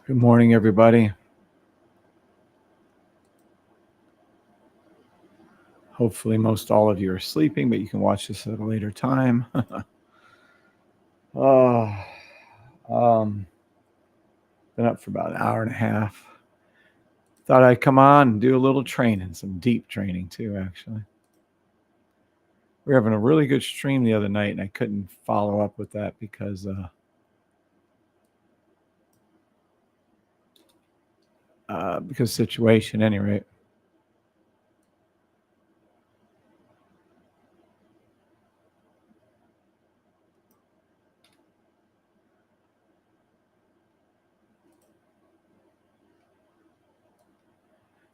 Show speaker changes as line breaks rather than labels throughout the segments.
Good morning, everybody. Hopefully, most all of you are sleeping, but you can watch this at a later time. Oh, been up for about an hour and a half. Thought I'd come on and do a little training, some deep training too, actually. We were having a really good stream the other night, and I couldn't follow up with that because situation, anyway.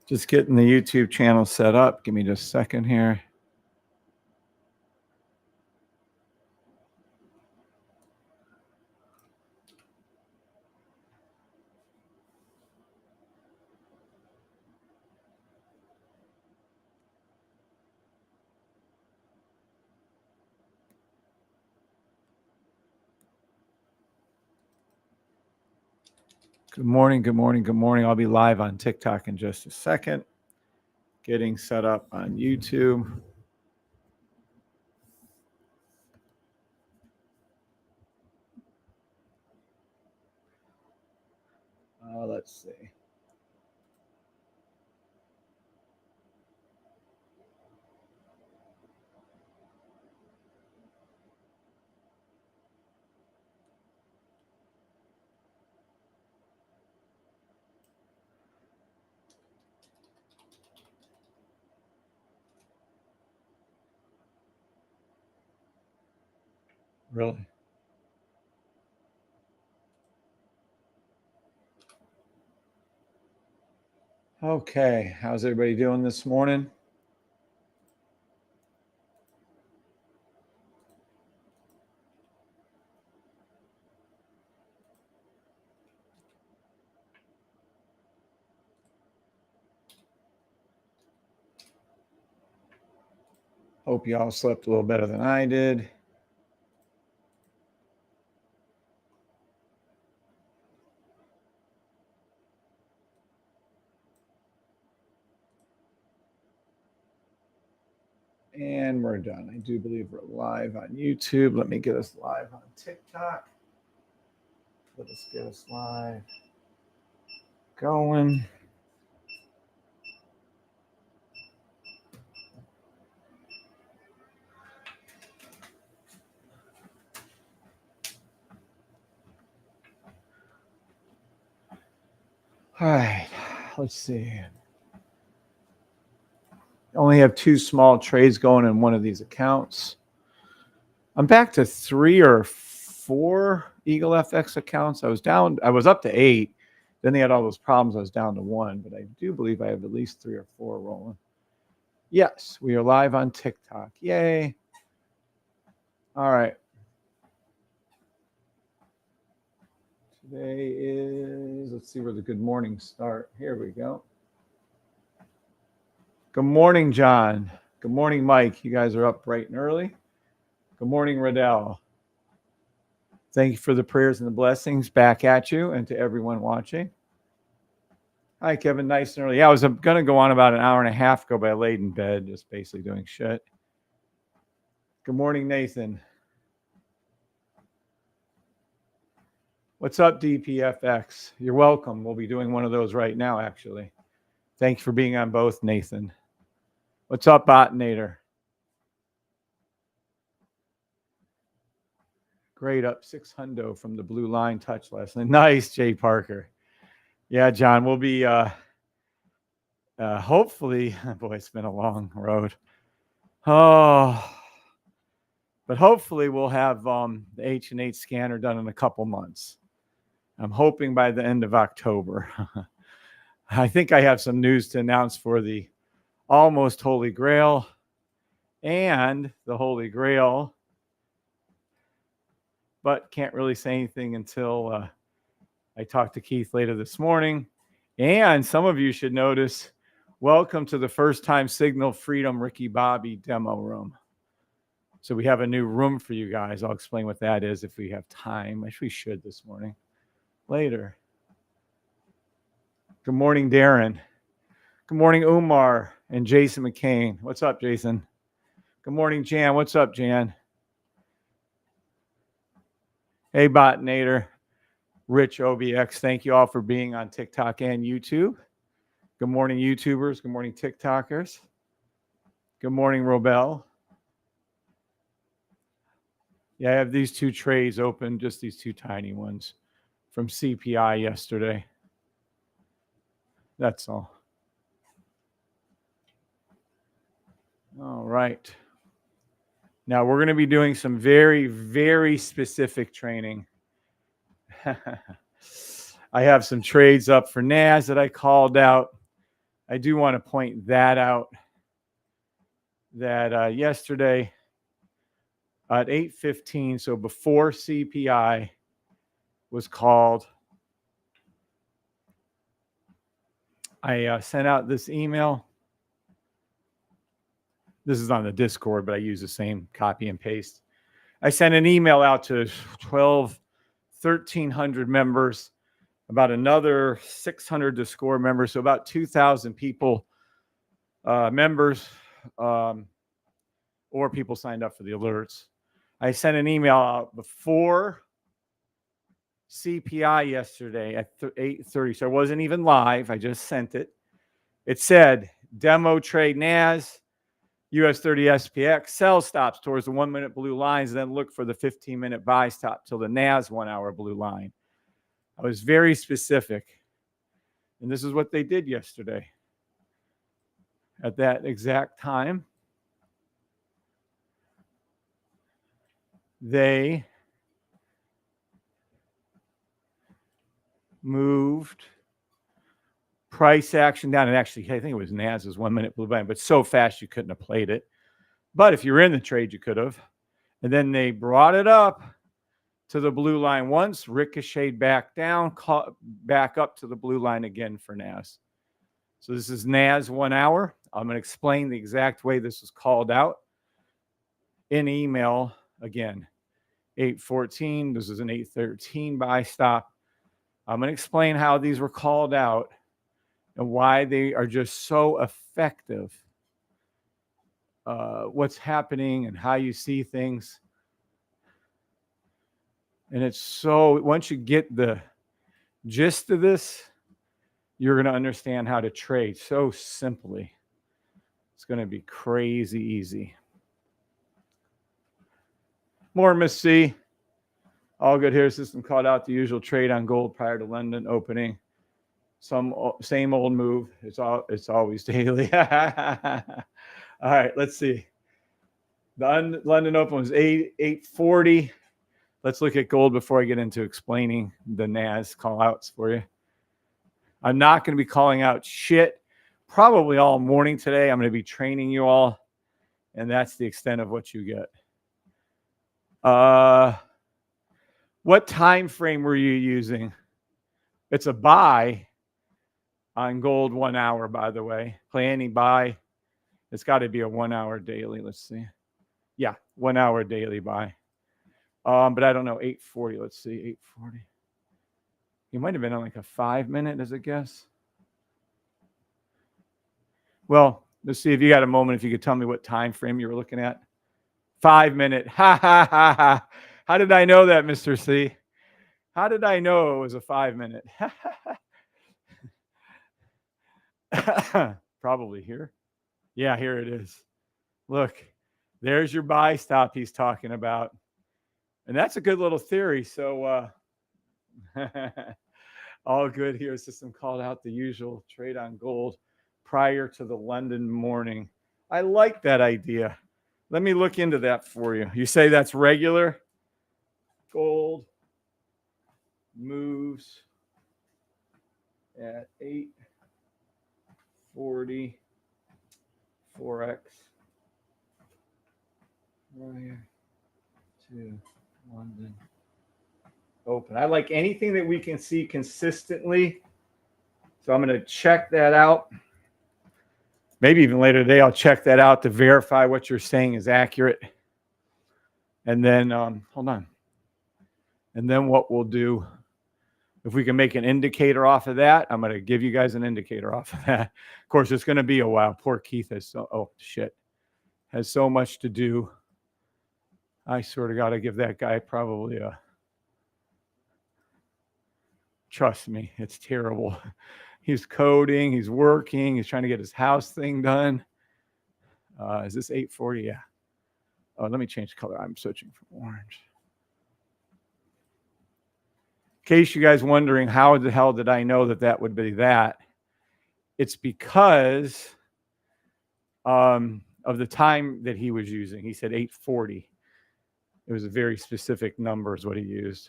Just getting the YouTube channel set up. Give me just a second here. Good morning, good morning, good morning. I'll be live on TikTok in just a second. Getting set up on YouTube. Let's see. Really? Okay, how's everybody doing this morning? Hope you all slept a little better than I did. And we're done. I do believe we're live on YouTube. Let me get us live on TikTok. Let us get us live going. All right, let's see. I only have 2 small trades going in one of these accounts. I'm back to 3 or 4 Eagle FX accounts. I was up to 8. Then they had all those problems. I was down to 1, but I do believe I have at least 3 or 4 rolling. Yes, we are live on TikTok. Yay. All right. Today is, let's see where the good mornings start. Here we go. Good morning, John. Good morning, Mike. You guys are up bright and early. Good morning, Riddell. Thank you for the prayers and the blessings back at you and to everyone watching. Hi, Kevin. Nice and early. Yeah, I was going to go on about an hour and a half ago, but I laid in bed just basically doing shit. Good morning, Nathan. What's up, DPFX? You're welcome. We'll be doing one of those right now, actually. Thanks for being on both, Nathan. What's up, Botinator? Great, up 600 from the blue line touch last night. Nice, Jay Parker. Yeah, John, we'll be hopefully, boy, it's been a long road. Oh, but hopefully we'll have the H&H scanner done in a couple months. I'm hoping by the end of October. I think I have some news to announce for the almost Holy Grail and the Holy Grail, but can't really say anything until I talk to Keith later this morning. And some of you should notice, welcome to the first time Signal Freedom Ricky Bobby demo room. So we have a new room for you guys. I'll explain what that is if we have time. Actually, we should this morning. Later. Good morning, Darren. Good morning, Umar and Jason McCain. What's up, Jason? Good morning, Jan. What's up, Jan? Hey, Botnator. Rich OBX. Thank you all for being on TikTok and YouTube. Good morning, YouTubers. Good morning, TikTokers. Good morning, Robel. Yeah, I have these two trays open, just these two tiny ones from CPI yesterday. That's all. All right. Now we're going to be doing some very, very specific training. I have some trades up for NAS that I called out. I do want to point that out that yesterday at 8:15, so before CPI was called, I sent out this email. This is on the Discord, but I use the same copy and paste. I sent an email out to 1,300 members, about another 600 Discord members, so about 2,000 people, members, or people signed up for the alerts. I sent an email out before CPI yesterday at 8:30, so I wasn't even live. I just sent it. It said, demo trade NAS, US 30 SPX, sell stops towards the 1 minute blue lines, then look for the 15-minute buy stop till the NAS 1 hour blue line. I was very specific. And this is what they did yesterday. At that exact time, they moved price action down. And actually, I think it was NAS's 1 minute blue line, but so fast you couldn't have played it. But if you were in the trade, you could have. And then they brought it up to the blue line once, ricocheted back down, back up to the blue line again for NAS. So this is NAS 1 hour. I'm going to explain the exact way this was called out in email again. 8:14. This is an 8:13 buy stop. I'm going to explain how these were called out and why they are just so effective. What's happening and how you see things. And it's so, once you get the gist of this, you're going to understand how to trade so simply. It's going to be crazy easy. More Miss C. All good here. System called out the usual trade on gold prior to London opening. Same old move. It's always daily. All right, let's see. The London Open was 840. Let's look at gold before I get into explaining the NAS call outs for you. I'm not going to be calling out shit probably all morning today. I'm going to be training you all, and that's the extent of what you get. What time frame were you using? It's a buy on gold 1 hour, by the way. Play any buy. It's got to be a 1 hour daily. Let's see. Yeah, 1 hour daily buy. But I don't know, 840. Let's see, 840. You might have been on like a 5 minute as a guess. Well, let's see if you got a moment, if you could tell me what time frame you were looking at. 5 minute. Ha, ha, ha, ha. How did I know that, Mr. C? How did I know it was a 5 minute? Probably here. Yeah, here it is. Look, there's your buy stop he's talking about. And that's a good little theory. So all good here. System called out the usual trade on gold prior to the London morning. I like that idea. Let me look into that for you. You say that's regular? Gold moves at 840 4x prior to London open. I like anything that we can see consistently. So I'm going to check that out. Maybe even later today, I'll check that out to verify what you're saying is accurate. And then, hold on. And then what we'll do If we can make an indicator off of that, I'm going to give you guys an indicator off of that. Of course, it's going to be a while. Poor Keith has has so much to do. I sort of got to give that guy probably a, trust me, it's terrible. He's coding, he's working, he's trying to get his house thing done. Is this 840? Yeah. Oh, let me change color. I'm searching for orange. In case you guys wondering how the hell did I know that that would be that, it's because of the time that he was using. He said 840. It was a very specific number is what he used.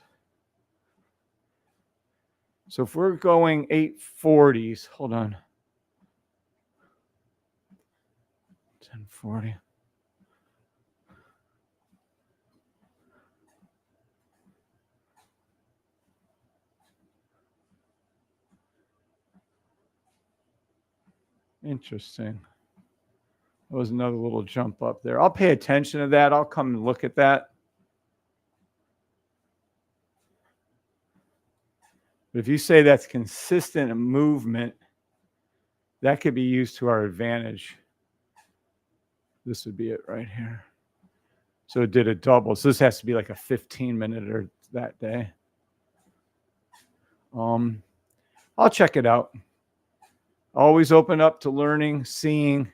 So if we're going 840s, hold on. 1040. Interesting. There was another little jump up there. I'll pay attention to that. I'll come and look at that. But if you say that's consistent movement, that could be used to our advantage. This would be it right here. So it did a double. So this has to be like a 15-minute or that day. I'll check it out. Always open up to learning, seeing,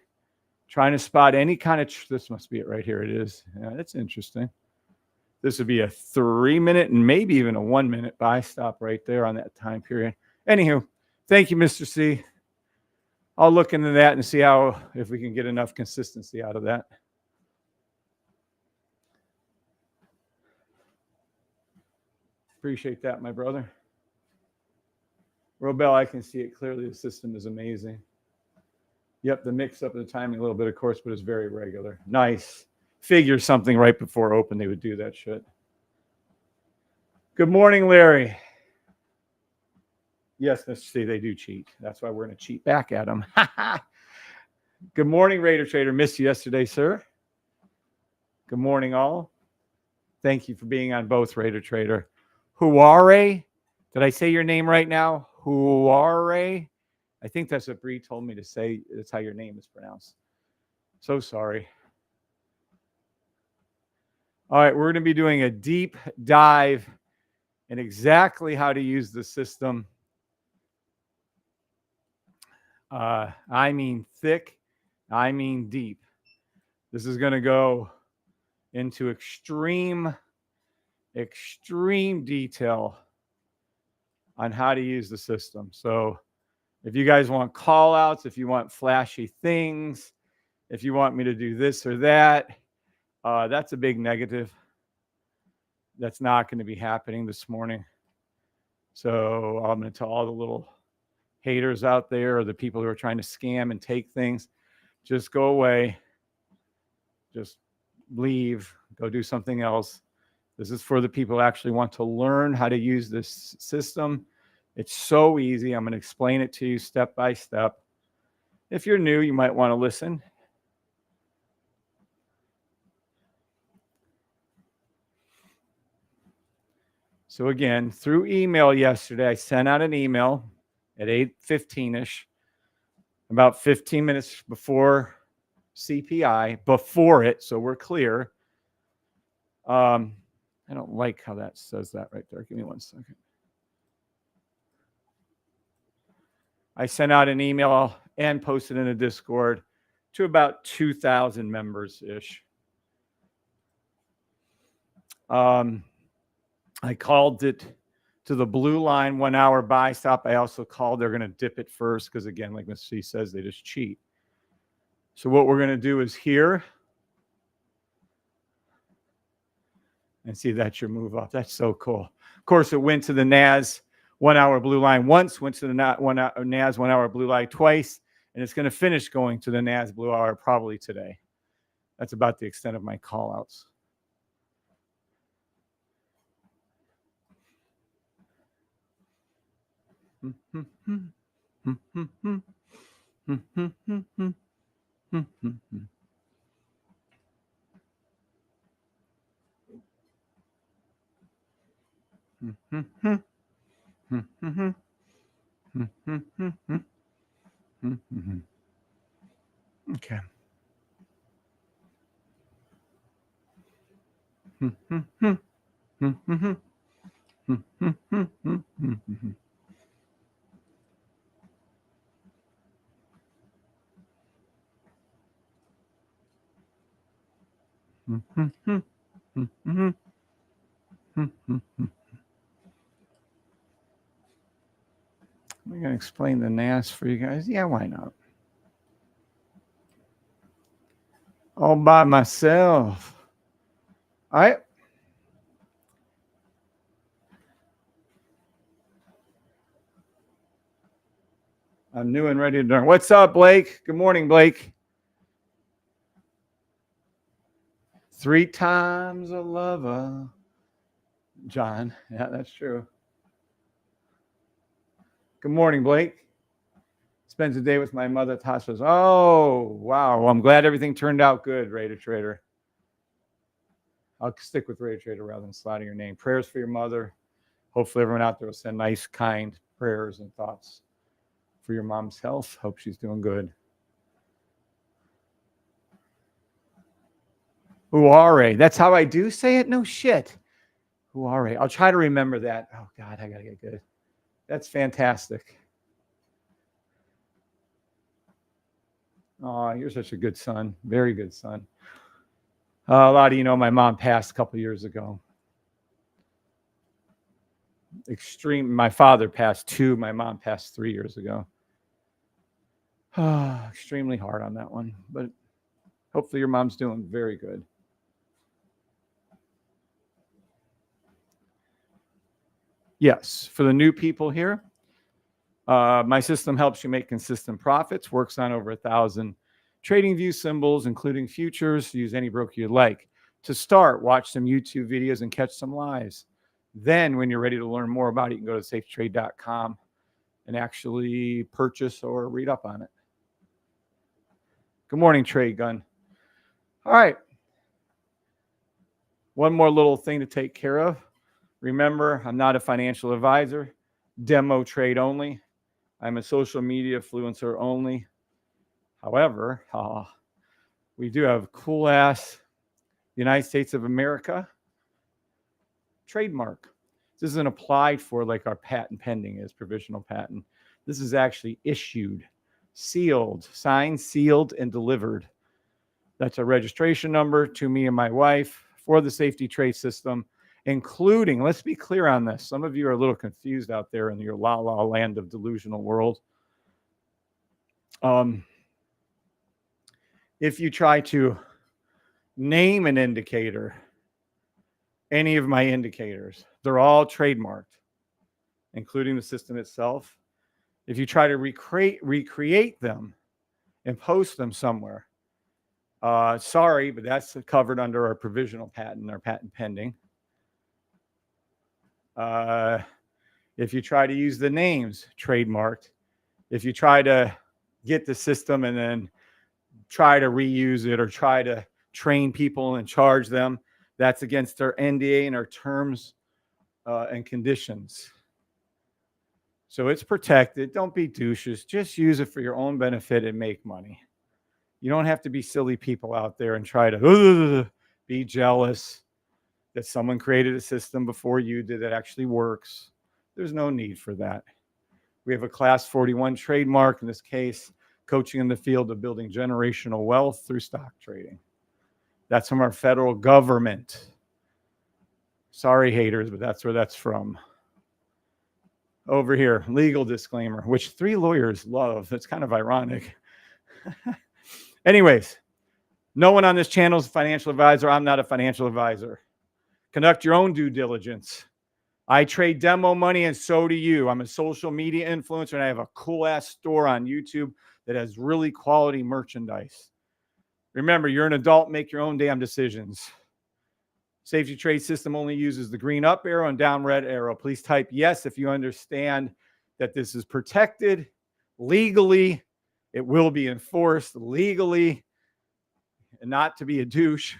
trying to spot any kind of, this must be it right here. It is. Yeah, that's interesting. This would be a 3-minute and maybe even a 1-minute buy stop right there on that time period. Anywho, thank you, Mr. C. I'll look into that and see how, if we can get enough consistency out of that. Appreciate that, my brother. Robel, I can see it clearly. The system is amazing. Yep, the mix up of the timing a little bit, of course, but it's very regular. Nice. Figure something right before open, they would do that shit. Good morning, Larry. Yes, Mr. C, they do cheat. That's why we're going to cheat back at them. Good morning, Raider Trader. Missed you yesterday, sir. Good morning, all. Thank you for being on both, Raider Trader. Huare, did I say your name right now? Huare? I think that's what Bree told me to say. That's how your name is pronounced. So sorry. All right, we're going to be doing a deep dive in exactly how to use the system. I mean thick, I mean deep. This is going to go into extreme detail on how to use the system. So if you guys want call outs, if you want flashy things, if you want me to do this or that, that's a big negative. That's not going to be happening this morning. So I'm going to tell all the little haters out there or the people who are trying to scam and take things, just go away. Just leave, go do something else. This is for the people who actually want to learn how to use this system. It's so easy. I'm going to explain it to you step by step. If you're new, you might want to listen. So again, through email yesterday, I sent out an email at 8:15ish, about 15 minutes before CPI, before it, so we're clear. I don't like how that says that right there. Give me 1 second. I sent out an email and posted in a Discord to about 2,000 members-ish. I called it to the blue line 1 hour buy stop. I also called they're going to dip it first because, again, like Mr. C says, they just cheat. So what we're going to do is here. And see, that's your move up. That's so cool. Of course, it went to the NAS 1 hour blue line once, went to the NAS 1 hour blue line twice, and it's going to finish going to the NAS blue hour probably today. That's about the extent of my call outs. Okay. I'm going to explain the NAS for you guys. Yeah, why not? All by myself. All right. I'm new and ready to learn. What's up, Blake? Good morning, Blake. 3 times a lover. John. Yeah, that's true. Good morning, Blake. Spends a day with my mother at the hospital. Oh, wow. Well, I'm glad everything turned out good, Raider Trader. I'll stick with Raider Trader rather than sliding your name. Prayers for your mother. Hopefully everyone out there will send nice, kind prayers and thoughts for your mom's health. Hope she's doing good. Uare. That's how I do say it? No shit. Uare. I'll try to remember that. Oh, God, I got to get good. That's fantastic. Oh, you're such a good son. Very good son. A lot of you know my mom passed a couple years ago. My father passed 2. My mom passed 3 years ago. Extremely hard on that one. But hopefully your mom's doing very good. Yes, for the new people here, my system helps you make consistent profits, works on over 1,000 trading view symbols, including futures. Use any broker you like. To start, watch some YouTube videos and catch some lives. Then, when you're ready to learn more about it, you can go to safetrade.com and actually purchase or read up on it. Good morning, Trade Gun. All right. One more little thing to take care of. Remember, I'm not a financial advisor. Demo trade only. I'm a social media influencer only. However, we do have cool-ass United States of America trademark. This isn't applied for like our patent pending is, provisional patent. This is actually issued, sealed, signed, sealed, and delivered. That's a registration number to me and my wife for the safety trade system, including, let's be clear on this. Some of you are a little confused out there in your la-la land of delusional world. If you try to name an indicator, any of my indicators, they're all trademarked, including the system itself. If you try to recreate them and post them somewhere, sorry, but that's covered under our provisional patent, our patent pending. If you try to use the names, trademarked. If you try to get the system and then try to reuse it or try to train people and charge them, that's against our NDA and our terms and conditions. So it's protected. Don't be douches. Just use it for your own benefit and make money. You don't have to be silly people out there and try to be jealous that someone created a system before you did that actually works. There's no need for that. We have a class 41 trademark, in this case, coaching in the field of building generational wealth through stock trading. That's from our federal government. Sorry, haters, but that's where that's from. Over here, legal disclaimer, which 3 lawyers love. That's kind of ironic. Anyways, no one on this channel is a financial advisor. I'm not a financial advisor. Conduct your own due diligence. I trade demo money, and so do you. I'm a social media influencer, and I have a cool-ass store on YouTube that has really quality merchandise. Remember, you're an adult. Make your own damn decisions. Safety trade system only uses the green up arrow and down red arrow. Please type yes if you understand that this is protected legally. It will be enforced legally, and not to be a douche.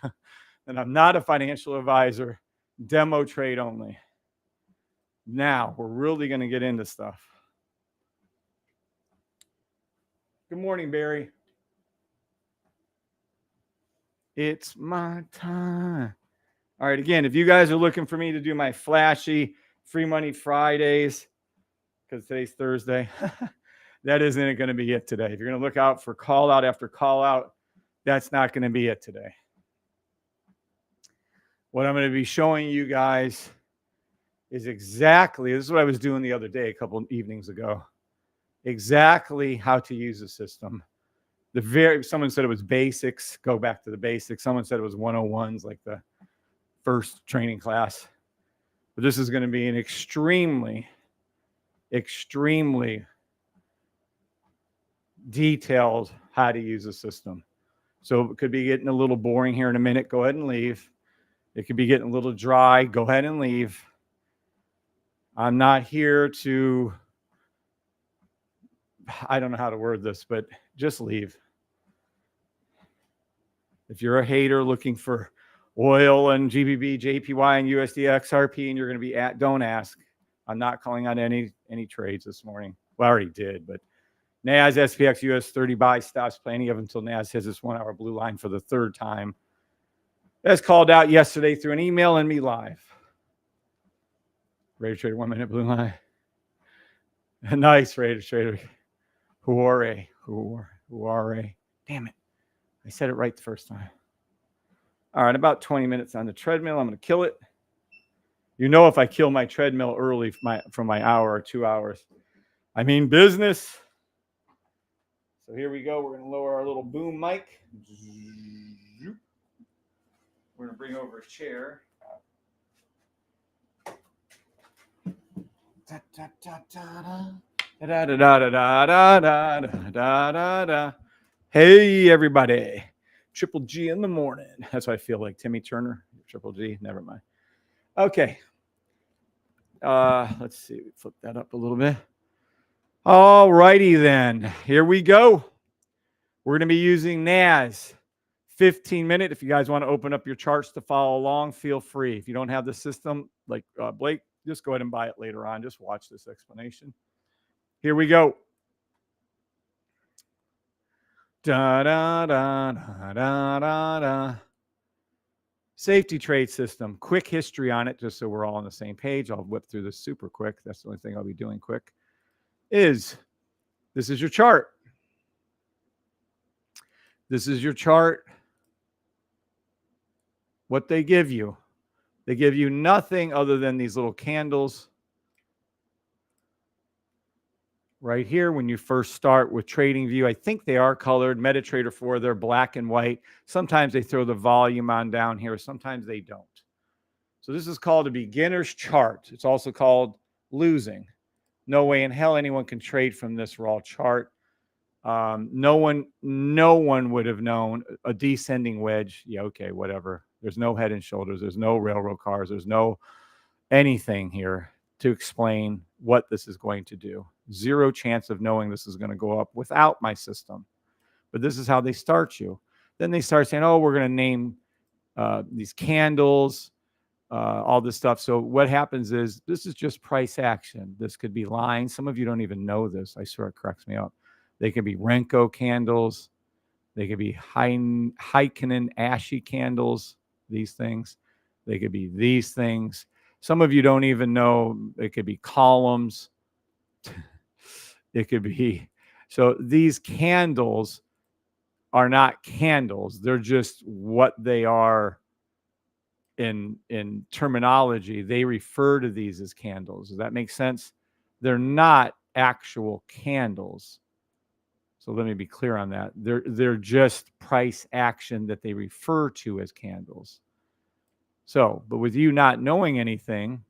And I'm not a financial advisor. Demo trade only. Now we're really going to get into stuff. Good morning, Barry. It's my time. All right, again, if you guys are looking for me to do my flashy free money Fridays, because today's Thursday, that isn't going to be it today. If you're going to look out for call out after call out, that's not going to be it today. What I'm going to be showing you guys is exactly, this is what I was doing the other day, a couple of evenings ago, exactly how to use the system. Someone said it was basics, go back to the basics. Someone said it was 101s, like the first training class. But this is going to be an extremely detailed how to use the system. So it could be getting a little boring here in a minute. Go ahead and leave. It could be getting a little dry. Go ahead and leave. I'm not here to, I don't know how to word this, but just leave. If you're a hater looking for oil and GBP, JPY, and USD XRP, and you're going to be at, don't ask. I'm not calling out any trades this morning. Well, I already did, but NAS, SPX, US 30 buy stops plenty of until NAS hits this 1 hour blue line for the third time. That's called out yesterday through an email and me live. Raider Trader 1 minute blue line. Nice, Raider Trader. Hooray. Damn it. I said it right the first time. All right, about 20 minutes on the treadmill. I'm going to kill it. You know, if I kill my treadmill early from my hour or 2 hours, I mean business. So here we go. We're going to lower our little boom mic. We're going to bring over a chair. Hey, everybody. Triple G in the morning. That's what I feel like. Timmy Turner. Triple G. Never mind. Okay. Let's see. Flip that up a little bit. All righty then. Here we go. We're going to be using NAS. 15-minute. If you guys want to open up your charts to follow along, feel free. If you don't have the system, like Blake, just go ahead and buy it later on. Just watch this explanation. Here we go. Da, da, da, da, da, da, da. Safety trade system. Quick history on it, just so we're all on the same page. I'll whip through this super quick. That's the only thing I'll be doing quick. This is your chart. This is your chart. What they give you nothing other than these little candles right here. When you first start with TradingView, I think they are colored. MetaTrader 4, they're black and white. Sometimes they throw the volume on down here. Sometimes they don't. So this is called a beginner's chart. It's also called losing. No way in hell anyone can trade from this raw chart. No one would have known a descending wedge. Yeah, okay, whatever. There's no head and shoulders. There's no railroad cars. There's no anything here to explain what this is going to do. Zero chance of knowing this is going to go up without my system. But this is how they start you. Then they start saying, oh, we're going to name these candles, all this stuff. So what happens is this is just price action. This could be lines. Some of you don't even know this. I swear it cracks me up. They could be Renko candles. They could be Heikkinen ashy candles, these things. They could be these things. Some of you don't even know. It could be columns. It could be. So these candles are not candles. They're just what they are in terminology. They refer to these as candles. Does that make sense? They're not actual candles. So let me be clear on that. They're just price action that they refer to as candles. So, but with you not knowing anything,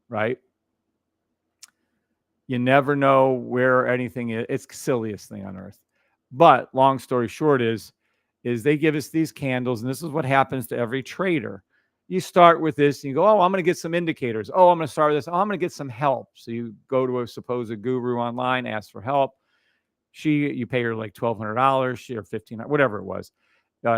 right? You never know where anything is. It's the silliest thing on earth. But long story short is they give us these candles, and this is what happens to every trader. You start with this, and you go, oh, I'm going to get some indicators. Oh, I'm going to start with this. Oh, I'm going to get some help. So you go to a supposed guru online, ask for help. You pay her like $1,200, or $1,500, whatever it was.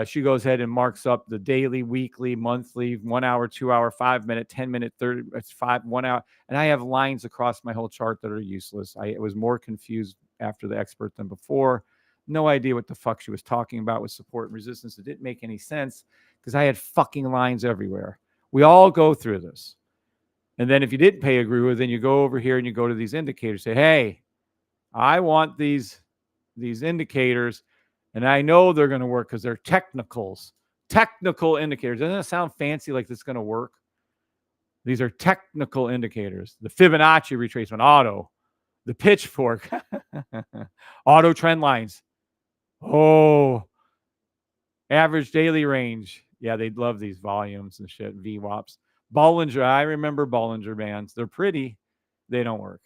She goes ahead and marks up the daily, weekly, monthly, 1 hour, 2 hour, 5 minute, 10 minute, 30, it's 1 hour. And I have lines across my whole chart that are useless. I was more confused after the expert than before. No idea what the fuck she was talking about with support and resistance. It didn't make any sense because I had fucking lines everywhere. We all go through this. And then if you didn't pay a guru, then you go over here and you go to these indicators, say, hey, I want these indicators, and I know they're going to work because they're technical indicators. Doesn't it sound fancy like this is going to work? These are technical indicators. The Fibonacci retracement, auto, the pitchfork, auto trend lines. Oh, average daily range. Yeah, they'd love these volumes and shit, VWAPs. Bollinger, I remember Bollinger bands. They're pretty. They don't work.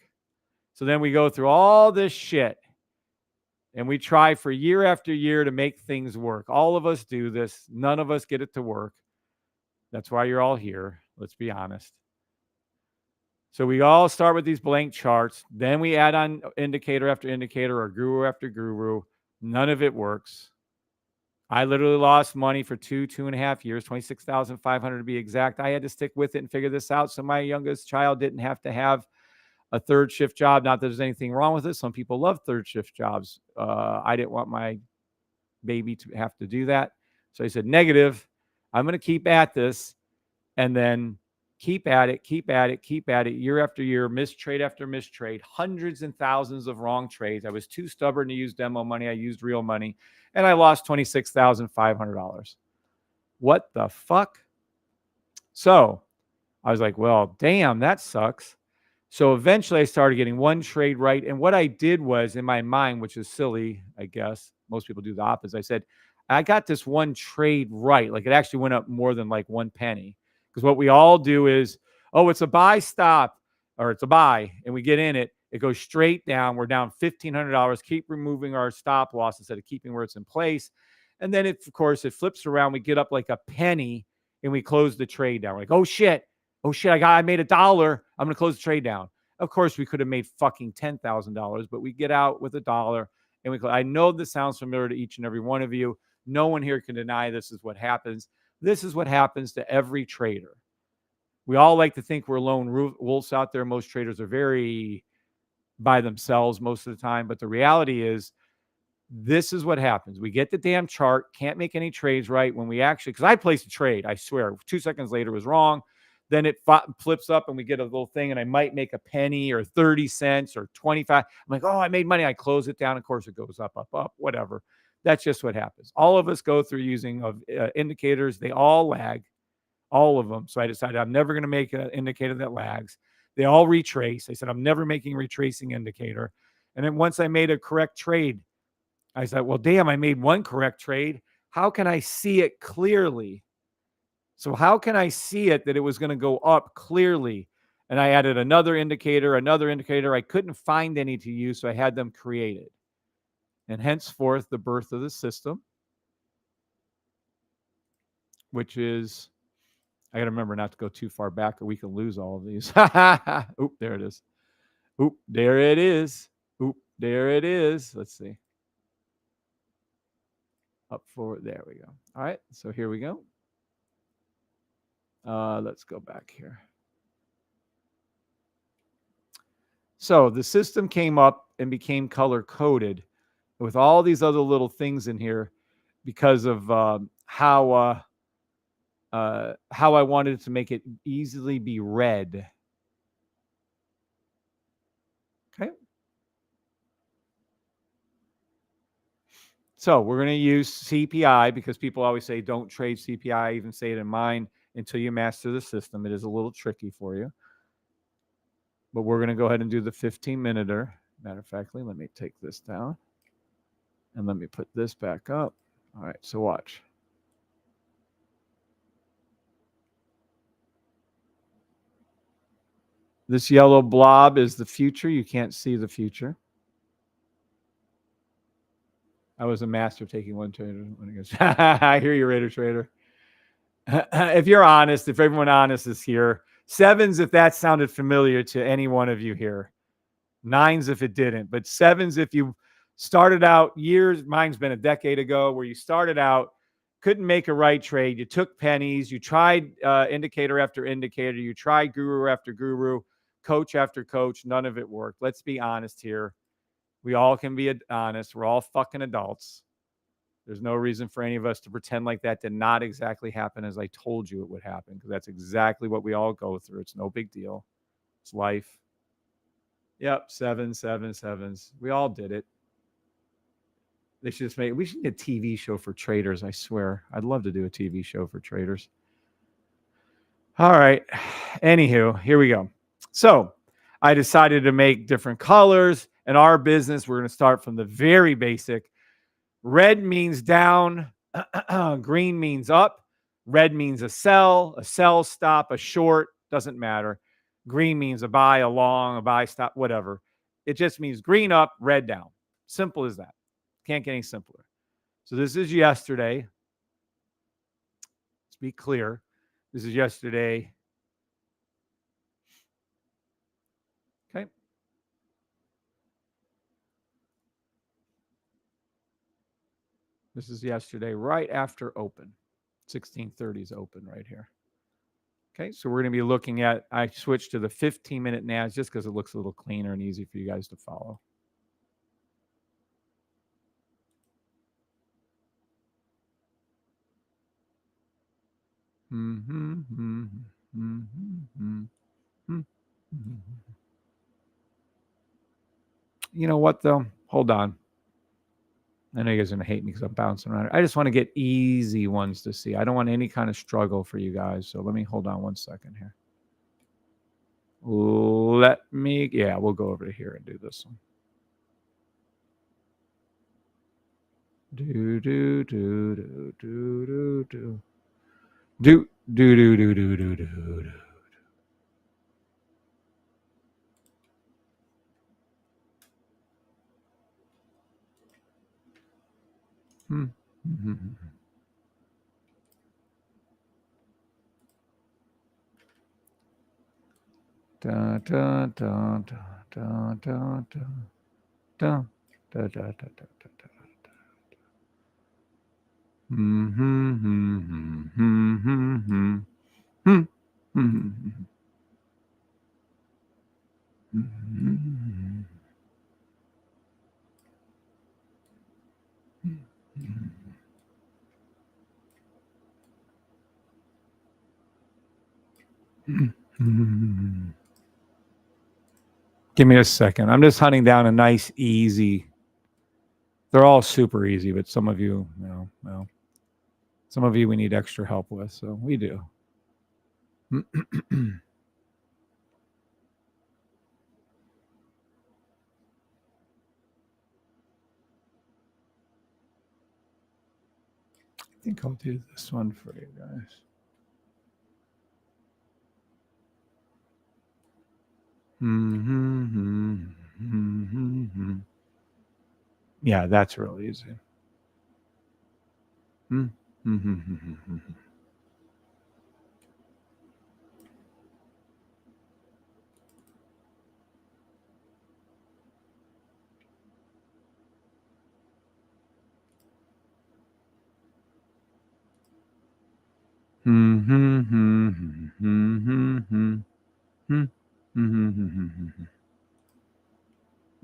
So then we go through all this shit. And we try for year after year to make things work. All of us do this. None of us get it to work. That's why you're all here. Let's be honest. So we all start with these blank charts. Then we add on indicator after indicator or guru after guru. None of it works. I literally lost money for 2.5 years, 26,500 to be exact. I had to stick with it and figure this out. So my youngest child didn't have to have a third shift job. Not that there's anything wrong with it. Some people love third shift jobs. I didn't want my baby to have to do that. So I said, negative. I'm going to keep at this and then keep at it year after year, mistrade after mistrade, hundreds and thousands of wrong trades. I was too stubborn to use demo money. I used real money and I lost $26,500. What the fuck? So I was like, well, damn, that sucks. So eventually I started getting one trade right. And what I did was in my mind, which is silly, I guess, most people do the opposite. I said, I got this one trade right. Like it actually went up more than like 1 penny. Because what we all do is, oh, it's a buy stop or it's a buy. And we get in it. It goes straight down. We're down $1,500. Keep removing our stop loss instead of keeping where it's in place. And then, of course, it flips around. We get up like a penny and we close the trade down. We're like, oh, shit. I made $1. I'm going to close the trade down. Of course, we could have made fucking $10,000, but we get out with $1 and we close. I know this sounds familiar to each and every one of you. No one here can deny this is what happens. This is what happens to every trader. We all like to think we're lone wolves out there. Most traders are very by themselves most of the time, but the reality is this is what happens. We get the damn chart, can't make any trades right when we actually, because I placed a trade, I swear, 2 seconds later it was wrong. Then it flips up and we get a little thing and I might make a penny or 30 cents or 25. I'm like, oh, I made money. I close it down. Of course, it goes up, whatever. That's just what happens. All of us go through using indicators. They all lag, all of them. So I decided I'm never going to make an indicator that lags. They all retrace. I said, I'm never making a retracing indicator. And then once I made a correct trade, I said, well, damn, I made one correct trade. How can I see it clearly? So how can I see it that it was going to go up clearly? And I added another indicator. I couldn't find any to use, so I had them created. And henceforth, the birth of the system, which is, I got to remember not to go too far back or we can lose all of these. Oop, there it is. Oop, there it is. Oop, there it is. Let's see. Up forward. There we go. All right. So here we go. Let's go back here. So the system came up and became color coded with all these other little things in here because of how I wanted to make it easily be read. Okay. So we're going to use CPI because people always say don't trade CPI. I even say it in mine until you master the system. It is a little tricky for you. But we're going to go ahead and do the 15-minuter. Matter of fact, let me take this down. And let me put this back up. All right, so watch. This yellow blob is the future. You can't see the future. I was a master of taking one trader. I hear you, Raider Trader. If you're honest, if everyone honest is here, 7s if that sounded familiar to any one of you here. 9s if it didn't. But 7s if you started out years, mine's been a decade ago, where you started out couldn't make a right trade. You took pennies. You tried indicator after indicator. You tried guru after guru, coach after coach. None of it worked. Let's be honest here. We all can be honest. We're all fucking adults. There's no reason for any of us to pretend like that did not exactly happen as I told you it would happen, because that's exactly what we all go through. It's no big deal. It's life. Yep, 7, 7, 7s. We all did it. They should just make. We should get a TV show for traders. I swear, I'd love to do a TV show for traders. All right. Anywho, here we go. So I decided to make different colors. In our business, we're going to start from the very basic. Red means down. Green means up. Red means a sell stop, a short. Doesn't matter. Green means a buy, a long, a buy, stop, whatever. It just means green up, red down. Simple as that. Can't get any simpler. So this is yesterday. Let's be clear. This is yesterday. Okay. This is yesterday, right after open. 1630 is open right here. Okay, so we're going to be looking at, I switched to the 15-minute NAS just because it looks a little cleaner and easy for you guys to follow. You know what, though? Hold on. I know you guys are going to hate me because I'm bouncing around. I just want to get easy ones to see. I don't want any kind of struggle for you guys. So let me hold on 1 second here. We'll go over to here and do this one. Do do do do do do do do do do do do do do. Da da da da da da da da da da da da. Give me a second. I'm just hunting down a nice, easy. They're all super easy, but some of you, well, some of you we need extra help with, so we do. I think I'll do this one for you guys. Yeah, that's real easy.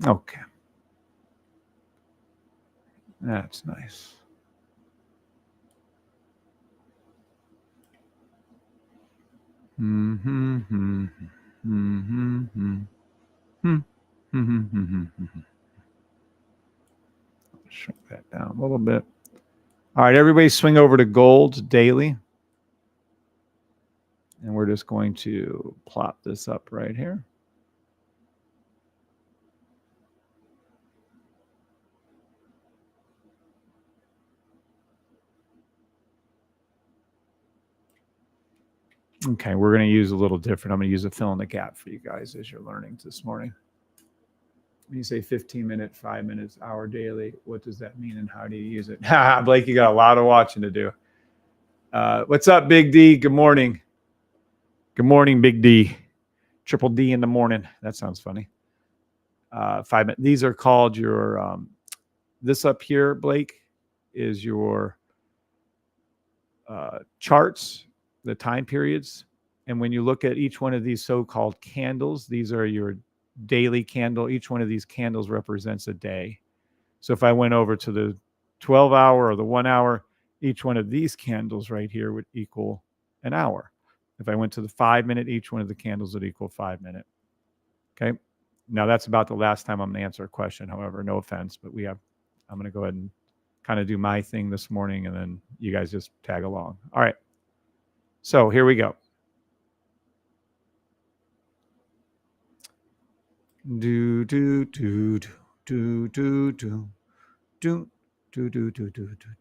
Okay. That's nice. Shrink that down a little bit. All right, everybody swing over to gold daily. And we're just going to plop this up right here. Okay, we're going to use a little different. I'm going to use a fill in the gap for you guys as you're learning this morning. When you say 15 minutes, 5 minutes, hour daily, what does that mean and how do you use it? Blake, you got a lot of watching to do. What's up, Big D? Good morning. Good morning, Big D. Triple D in the morning. That sounds funny. 5 minutes. These are called your, this up here, Blake, is your charts, the time periods. And when you look at each one of these so-called candles, these are your daily candle. Each one of these candles represents a day. So if I went over to the 12 hour or the 1 hour, each one of these candles right here would equal an hour. If I went to the 5 minute, each one of the candles would equal 5 minute. Okay. Now that's about the last time I'm going to answer a question. However, no offense, but I'm going to go ahead and kind of do my thing this morning, and then you guys just tag along. All right. So here we go. Do do do do do do do do do do do do.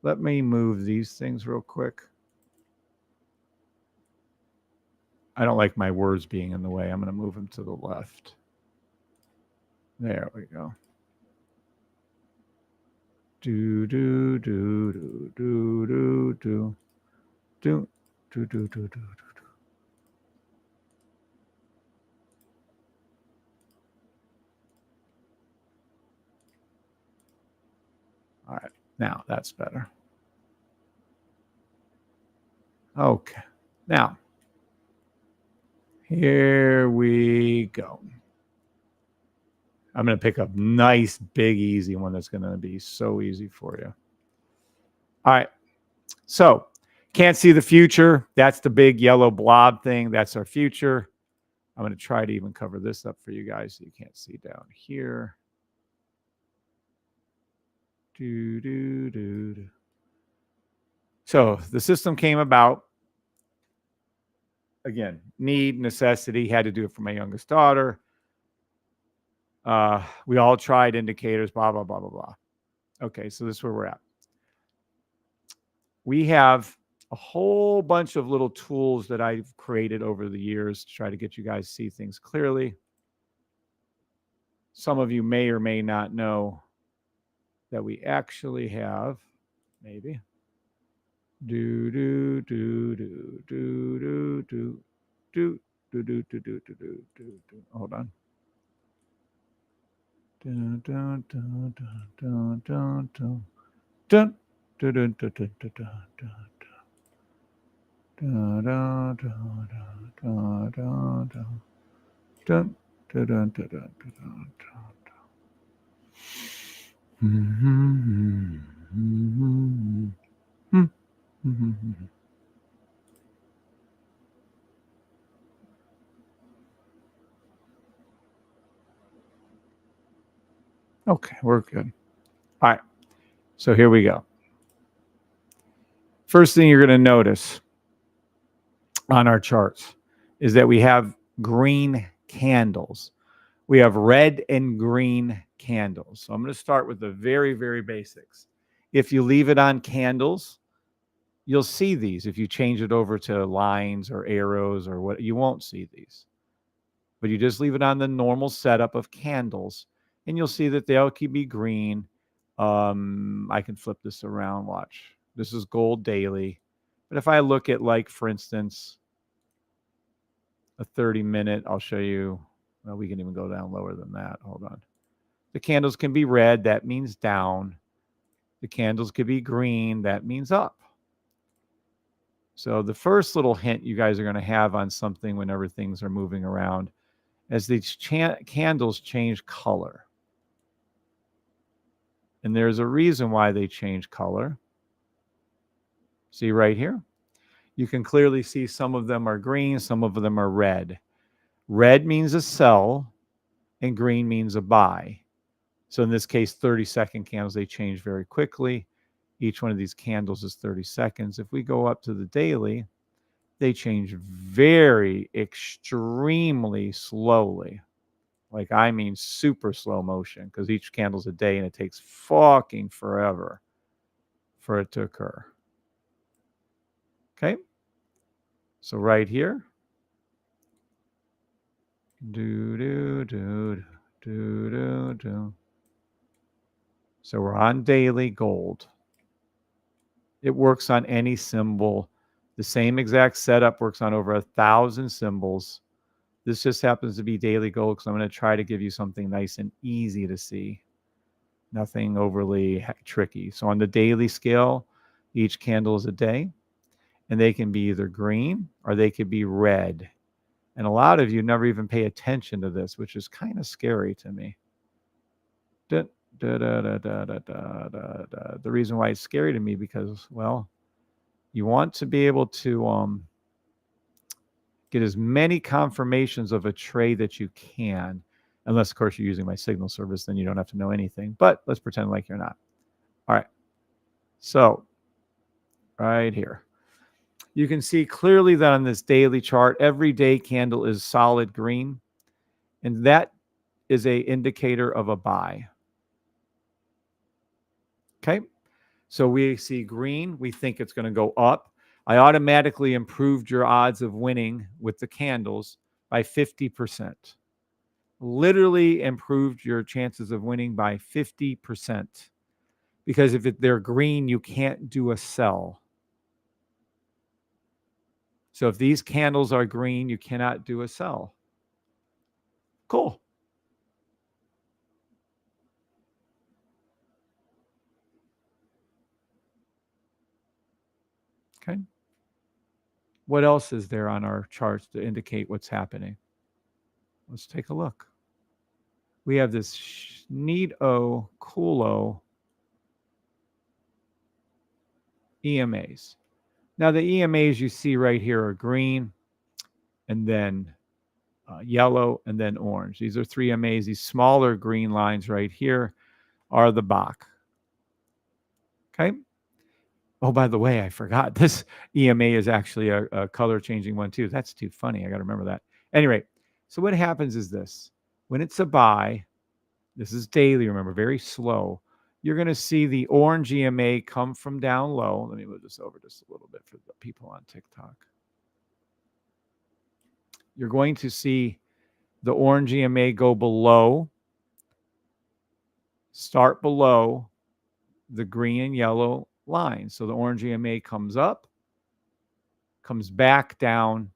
Let me move these things real quick. I don't like my words being in the way. I'm going to move them to the left. There we go. Do do do do do do do do do do do do. All right, now that's better. Okay, now here we go. I'm going to pick up nice, big, easy one that's going to be so easy for you. All right, so can't see the future. That's the big yellow blob thing. That's our future. I'm going to try to even cover this up for you guys so you can't see down here. Do, do, do, do. So the system came about, again, need, necessity, had to do it for my youngest daughter. We all tried indicators, blah, blah, blah, blah, blah. Okay, so this is where we're at. We have a whole bunch of little tools that I've created over the years to try to get you guys to see things clearly. Some of you may or may not know that we actually have, maybe. Do do do do do do do do do do do do do do do. Hold on. Dun dun dun dun dun dun dun dun dun dun dun dun dun. Dun dun dun dun dun dun dun dun dun dun dun dun. Okay, we're good. All right, so here we go. First thing you're going to notice on our charts is that we have green candles. We have red and green candles. So I'm going to start with the very, very basics. If you leave it on candles, you'll see these. If you change it over to lines or arrows or what, you won't see these. But you just leave it on the normal setup of candles, and you'll see that they'll keep be green. I can flip this around. Watch. This is gold daily. But if I look at, like, for instance, a 30-minute, I'll show you. Well, we can even go down lower than that. Hold on. The candles can be red. That means down. The candles could be green. That means up. So the first little hint you guys are going to have on something whenever things are moving around is these candles change color. And there's a reason why they change color. See right here? You can clearly see some of them are green, some of them are red. Red means a sell, and green means a buy. So in this case, 30-second candles, they change very quickly. Each one of these candles is 30 seconds. If we go up to the daily, they change very extremely slowly. Like, I mean, super slow motion, because each candle's a day and it takes fucking forever for it to occur. Okay. So right here. Do, do, do, do, do, do. So we're on daily gold. It works on any symbol. The same exact setup works on over 1,000 symbols. This just happens to be daily gold because I'm going to try to give you something nice and easy to see. Nothing overly tricky. So on the daily scale, Each candle is a day, and they can be either green or they could be red. And a lot of you never even pay attention to this, which is kind of scary to me. The reason why it's scary to me because, well, you want to be able to get as many confirmations of a trade that you can, unless, of course, you're using my signal service, then you don't have to know anything. But let's pretend like you're not. All right. So right here, you can see clearly that on this daily chart, every day candle is solid green, and that is a indicator of a buy. Okay. So we see green, we think it's going to go up. I automatically improved your odds of winning with the candles by 50%. Literally improved your chances of winning by 50%. Because if they're green, you can't do a sell. So if these candles are green, you cannot do a sell. Cool. Okay. What else is there on our charts to indicate what's happening? Let's take a look. We have this neato coolo EMAs. Now the EMAs you see right here are green, and then yellow, and then orange. These are 3 EMAs. These smaller green lines right here are the BOKK. Okay. Oh, by the way, I forgot. This EMA is actually a color changing one too. That's too funny. I got to remember that. Anyway, so what happens is this. When it's a buy, this is daily, remember, very slow. You're going to see the orange EMA come from down low. Let me move this over just a little bit for the people on TikTok. You're going to see the orange EMA go below, start below the green and yellow line. So the orange EMA comes up, comes back down,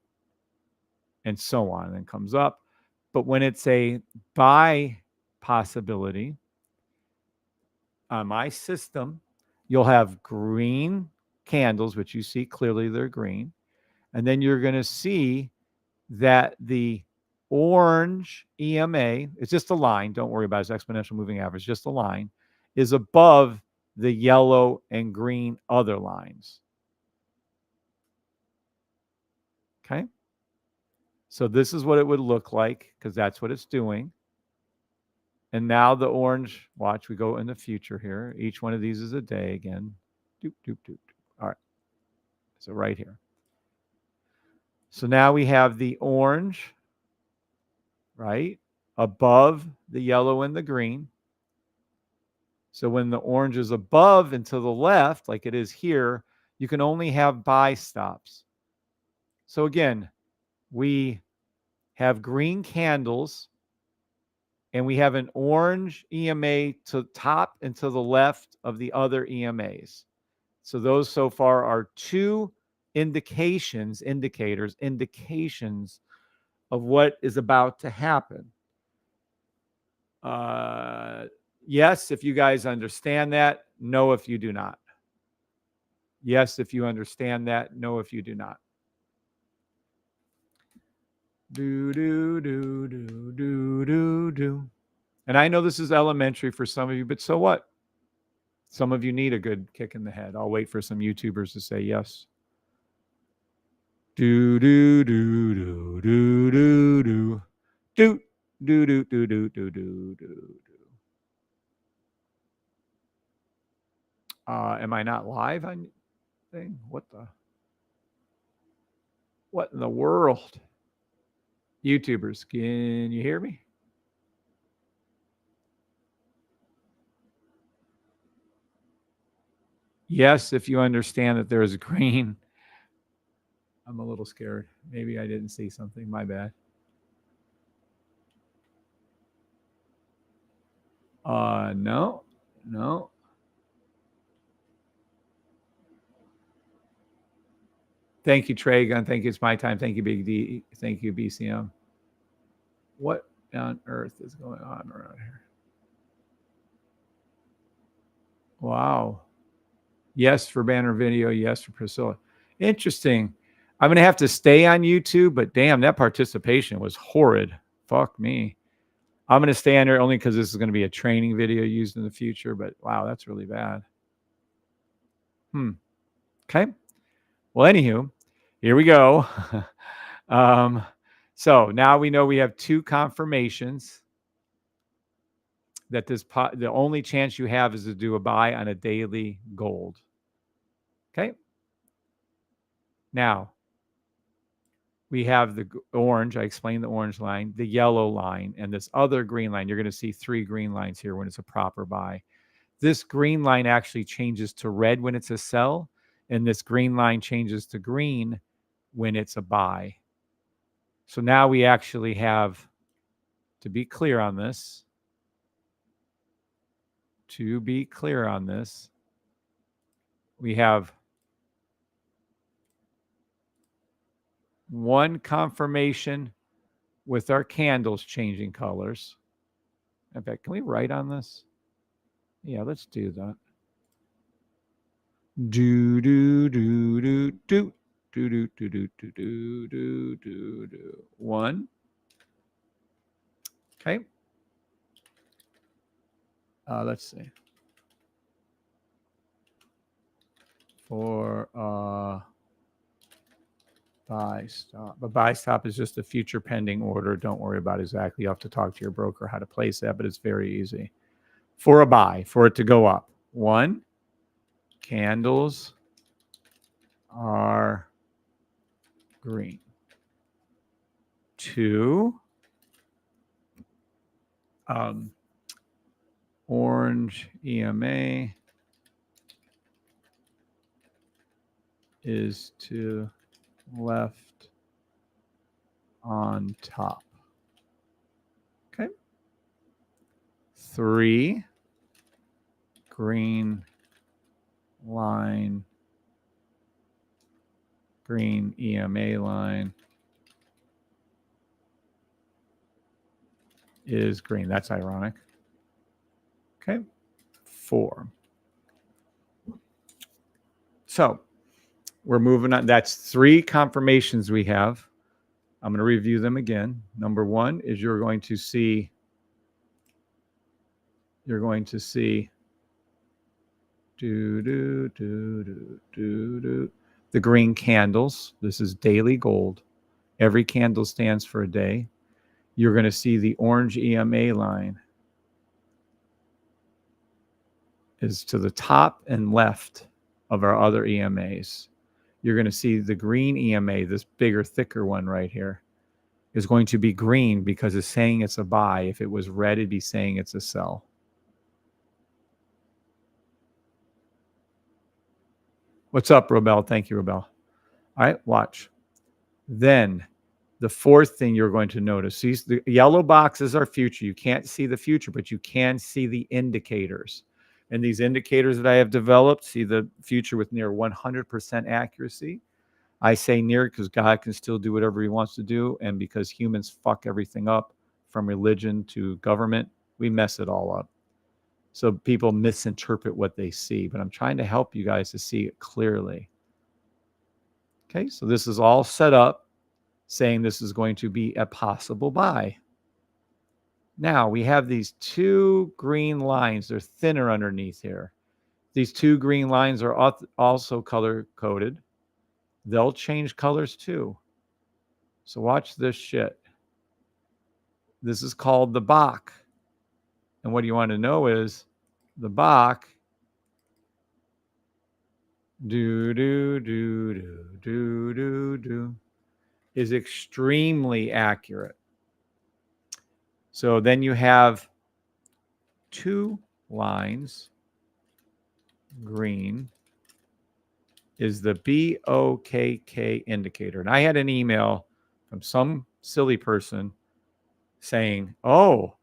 and so on, and then comes up. But when it's a buy possibility, on my system, you'll have green candles, which you see clearly they're green. And then you're going to see that the orange EMA, it's just a line. Don't worry about it. It's exponential moving average, just a line, is above the yellow and green other lines. Okay. So this is what it would look like because that's what it's doing. And now the orange, watch, we go in the future here. Each one of these is a day again. Doop, doop, doop, doop. All right. So right here. So now we have the orange, right, above the yellow and the green. So when the orange is above and to the left, like it is here, you can only have buy stops. So again, we have green candles and we have an orange EMA to top and to the left of the other EMAs. So those so far are 2 indications of what is about to happen. Yes, if you guys understand that. No, if you do not. Yes, if you understand that. No, if you do not. Do, do, do, do, do, do, do. And I know this is elementary for some of you, but so what? Some of you need a good kick in the head. I'll wait for some YouTubers to say yes. Do, do, do, do, do, do, do. Do, do, do, do, do, do, do, do. Am I not live on thing? What in the world? YouTubers, can you hear me? Yes, if you understand that there is green. I'm a little scared. Maybe I didn't see something. My bad. No. Thank you, Tragon. Thank you. It's my time. Thank you, Big D. Thank you, BCM. What on earth is going on around here? Wow. Yes for banner video. Yes for Priscilla. Interesting. I'm going to have to stay on YouTube, but damn, that participation was horrid. Fuck me. I'm going to stay on there only because this is going to be a training video used in the future, but wow, that's really bad. Okay. Well, anywho, here we go. So now we know we have two confirmations that the only chance you have is to do a buy on a daily gold. Okay. Now we have the orange. I explained the orange line, the yellow line, and this other green line. You're going to see three green lines here when it's a proper buy. This green line actually changes to red when it's a sell, and this green line changes to green when it's a buy. So now we actually have, to be clear on this, we have one confirmation with our candles changing colors. In fact, can we write on this? Yeah, let's do that. Do do do do do do do do do do do do do do. One. Okay. Let's see. For buy stop. But buy stop is just a future pending order. Don't worry about exactly. You have to talk to your broker how to place that, but it's very easy. For a buy, for it to go up. One, candles are green. Two, orange EMA is to left on top. Okay. Three, green line, green EMA line is green. That's ironic. Okay. Four. So we're moving on. That's three confirmations we have. I'm going to review them again. Number one is you're going to see the green candles. This is daily gold. Every candle stands for a day. You're going to see the orange EMA line is to the top and left of our other EMAs. You're going to see the green EMA, this bigger, thicker one right here, is going to be green because it's saying it's a buy. If it was red, it'd be saying it's a sell. What's up, Robel? Thank you, Robel. All right, watch. Then the fourth thing you're going to notice, these the yellow boxes are future. You can't see the future, but you can see the indicators. And these indicators that I have developed see the future with near 100% accuracy. I say near because God can still do whatever he wants to do. And because humans fuck everything up, from religion to government, we mess it all up. So people misinterpret what they see. But I'm trying to help you guys to see it clearly. Okay, so this is all set up saying this is going to be a possible buy. Now we have these two green lines. They're thinner underneath here. These two green lines are also color coded. They'll change colors too. So watch this shit. This is called the BOKK. And what you want to know is the BOKK is extremely accurate. So then you have two lines. Green is the BOKK indicator. And I had an email from some silly person saying, oh,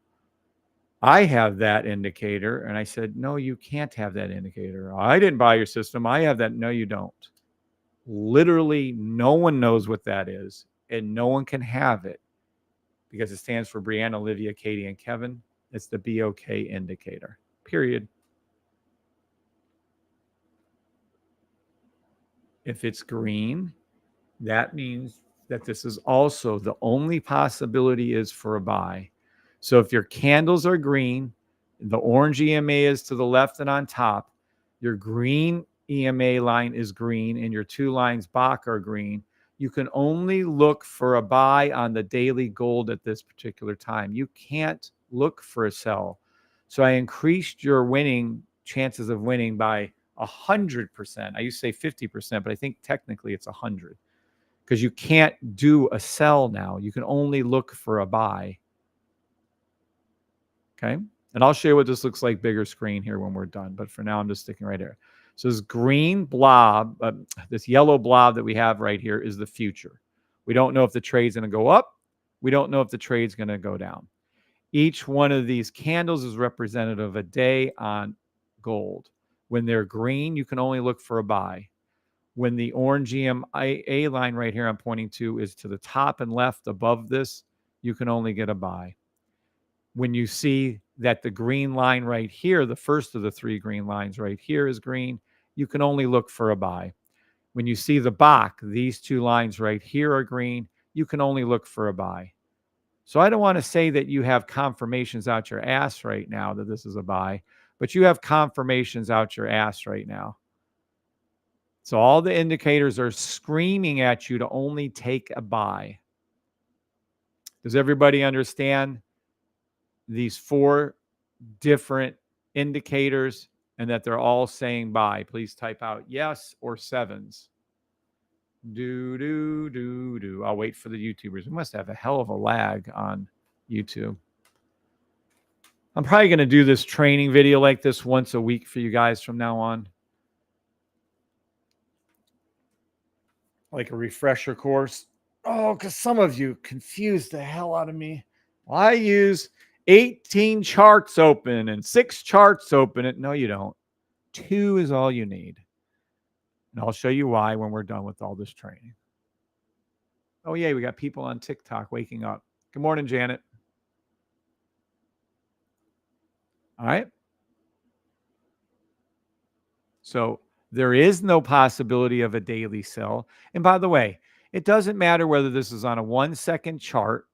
I have that indicator. And I said, no, you can't have that indicator. I didn't buy your system. I have that. No, you don't. Literally, no one knows what that is, and no one can have it because it stands for Brianna, Olivia, Katie, and Kevin. It's the BOK indicator, period. If it's green, that means that this is also the only possibility is for a buy. So if your candles are green, the orange EMA is to the left and on top, your green EMA line is green, and your two lines BOKK are green, you can only look for a buy on the daily gold at this particular time. You can't look for a sell. So I increased your winning chances of winning by 100%. I used to say 50%, but I think technically it's 100, because you can't do a sell now. You can only look for a buy. Okay. And I'll show you what this looks like bigger screen here when we're done. But for now, I'm just sticking right here. So this green blob, this yellow blob that we have right here is the future. We don't know if the trade's going to go up. We don't know if the trade's going to go down. Each one of these candles is representative of a day on gold. When they're green, you can only look for a buy. When the orange EMA line right here I'm pointing to is to the top and left above this, you can only get a buy. When you see that the green line right here, the first of the three green lines right here is green, you can only look for a buy. When you see the BOKK, these two lines right here are green, you can only look for a buy. So I don't want to say that you have confirmations out your ass right now that this is a buy, but you have confirmations out your ass right now. So all the indicators are screaming at you to only take a buy. Does everybody understand these four different indicators and that they're all saying buy? Please type out yes or sevens. I'll wait for the YouTubers. We must have a hell of a lag on YouTube. I'm probably going to do this training video like this once a week for you guys from now on. Like a refresher course. Oh, because some of you confused the hell out of me. Well, I use 18 charts open and 6 charts open. No, you don't. 2 is all you need. And I'll show you why when we're done with all this training. Oh, yeah, we got people on TikTok waking up. Good morning, Janet. All right. So there is no possibility of a daily sell. And by the way, it doesn't matter whether this is on a 1-second chart,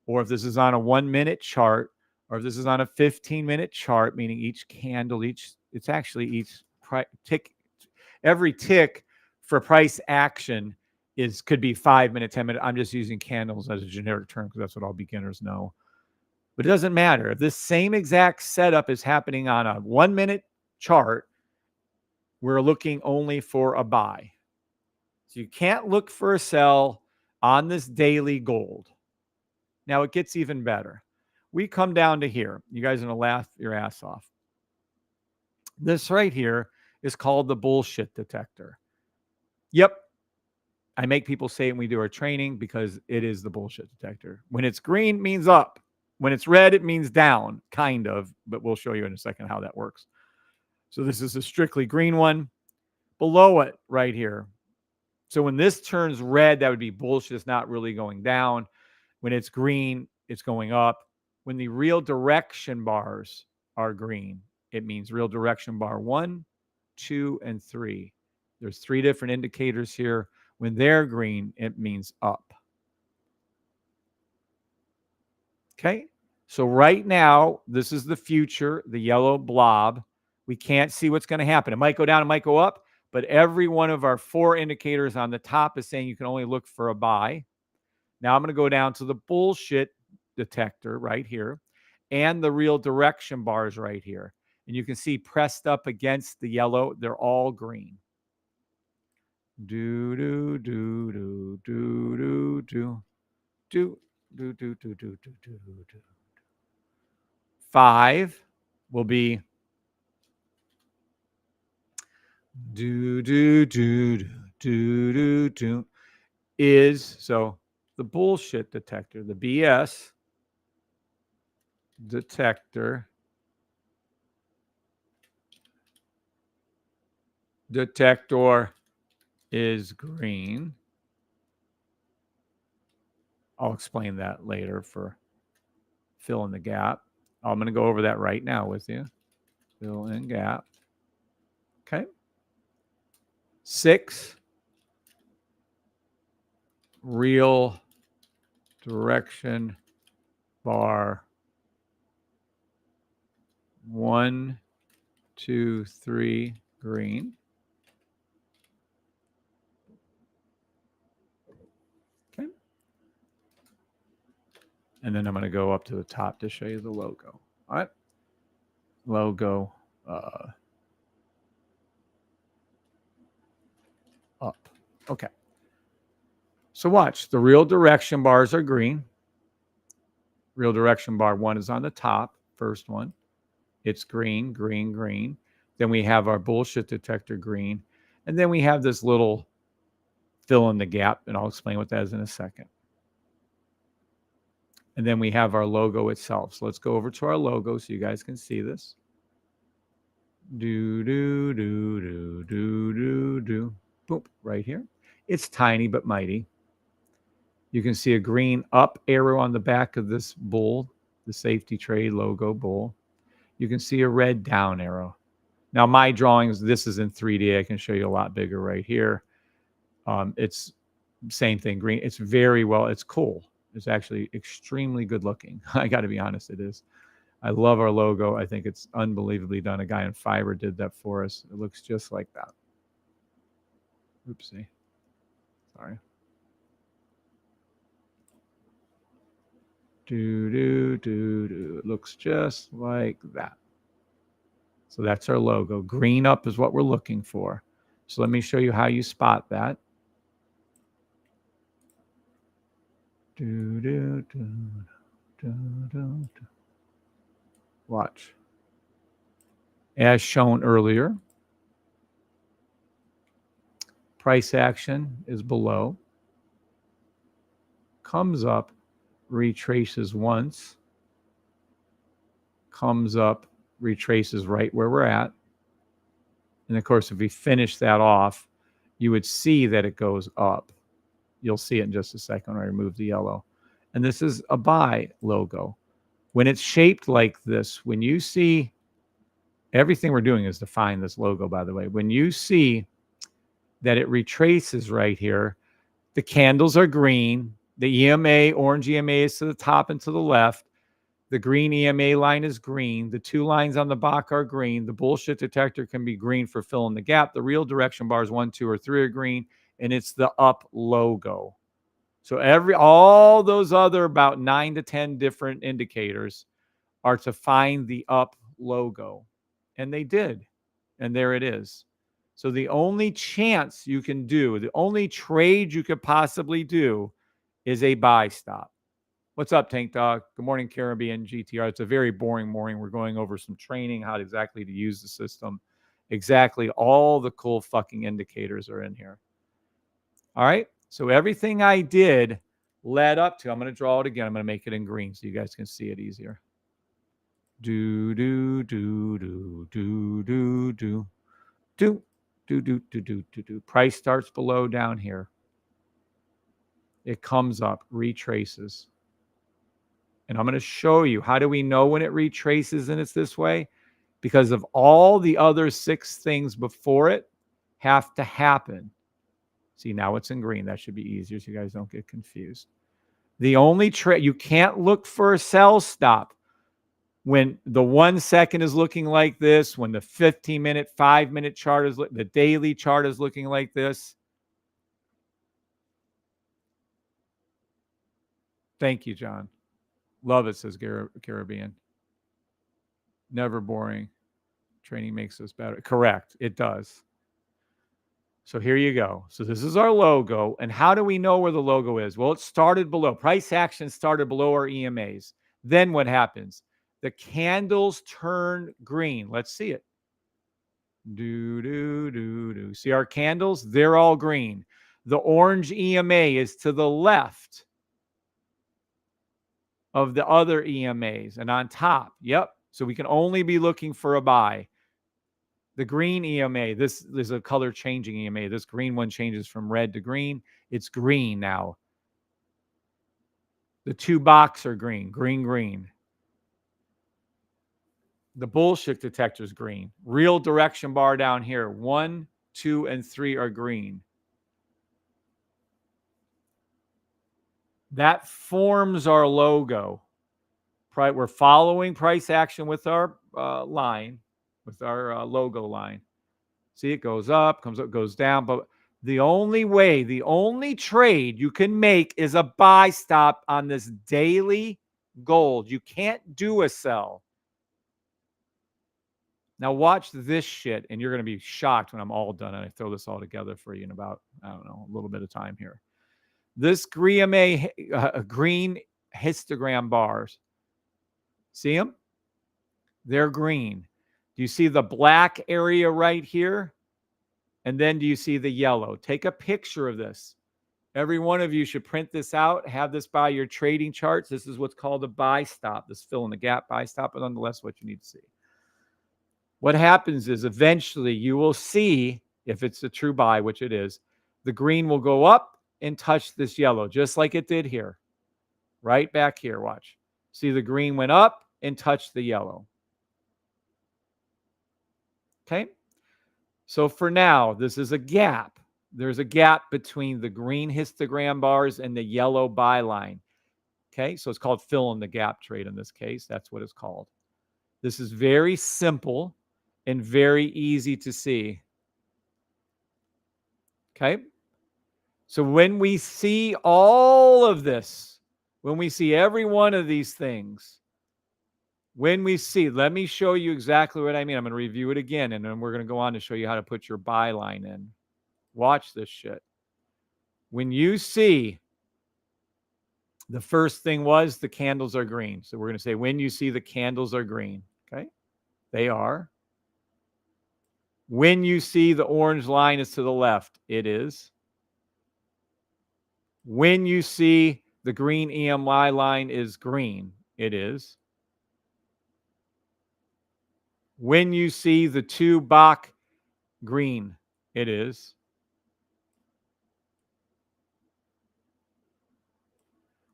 or if this is on a 1-minute chart, or if this is on a 15-minute chart, meaning each candle, it's actually each tick, every tick for price action could be 5 minute, 10 minute. I'm just using candles as a generic term because that's what all beginners know. But it doesn't matter. If this same exact setup is happening on a 1-minute chart, we're looking only for a buy. So you can't look for a sell on this daily gold. Now it gets even better. We come down to here. You guys are going to laugh your ass off. This right here is called the bullshit detector. Yep. I make people say it when we do our training because it is the bullshit detector. When it's green, it means up. When it's red, it means down, kind of, but we'll show you in a second how that works. So this is a strictly green one. Below it right here. So when this turns red, that would be bullshit. It's not really going down. When it's green, it's going up. When the real direction bars are green, it means real direction bar 1, 2, and 3. There's 3 different indicators here. When they're green, it means up. Okay. So right now, this is the future, the yellow blob. We can't see what's going to happen. It might go down, it might go up, but every one of our 4 indicators on the top is saying you can only look for a buy. Now I'm going to go down to the bullshit detector right here and the real direction bars right here. And you can see pressed up against the yellow, they're all green. Do, do, do, do, do, do, do, do, do, do, do, do, do, do. 5 will be do, do, do, do, do, do, do, is, so the bullshit detector, the BS detector, is green. I'll explain that later for fill in the gap. I'm going to go over that right now with you. Fill in gap. Okay. 6 real direction bar 1, 2, 3 green. Okay. And then I'm going to go up to the top to show you the logo. All right. Logo up. Okay. So watch. The real direction bars are green. Real direction bar 1 is on the top, first one. It's green, green, green. Then we have our bullshit detector green. And then we have this little fill in the gap, and I'll explain what that is in a second. And then we have our logo itself. So let's go over to our logo so you guys can see this. Do, do, do, do, do, do, do. Boom, right here. It's tiny but mighty. You can see a green up arrow on the back of this bull, the safety trade logo bull. You can see a red down arrow. Now, my drawings, this is in 3D. I can show you a lot bigger right here. It's same thing, green. It's very well, it's cool. It's actually extremely good looking. I got to be honest, it is. I love our logo. I think it's unbelievably done. A guy in Fiverr did that for us. It looks just like that. Oopsie. Sorry. Do, do, do, do. It looks just like that. So that's our logo. Green up is what we're looking for. So let me show you how you spot that. Do, do, do, do, do, do. Watch. As shown earlier, price action is below, comes up, retraces once, comes up, retraces right where we're at. And of course, if we finish that off, you would see that it goes up. You'll see it in just a second when I remove the yellow. And this is a buy logo. When it's shaped like this, when you see, everything we're doing is to find this logo, by the way. When you see that it retraces right here, the candles are green. The EMA, orange EMA is to the top and to the left. The green EMA line is green. The 2 lines on the BOKK are green. The bullshit detector can be green for filling the gap. The real direction bars 1, 2, or 3 are green, and it's the up logo. So all those other about 9 to 10 different indicators are to find the up logo. And they did. And there it is. So the only chance you can do, the only trade you could possibly do is a buy stop. What's up, Tank Dog? Good morning, Caribbean GTR. It's a very boring morning. We're going over some training, how exactly to use the system. Exactly all the cool fucking indicators are in here. All right. So everything I did led up to, I'm going to draw it again. I'm going to make it in green so you guys can see it easier. Do, do, do, do, do, do, do, do, do, do, do, do, do, do. Price starts below down here. It comes up, retraces. And I'm going to show you, how do we know when it retraces and it's this way? Because of all the other 6 things before it have to happen. See, now it's in green. That should be easier so you guys don't get confused. The only trade, you can't look for a sell stop when the 1 second is looking like this, when the 15-minute, 5-minute chart is, the daily chart is looking like this. Thank you, John. Love it, says Caribbean. Never boring. Training makes us better. Correct. It does. So here you go. So this is our logo. And how do we know where the logo is? Well, it started below. Price action started below our EMAs. Then what happens? The candles turn green. Let's see it. Do, do, do, do. See our candles? They're all green. The orange EMA is to the left of the other EMAs and on top. Yep. So we can only be looking for a buy. The green EMA, this is a color changing EMA. This green one changes from red to green. It's green now. The 2 BOKKs are green, green, green. The bullshit detector is green. Real direction bar down here, 1, 2, and 3 are green. That forms our logo. We're following price action with our line, with our logo line. See, it goes up, comes up, goes down. But the only way, the only trade you can make is a buy stop on this daily gold. You can't do a sell. Now watch this shit, and you're going to be shocked when I'm all done and I throw this all together for you in about, I don't know, a little bit of time here. This green histogram bars, see them? They're green. Do you see the black area right here? And then do you see the yellow? Take a picture of this. Every one of you should print this out, have this by your trading charts. This is what's called a buy stop, this fill in the gap buy stop, but nonetheless what you need to see. What happens is eventually you will see, if it's a true buy, which it is, the green will go up and touch this yellow, just like it did here. Right back here, watch. See, the green went up and touched the yellow. Okay? So for now, this is a gap. There's a gap between the green histogram bars and the yellow buy line. Okay? So it's called fill in the gap trade in this case. That's what it's called. This is very simple and very easy to see. Okay? So when we see all of this, when we see every one of these things, when we see, let me show you exactly what I mean. I'm going to review it again, and then we're going to go on to show you how to put your buy line in. Watch this shit. When you see, the first thing was the candles are green. So we're going to say when you see the candles are green. Okay? They are. When you see the orange line is to the left, it is. When you see the green EMY line is green, it is. When you see the two BOKK green, it is.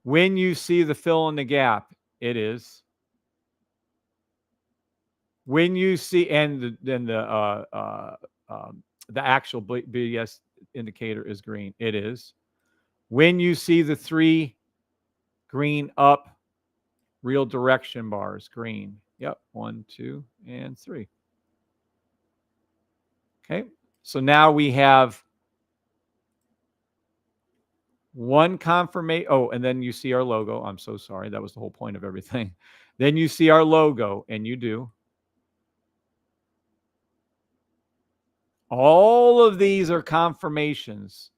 When you see the fill in the gap, it is. When you see, and then the actual BS indicator is green, it is. When you see the three green up real direction bars, green. Yep, 1, 2, and 3. Okay, so now we have one confirmation. Oh, and then you see our logo. I'm so sorry. That was the whole point of everything. Then you see our logo, and you do. All of these are confirmations.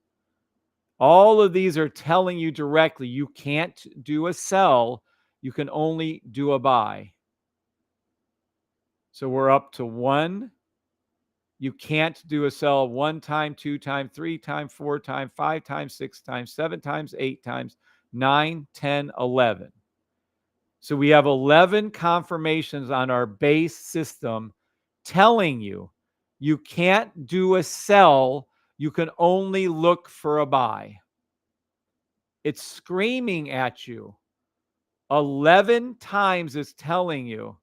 All of these are telling you directly you can't do a sell. You can only do a buy. So we're up to 1. You can't do a sell 1 time, 2 time, 3 time, 4 time, 5 times, 6 times, 7 times, 8 times, 9, 10, 11. So we have 11 confirmations on our base system telling you you can't do a sell. You can only look for a buy. It's screaming at you. 11 times it's telling you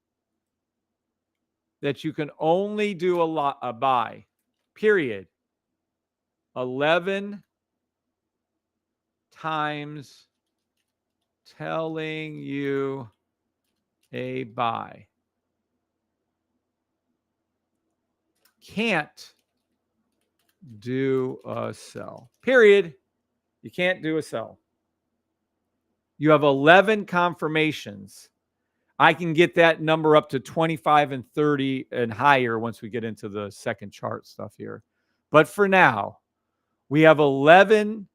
that you can only do a buy, period. 11 times telling you a buy. Can't do a sell, period. You can't do a sell. You have 11 confirmations. I can get that number up to 25 and 30 and higher once we get into the second chart stuff here. But for now, we have 11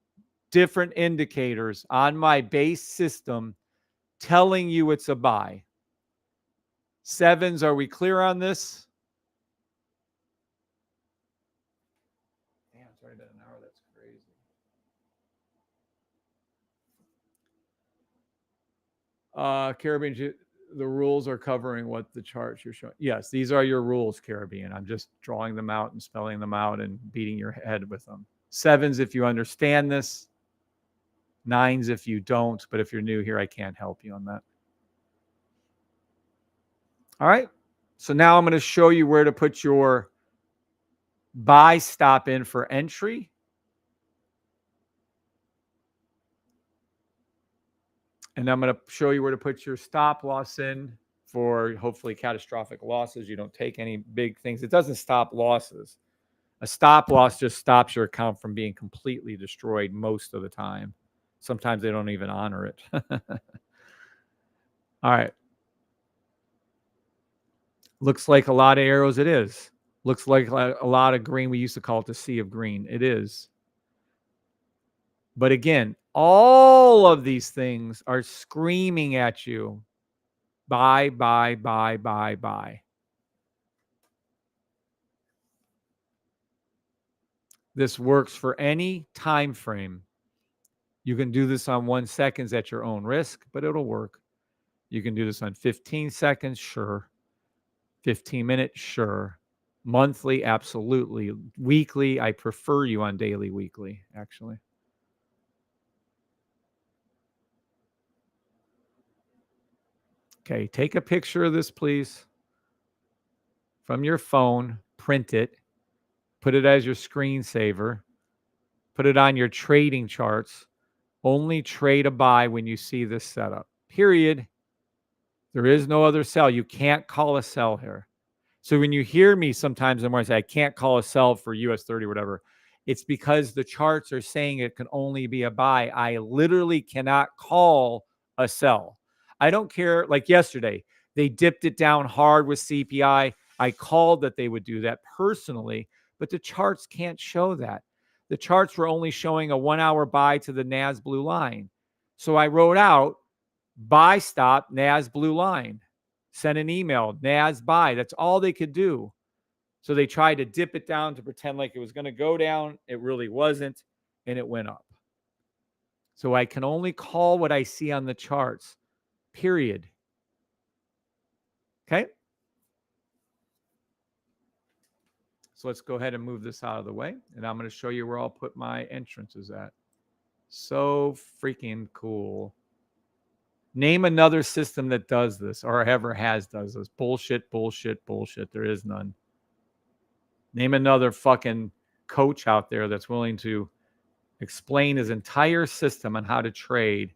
different indicators on my base system telling you it's a buy. 7s, are we clear on this? Damn, it's already been an hour. That's crazy. Caribbean, the rules are covering what the charts you're showing. Yes, these are your rules, Caribbean. I'm just drawing them out and spelling them out and beating your head with them. 7s, if you understand this. 9s, if you don't. But if you're new here, I can't help you on that. All right. So now I'm going to show you where to put your buy stop in for entry. And I'm going to show you where to put your stop loss in for hopefully catastrophic losses. You don't take any big things. It doesn't stop losses. A stop loss just stops your account from being completely destroyed most of the time. Sometimes they don't even honor it. All right. Looks like a lot of arrows. It is. Looks like a lot of green. We used to call it the sea of green. It is. But again, all of these things are screaming at you. Buy, buy, buy, buy, buy. This works for any time frame. You can do this on 1 second at your own risk, but it'll work. You can do this on 15 seconds, sure. 15 minutes, sure. Monthly, absolutely. Weekly, I prefer you on daily, weekly, actually. Okay, take a picture of this, please, from your phone, print it, put it as your screensaver, put it on your trading charts. Only trade a buy when you see this setup, period. There is no other sell. You can't call a sell here. So when you hear me sometimes in the morning say, I can't call a sell for US 30 or whatever, it's because the charts are saying it can only be a buy. I literally cannot call a sell. I don't care. Like yesterday, they dipped it down hard with CPI. I called that they would do that personally, but the charts can't show that. The charts were only showing a 1 hour buy to the NAS blue line. So I wrote out buy stop, NAS blue line. Send an email, NAS buy. That's all they could do. So they tried to dip it down to pretend like it was going to go down. It really wasn't, and it went up. So I can only call what I see on the charts, period. Okay? So let's go ahead and move this out of the way, and I'm going to show you where I'll put my entrances at. So freaking cool. Name another system that does this or ever does this. Bullshit, bullshit, bullshit. There is none. Name another fucking coach out there that's willing to explain his entire system on how to trade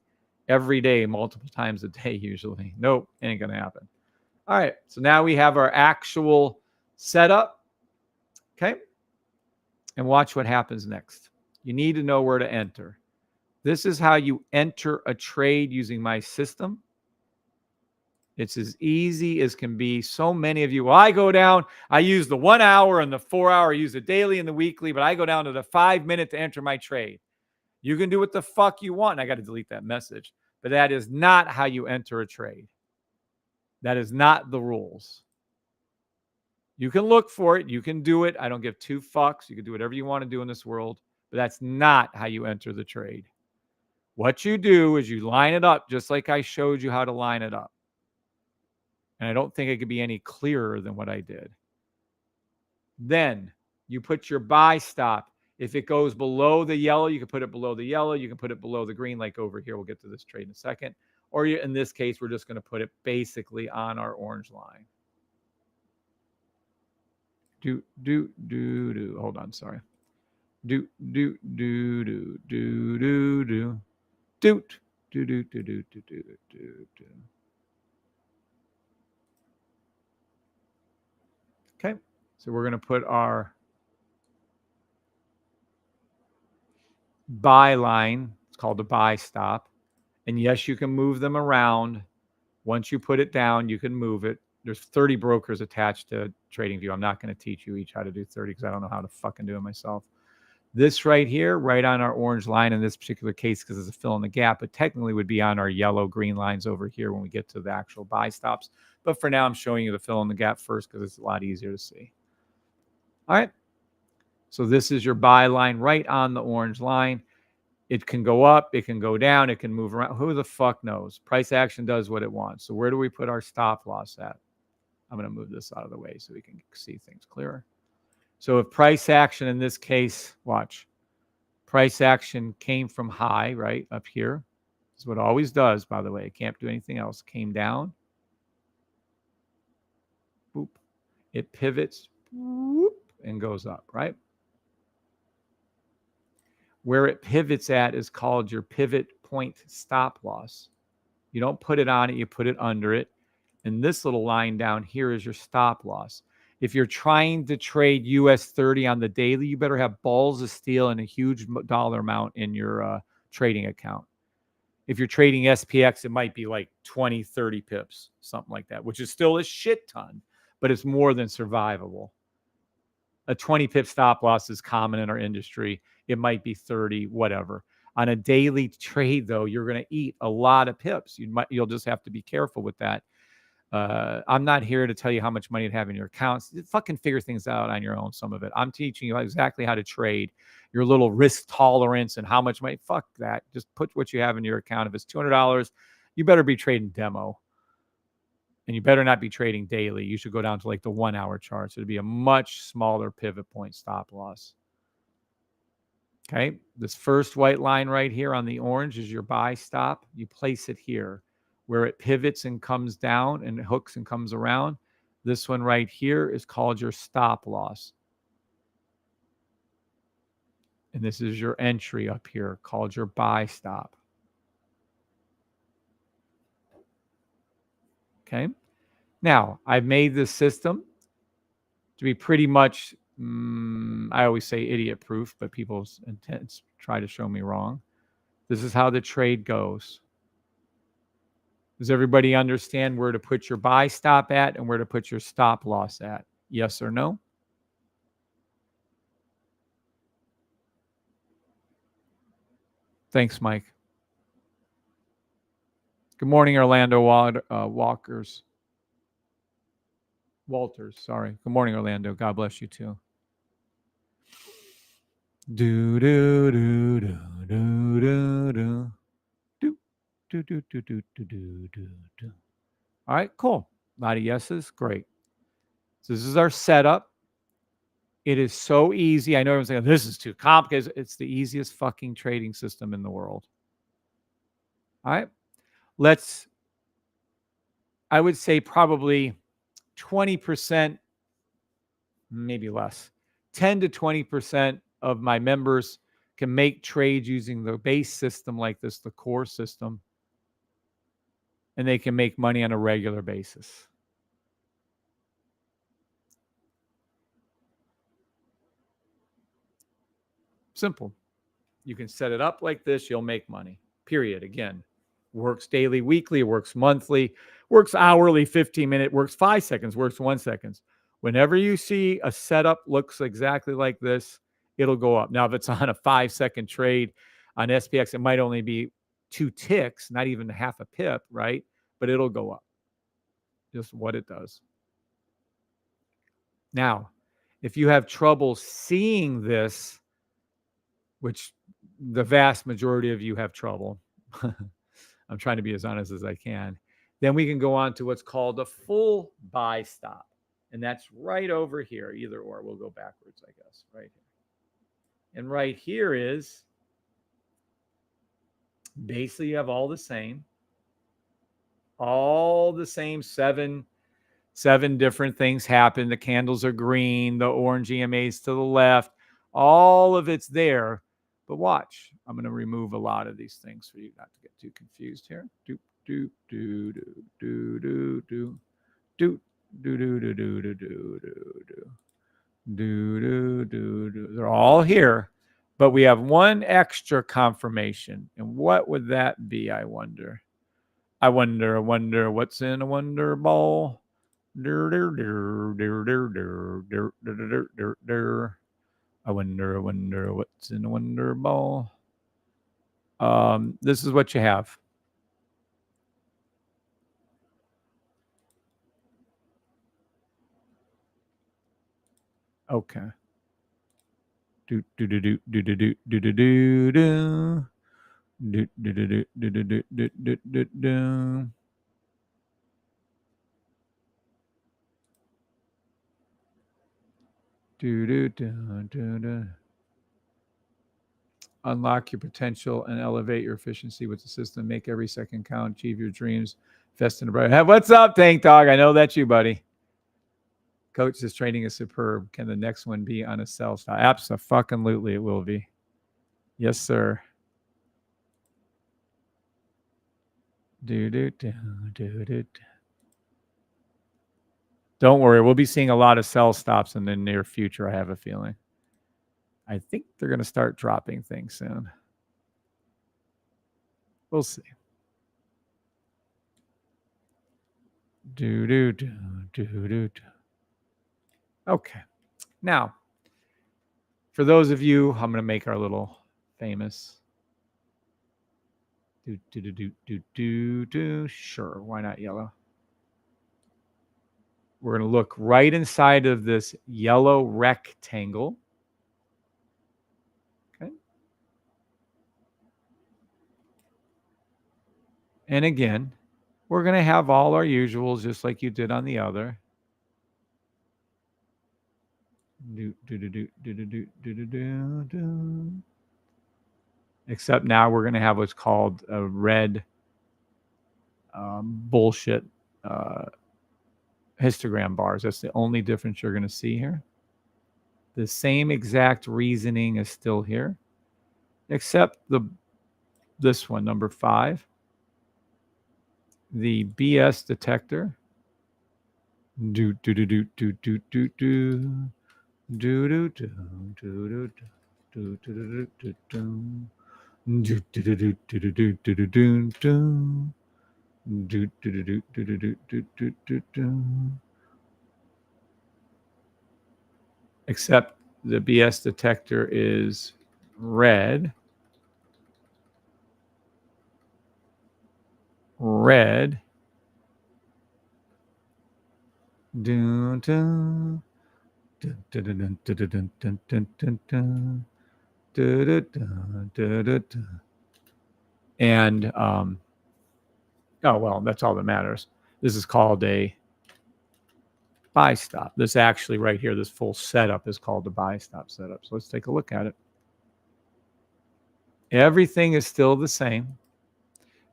every day, multiple times a day, usually. Nope, ain't going to happen. All right, so now we have our actual setup. Okay, and watch what happens next. You need to know where to enter. This is how you enter a trade using my system. It's as easy as can be. So many of you, well, I go down, I use the 1 hour and the 4 hour, I use the daily and the weekly, but I go down to the 5 minute to enter my trade. You can do what the fuck you want. And I got to delete that message, but that is not how you enter a trade. That is not the rules. You can look for it. You can do it. I don't give two fucks. You can do whatever you want to do in this world, but that's not how you enter the trade. What you do is you line it up just like I showed you how to line it up. And I don't think it could be any clearer than what I did. Then you put your buy stop. If it goes below the yellow, you can put it below the yellow. You can put it below the green, like over here. We'll get to this trade in a second. Or in this case, we're just going to put it basically on our orange line. Hold on, sorry. Okay, so we're going to put our buy line. It's called the buy stop. And yes, you can move them around. Once you put it down, you can move it. There's 30 brokers attached to TradingView. I'm not going to teach you each how to do 30 because I don't know how to fucking do it myself. This right here, right on our orange line in this particular case, because it's a fill in the gap, but technically would be on our yellow green lines over here when we get to the actual buy stops. But for now, I'm showing you the fill in the gap first because it's a lot easier to see. All right. So this is your buy line right on the orange line. It can go up, it can go down, it can move around. Who the fuck knows? Price action does what it wants. So where do we put our stop loss at? I'm going to move this out of the way so we can see things clearer. So if price action in this case, watch, price action came from high, right up here. This is what it always does, by the way. It can't do anything else. Came down. Boop. It pivots whoop, and goes up, right? Where it pivots at is called your pivot point stop loss. You don't put it on it, you put it under it. And this little line down here is your stop loss. If you're trying to trade US 30 on the daily, you better have balls of steel and a huge dollar amount in your trading account. If you're trading SPX, it might be like 20, 30 pips, something like that, which is still a shit ton, but it's more than survivable. A 20 pip stop loss is common in our industry. It might be 30, whatever. On a daily trade, though, you're going to eat a lot of pips. You'll just have to be careful with that. I'm not here to tell you how much money to have in your accounts. You fucking figure things out on your own, some of it. I'm teaching you exactly how to trade, your little risk tolerance and how much money. Fuck that. Just put what you have in your account. If it's $200, you better be trading demo. And you better not be trading daily. You should go down to like the 1 hour chart. So it'd be a much smaller pivot point stop loss. Okay. This first white line right here on the orange is your buy stop. You place it here where it pivots and comes down and it hooks and comes around. This one right here is called your stop loss. And this is your entry up here called your buy stop. Okay. Now, I've made this system to be pretty much, I always say idiot proof, but people's intents try to show me wrong. This is how the trade goes. Does everybody understand where to put your buy stop at and where to put your stop loss at? Yes or no? Thanks, Mike. Good morning, Orlando Walters. Sorry. Good morning, Orlando. God bless you too. Do do do do do do do do do do do do do do do. All right, cool. A lot of yeses. Great. So this is our setup. It is so easy. I know everyone's saying this is too complicated. It's the easiest fucking trading system in the world. All right. I would say probably 20%, maybe less, 10 to 20% of my members can make trades using the base system like this, the core system, and they can make money on a regular basis. Simple. You can set it up like this, you'll make money. Period. Again, works daily, weekly, works monthly, works hourly, 15-minute, works 5 seconds, works 1 second. Whenever you see a setup looks exactly like this, it'll go up. Now, if it's on a 5-second trade on SPX, it might only be 2 ticks, not even half a pip, right? But it'll go up. Just what it does. Now, if you have trouble seeing this, which the vast majority of you have trouble, I'm trying to be as honest as I can, then we can go on to what's called a full buy stop. And that's right over here, either or. We'll go backwards, I guess, right here. And right here is basically you have all the same seven different things happen. The candles are green, the orange EMA's to the left, all of it's there. But watch, I'm going to remove a lot of these things for you not to get too confused here. Do do do do do do do do do do do do do do do do do do. They're all here, but we have one extra confirmation. And what would that be? I wonder what's in a wonder ball. I wonder what's in a wonder ball. This is what you have. Okay. Do do do do do do do do do do do do do do do do do do do do. Do do do do do. Unlock your potential and elevate your efficiency with the system. Make every second count. Achieve your dreams. Invest in a bright. Hey, what's up, Tank Dog? I know that's you, buddy. Coach, this training is superb. Can the next one be on a sell stop? Absolutely, it will be. Yes, sir. Don't worry, we'll be seeing a lot of sell stops in the near future, I have a feeling. I think they're going to start dropping things soon. We'll see. Okay. Now, for those of you, I'm going to make our little famous. Sure, why not yellow? We're going to look right inside of this yellow rectangle. Okay. And again, we're going to have all our usuals just like you did on the other. Except now we're going to have what's called a red bullshit histogram bars. That's the only difference you're going to see here. The same exact reasoning is still here, except this one, number 5, the BS detector. Except the BS detector is red. Red. And oh well, that's all that matters. This is called a buy stop. This actually right here, this full setup is called the buy stop setup. So let's take a look at it. Everything is still the same.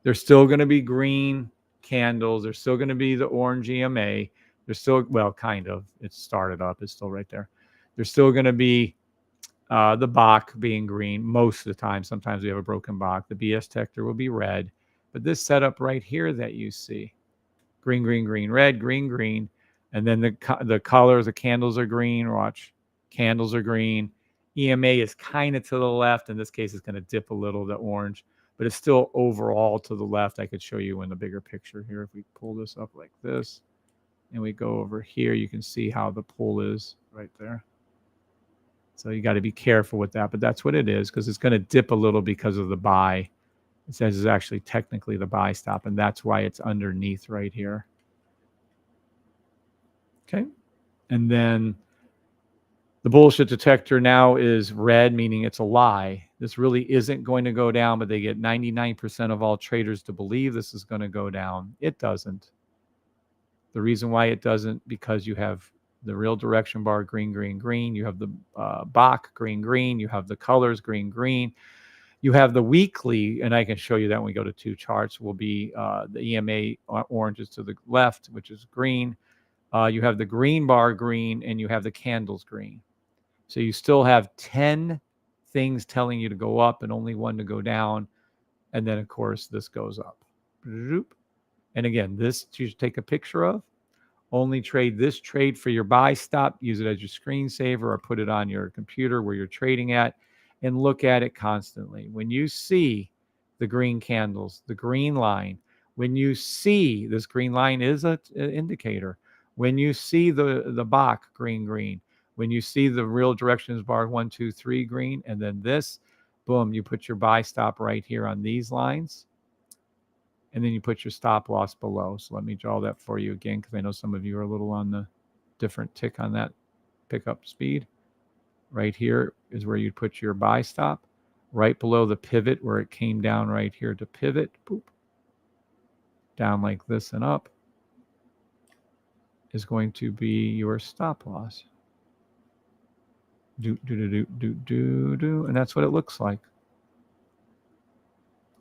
There's still going to be green candles. There's still going to be the orange EMA. There's still, well, kind of. It's started up. It's still right there. There's still going to be the BOKK being green most of the time. Sometimes we have a broken BOKK. The BS detector will be red. But this setup right here that you see, green, green, green, red, green, green, and then the colors, the candles are green. Watch, candles are green. EMA is kind of to the left. In this case, it's going to dip a little, the orange, but it's still overall to the left. I could show you in the bigger picture here. If we pull this up like this and we go over here, you can see how the pull is right there. So you got to be careful with that, but that's what it is, because it's going to dip a little because of the buy. It says it's actually technically the buy stop, and that's why it's underneath right here. Okay. And then the bullshit detector now is red, meaning it's a lie. This really isn't going to go down, but they get 99% of all traders to believe this is going to go down. It doesn't. The reason why it doesn't, because you have the real direction bar, green, green, green. You have the BOKK, green, green. You have the colors, green, green. You have the weekly, and I can show you that when we go to 2 charts, will be the EMA orange is to the left, which is green. You have the green bar green, and you have the candles green. So you still have 10 things telling you to go up and only 1 to go down. And then, of course, this goes up. And again, this you should take a picture of. Only trade this trade for your buy stop. Use it as your screensaver or put it on your computer where you're trading at and look at it constantly. When you see the green candles, the green line, when you see this green line is an indicator. When you see the BOKK green, green, when you see the real directions bar 1, 2, 3 green, and then this, boom, you put your buy stop right here on these lines. And then you put your stop loss below. So let me draw that for you again, because I know some of you are a little on the different tick on that pickup speed. Right here is where you'd put your buy stop. Right below the pivot where it came down right here to pivot. Boop. Down like this and up is going to be your stop loss. And that's what it looks like.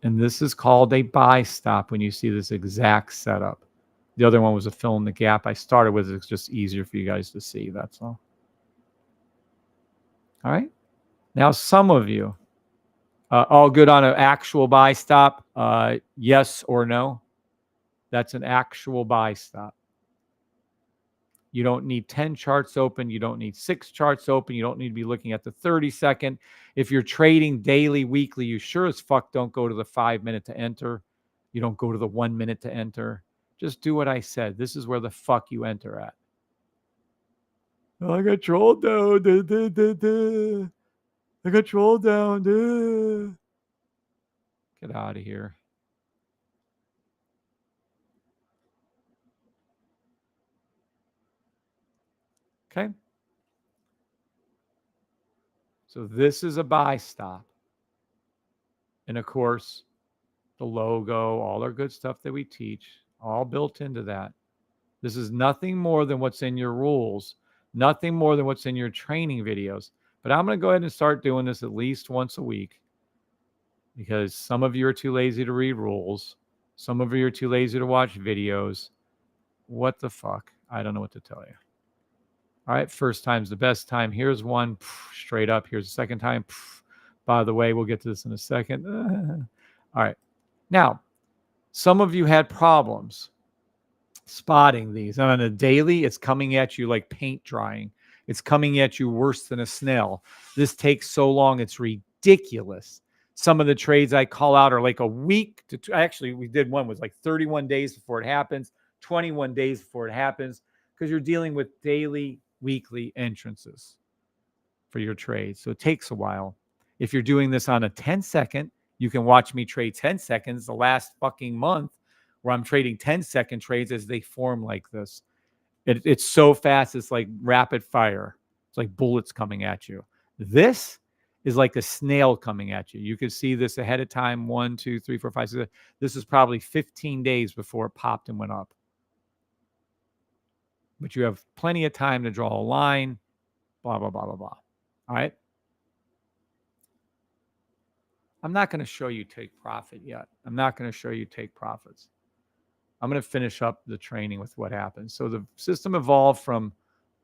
And this is called a buy stop when you see this exact setup. The other one was a fill in the gap. I started with it. It's just easier for you guys to see. That's all. All right. Now, some of you, all good on an actual buy stop? Yes or no? That's an actual buy stop. You don't need 10 charts open. You don't need 6 charts open. You don't need to be looking at the 30-second. If you're trading daily, weekly, you sure as fuck don't go to the 5-minute to enter. You don't go to the 1 minute to enter. Just do what I said. This is where the fuck you enter at. Oh, I got trolled down. I got trolled down. Get out of here. Okay. So this is a buy stop. And of course, the logo, all our good stuff that we teach, all built into that. This is nothing more than what's in your rules, nothing more than what's in your training videos. But I'm going to go ahead and start doing this at least once a week because some of you are too lazy to read rules. Some of you are too lazy to watch videos. What the fuck? I don't know what to tell you. All right, first time's the best time. Here's one, straight up. Here's the second time. By the way, we'll get to this in a second. All right. Now, some of you had problems spotting these. And on a daily, it's coming at you like paint drying. It's coming at you worse than a snail. This takes so long, it's ridiculous. Some of the trades I call out are like a week to actually, we did one was like 31 days before it happens, 21 days before it happens, because you're dealing with daily, weekly entrances for your trades. So it takes a while. If you're doing this on a 10-second, you can watch me trade 10 seconds the last fucking month where I'm trading 10-second trades as they form like this. It's so fast. It's like rapid fire. It's like bullets coming at you. This is like a snail coming at you. You can see this ahead of time. 1, 2, 3, 4, 5, 6. This is probably 15 days before it popped and went up. But you have plenty of time to draw a line, blah, blah, blah, blah, blah. All right. I'm not going to show you take profit yet. I'm not going to show you take profits. I'm going to finish up the training with what happens. So the system evolved from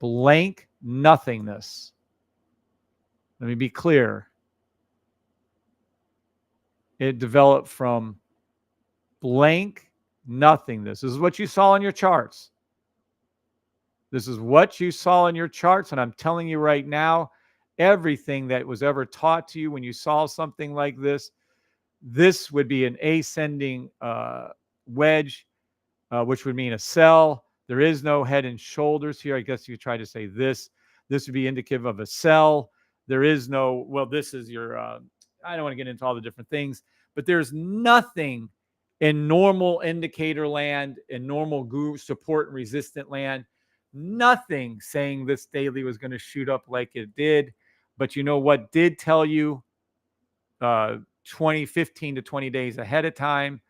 blank nothingness. Let me be clear. It developed from blank nothingness. This is what you saw in your charts. This is what you saw in your charts. And I'm telling you right now, everything that was ever taught to you when you saw something like this would be an ascending wedge, which would mean a sell. There is no head and shoulders here. I guess you try to say this. This would be indicative of a sell. There is no, well, this is your, I don't want to get into all the different things, but there's nothing in normal indicator land, in normal support and resistant land, nothing saying this daily was going to shoot up like it did. But you know what did tell you 15 to 20 days ahead of time?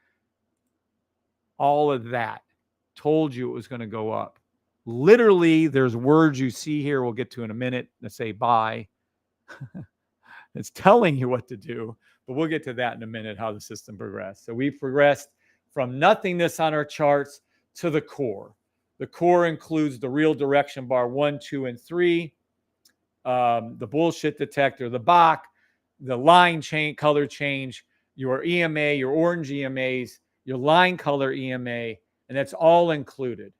All of that told you it was going to go up. Literally, there's words you see here we'll get to in a minute that say buy. It's telling you what to do, but we'll get to that in a minute, how the system progressed. So we progressed from nothingness on our charts to the core. The core includes the real direction bar 1, 2, and 3, the bullshit detector, the BOKK, the line color change, your EMA, your orange EMAs, your line color EMA, and that's all included.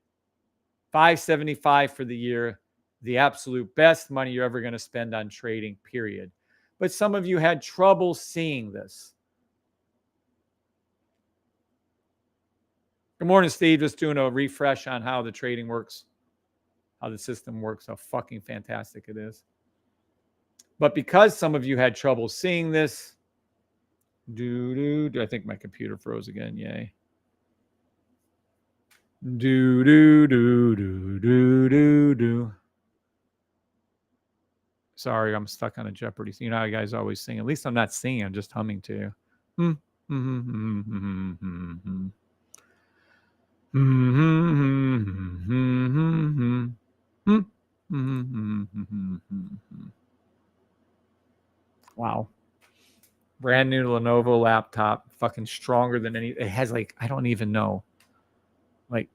$575 for the year, the absolute best money you're ever going to spend on trading, period. But some of you had trouble seeing this. Good morning, Steve. Just doing a refresh on how the trading works, how the system works, how fucking fantastic it is. But because some of you had trouble seeing this, I think my computer froze again. Yay. Sorry, I'm stuck on a Jeopardy. You know how you guys always sing. At least I'm not singing. I'm just humming to you. Wow. Brand new Lenovo laptop, fucking stronger than any. It has like, I don't even know, like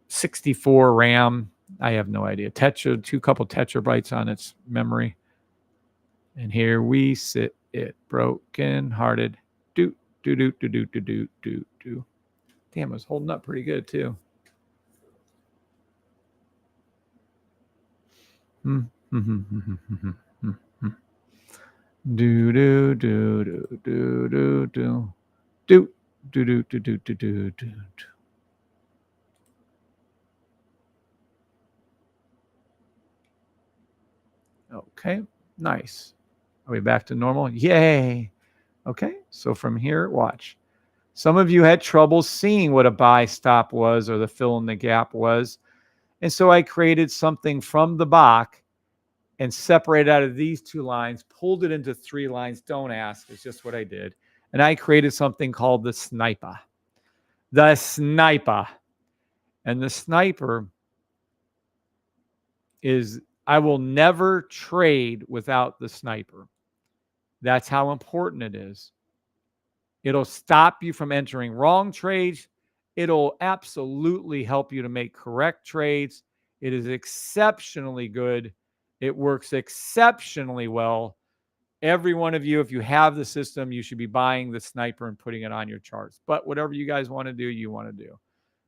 64 RAM. I have no idea. Couple tetrabytes on its memory. And here we sit, it broken hearted. Do. Damn, it was holding up pretty good too. Do do do do do do do do do do do do do do do. Okay, nice. Are we back to normal? Yay. Okay, so from here, watch. Some of you had trouble seeing what a buy stop was or the fill in the gap was. And so I created something from the BOKK and separated out of these two lines, pulled it into 3 lines. Don't ask, it's just what I did. And I created something called the sniper. The sniper. And the sniper is, I will never trade without the sniper. That's how important it is. It'll stop you from entering wrong trades. It'll absolutely help you to make correct trades. It is exceptionally good. It works exceptionally well. Every one of you, if you have the system, you should be buying the sniper and putting it on your charts. But whatever you guys want to do, you want to do.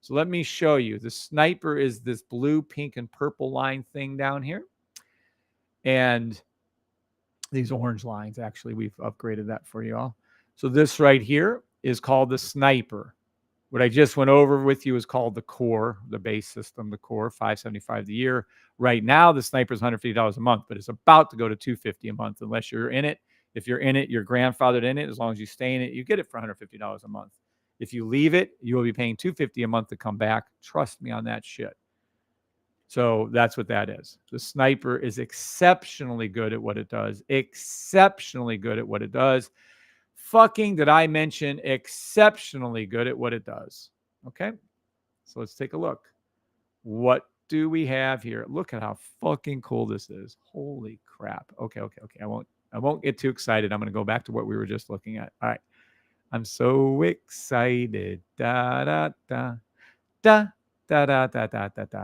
So let me show you. The sniper is this blue, pink, and purple line thing down here. And these orange lines, actually, we've upgraded that for you all. So this right here is called the sniper. What I just went over with you is called the core, the base system, the core, $575 a year. Right now, the sniper is $150 a month, but it's about to go to $250 a month unless you're in it. If you're in it, you're grandfathered in it. As long as you stay in it, you get it for $150 a month. If you leave it, you will be paying $250 a month to come back. Trust me on that shit. So that's what that is. The sniper is exceptionally good at what it does. Exceptionally good at what it does. Fucking, did I mention, exceptionally good at what it does. Okay, so let's take a look. What do we have here? Look at how fucking cool this is. Holy crap. Okay. I won't get too excited. I'm going to go back to what we were just looking at. All right. I'm so excited. Da da da da da da da da da da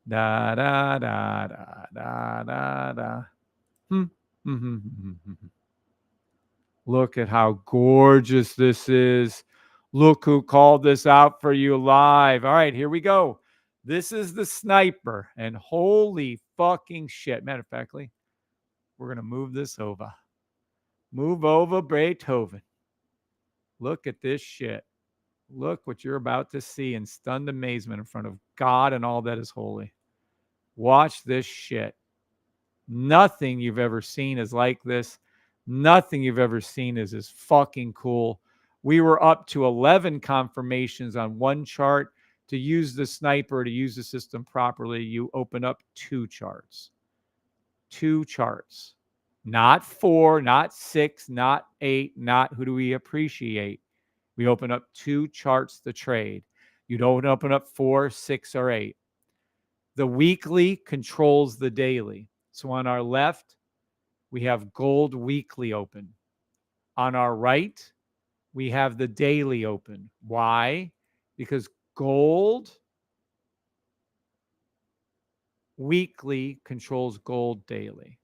da da da da da da da. Look at how gorgeous this is. Look who called this out for you live. All right, here we go. This is the sniper. And holy fucking shit. Matter of factly, we're going to move this over. Move over, Beethoven. Look at this shit. Look what you're about to see in stunned amazement in front of God and all that is holy. Watch this shit. Nothing you've ever seen is like this. Nothing you've ever seen is as fucking cool. We were up to 11 confirmations on one chart. To use the sniper, to use the system properly, you open up 2 charts. 2 charts. Not 4, not 6, not 8, not who do we appreciate. We open up 2 charts to trade. You don't open up 4, 6, or 8. The weekly controls the daily. So on our left, we have gold weekly open. On our right, we have the daily open. Why? Because gold weekly controls gold daily.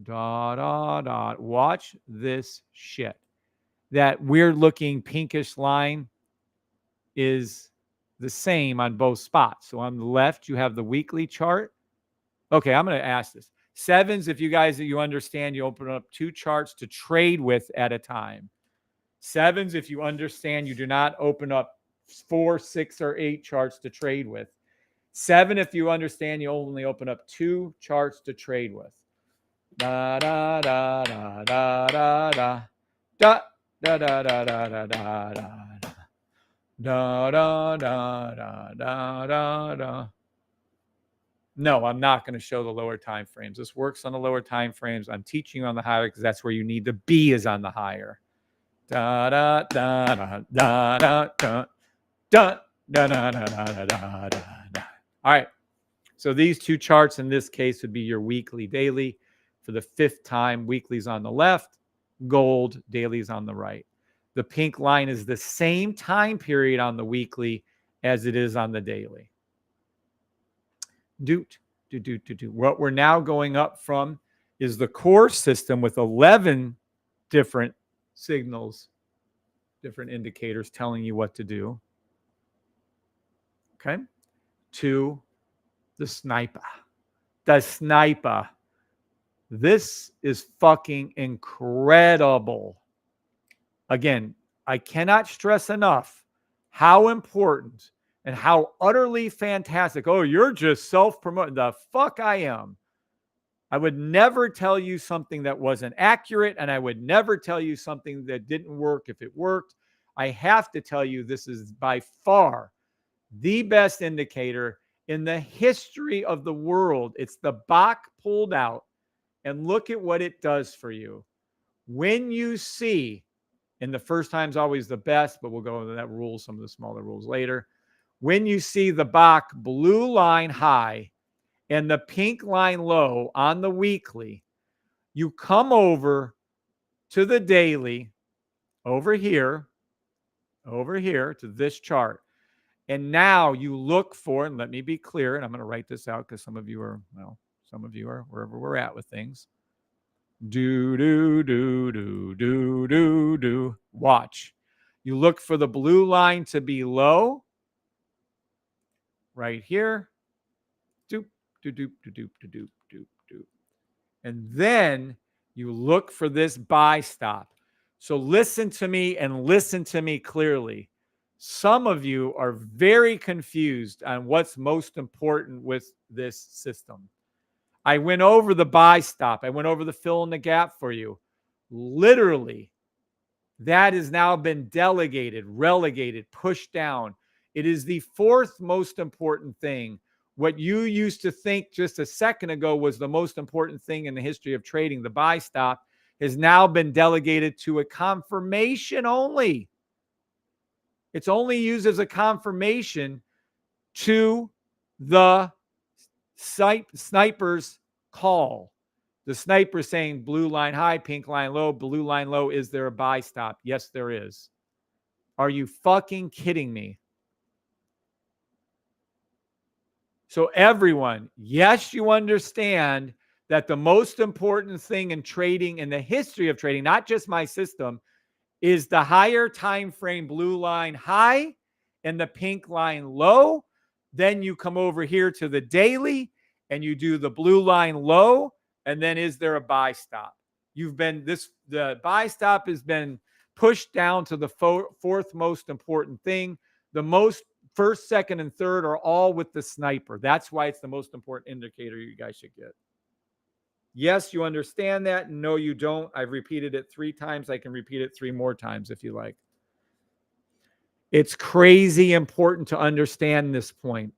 Watch this shit. That weird looking pinkish line is the same on both spots. So on the left, you have the weekly chart. Okay, I'm going to ask this. 7s, if you understand, you open up 2 charts to trade with at a time. 7s, if you understand, you do not open up 4, 6, or 8 charts to trade with. 7, if you understand, you only open up 2 charts to trade with. Da da da da da da da da da da da da da da da da da da da da. No, I'm not going to show the lower time frames. This works on the lower time frames. I'm teaching you on the higher because that's where you need to be, is on the higher. Da da da da da da da da da da da da da. All right. So these 2 charts in this case would be your weekly, daily. For the 5th time, weekly's on the left, gold, daily's on the right. The pink line is the same time period on the weekly as it is on the daily. What we're now going up from is the core system with 11 different signals different indicators telling you what to do. Okay. To the sniper. The sniper. This is fucking incredible. Again, I cannot stress enough how important and how utterly fantastic. Oh, you're just self-promoting. The fuck I am. I would never tell you something that wasn't accurate, and I would never tell you something that didn't work if it worked. I have to tell you this is by far the best indicator in the history of the world. It's the BOKK pulled out, and look at what it does for you. When you see, and the first time's always the best, but we'll go into that rule, some of the smaller rules later. When you see the BOKK blue line high and the pink line low on the weekly, you come over to the daily, over here to this chart. And now you look for, and let me be clear, and I'm going to write this out because some of you are wherever we're at with things. Watch. You look for the blue line to be low right here. And then you look for this buy stop. So listen to me and listen to me clearly. Some of you are very confused on what's most important with this system. I went over the buy stop. I went over the fill in the gap for you. Literally, that has now been delegated, relegated, pushed down. It is the fourth most important thing. What you used to think just a second ago was the most important thing in the history of trading, the buy stop, has now been delegated to a confirmation only. It's only used as a confirmation to the sniper's call. The sniper saying blue line high, pink line low, blue line low. Is there a buy stop? Yes, there is. Are you fucking kidding me? So everyone, yes, you understand that the most important thing in trading, in the history of trading, not just my system, is the higher time frame blue line high and the pink line low. Then you come over here to the daily and you do the blue line low. And then is there a buy stop? The buy stop has been pushed down to the fourth most important thing. The most first, second, and third are all with the sniper. That's why it's the most important indicator you guys should get. Yes, you understand that. No, you don't. I've repeated it 3 times. I can repeat it 3 more times if you like. It's crazy important to understand this point.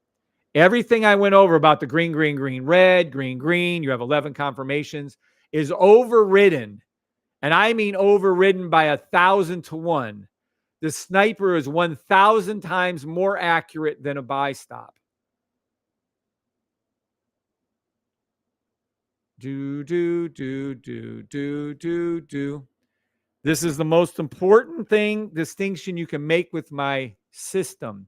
Everything I went over about the green, green, green, red, green, green, you have 11 confirmations, is overridden. And I mean overridden by 1,000 to 1. The sniper is 1,000 times more accurate than a buy stop. This is the most important distinction you can make with my system.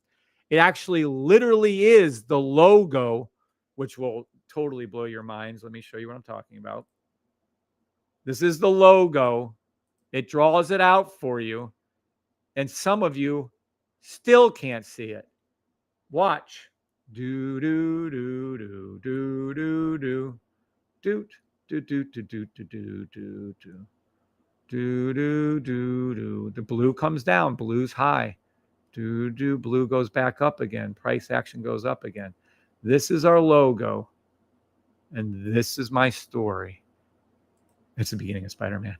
It actually literally is the logo, which will totally blow your minds. Let me show you what I'm talking about. This is the logo. It draws it out for you. And some of you still can't see it. Watch. The blue comes down. Blue's high. Blue goes back up again. Price action goes up again. This is our logo. And this is my story. It's the beginning of Spider-Man.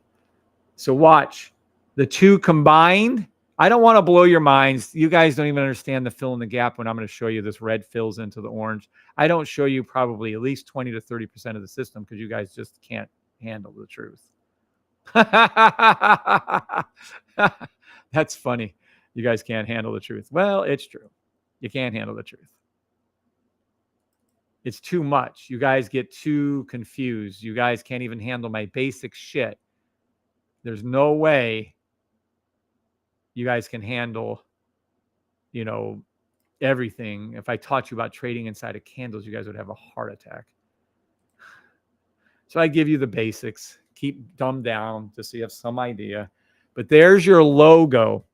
So watch. The two combined. I don't want to blow your minds. You guys don't even understand the fill in the gap when I'm going to show you this red fills into the orange. I don't show you probably at least 20 to 30% of the system because you guys just can't handle the truth. That's funny. You guys can't handle the truth. Well, it's true. You can't handle the truth. It's too much. You guys get too confused. You guys can't even handle my basic shit. There's no way you guys can handle, everything. If I taught you about trading inside of candles, you guys would have a heart attack. So I give you the basics. Keep dumbed down just so you have some idea. But there's your logo.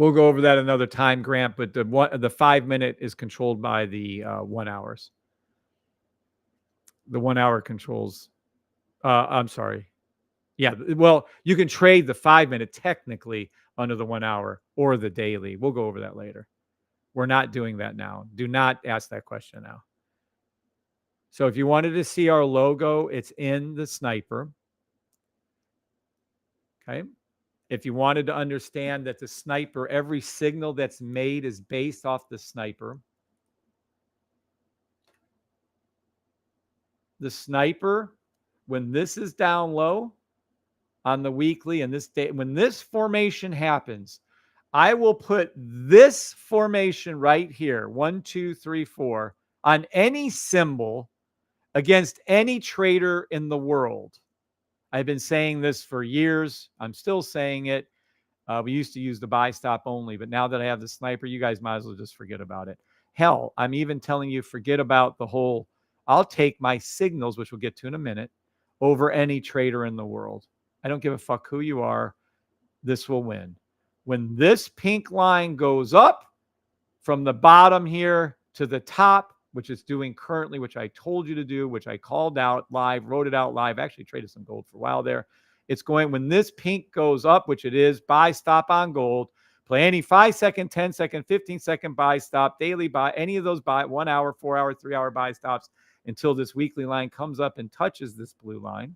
We'll go over that another time, Grant, but the 5 minute is controlled by the 1 hours. The 1 hour controls, I'm sorry. Yeah, well, you can trade the 5 minute technically under the 1 hour or the daily. We'll go over that later. We're not doing that now. Do not ask that question now. So if you wanted to see our logo, it's in the sniper. Okay. If you wanted to understand that the sniper, every signal that's made is based off the sniper. The sniper, when this is down low on the weekly and this day, when this formation happens, I will put this formation right here, 1, 2, 3, 4, on any symbol against any trader in the world. I've been saying this for years. I'm still saying it. We used to use the buy stop only, but now that I have the sniper, you guys might as well just forget about it. Hell, I'm even telling you, forget about the whole, I'll take my signals, which we'll get to in a minute, over any trader in the world. I don't give a fuck who you are. This will win. When this pink line goes up from the bottom here to the top, which it's doing currently, which I told you to do, which I called out live, wrote it out live, actually traded some gold for a while there. It's going, when this pink goes up, which it is, buy stop on gold, play any 5-second, 10-second, 15-second buy stop, daily buy, any of those buy, 1 hour, 4 hour, 3 hour buy stops until this weekly line comes up and touches this blue line.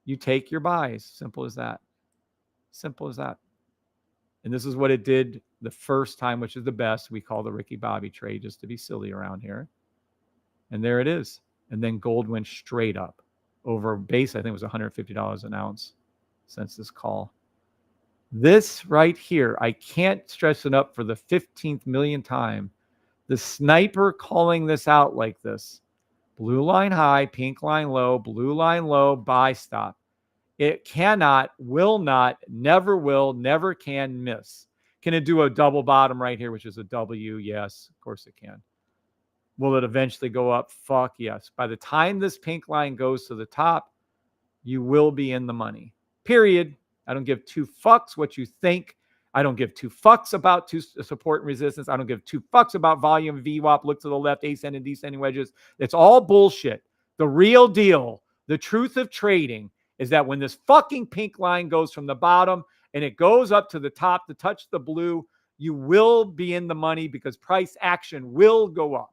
You take your buys. Simple as that. Simple as that. And this is what it did the first time, which is the best. We call the Ricky Bobby trade just to be silly around here. And there it is. And then gold went straight up over base. I think it was $150 an ounce since this call. This right here, I can't stress it up for the 15th millionth time. The sniper calling this out like this. Blue line high, pink line low, blue line low, buy stop. It cannot, will not, never will, never can miss. Can it do a double bottom right here, which is a W? Yes, of course it can. Will it eventually go up? Fuck yes. By the time this pink line goes to the top, you will be in the money. Period. I don't give two fucks what you think. I don't give two fucks about support and resistance. I don't give two fucks about volume, VWAP, look to the left, ascending and descending wedges. It's all bullshit. The real deal, the truth of trading, is that when this fucking pink line goes from the bottom and it goes up to the top to touch the blue, you will be in the money because price action will go up.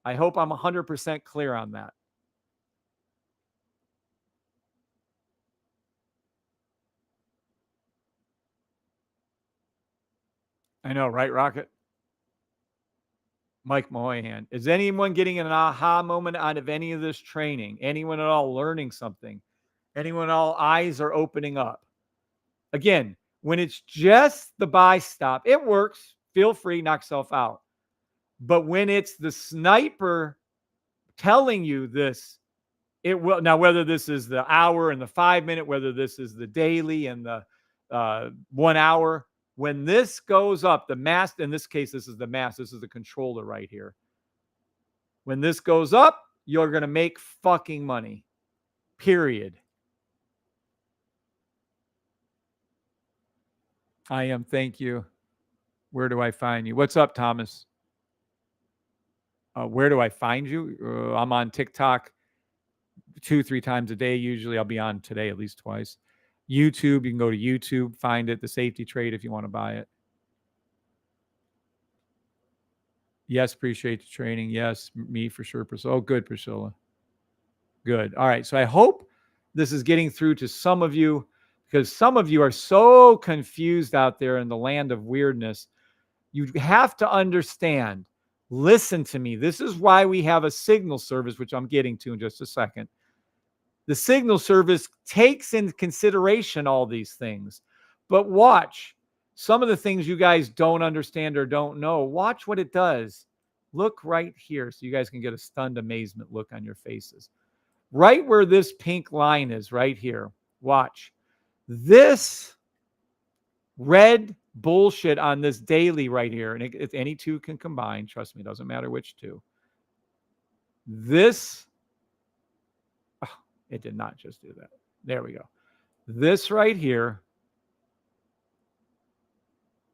I hope I'm 100% clear on that. I know, right, Rocket? Mike Moynihan. Is anyone getting an aha moment out of any of this training? Anyone at all learning something? Anyone at all eyes are opening up? Again, when it's just the buy stop, it works. Feel free, knock yourself out. But when it's the sniper telling you this, it will. Now, whether this is the hour and the 5 minute, whether this is the daily and the 1 hour, when this goes up, the mass, in this case, this is the mass, this is the controller right here. When this goes up, you're going to make fucking money. Period. I am. Thank you. Where do I find you? What's up, Thomas? Where do I find you? I'm on TikTok 2-3 times a day. Usually I'll be on today at least twice. YouTube, you can go to YouTube, find it, the safety trade if you want to buy it. Yes, appreciate the training. Yes, me for sure. Priscilla. Oh, good, Priscilla. Good. All right. So I hope this is getting through to some of you because some of you are so confused out there in the land of weirdness. You have to understand. Listen to me. This is why we have a signal service, which I'm getting to in just a second. The signal service takes into consideration all these things. But watch some of the things you guys don't understand or don't know. Watch what it does. Look right here so you guys can get a stunned amazement look on your faces. Right where this pink line is, right here. Watch. This red bullshit on this daily right here, and if any two can combine, trust me, it doesn't matter which two. This, oh, it did not just do that. There we go. This right here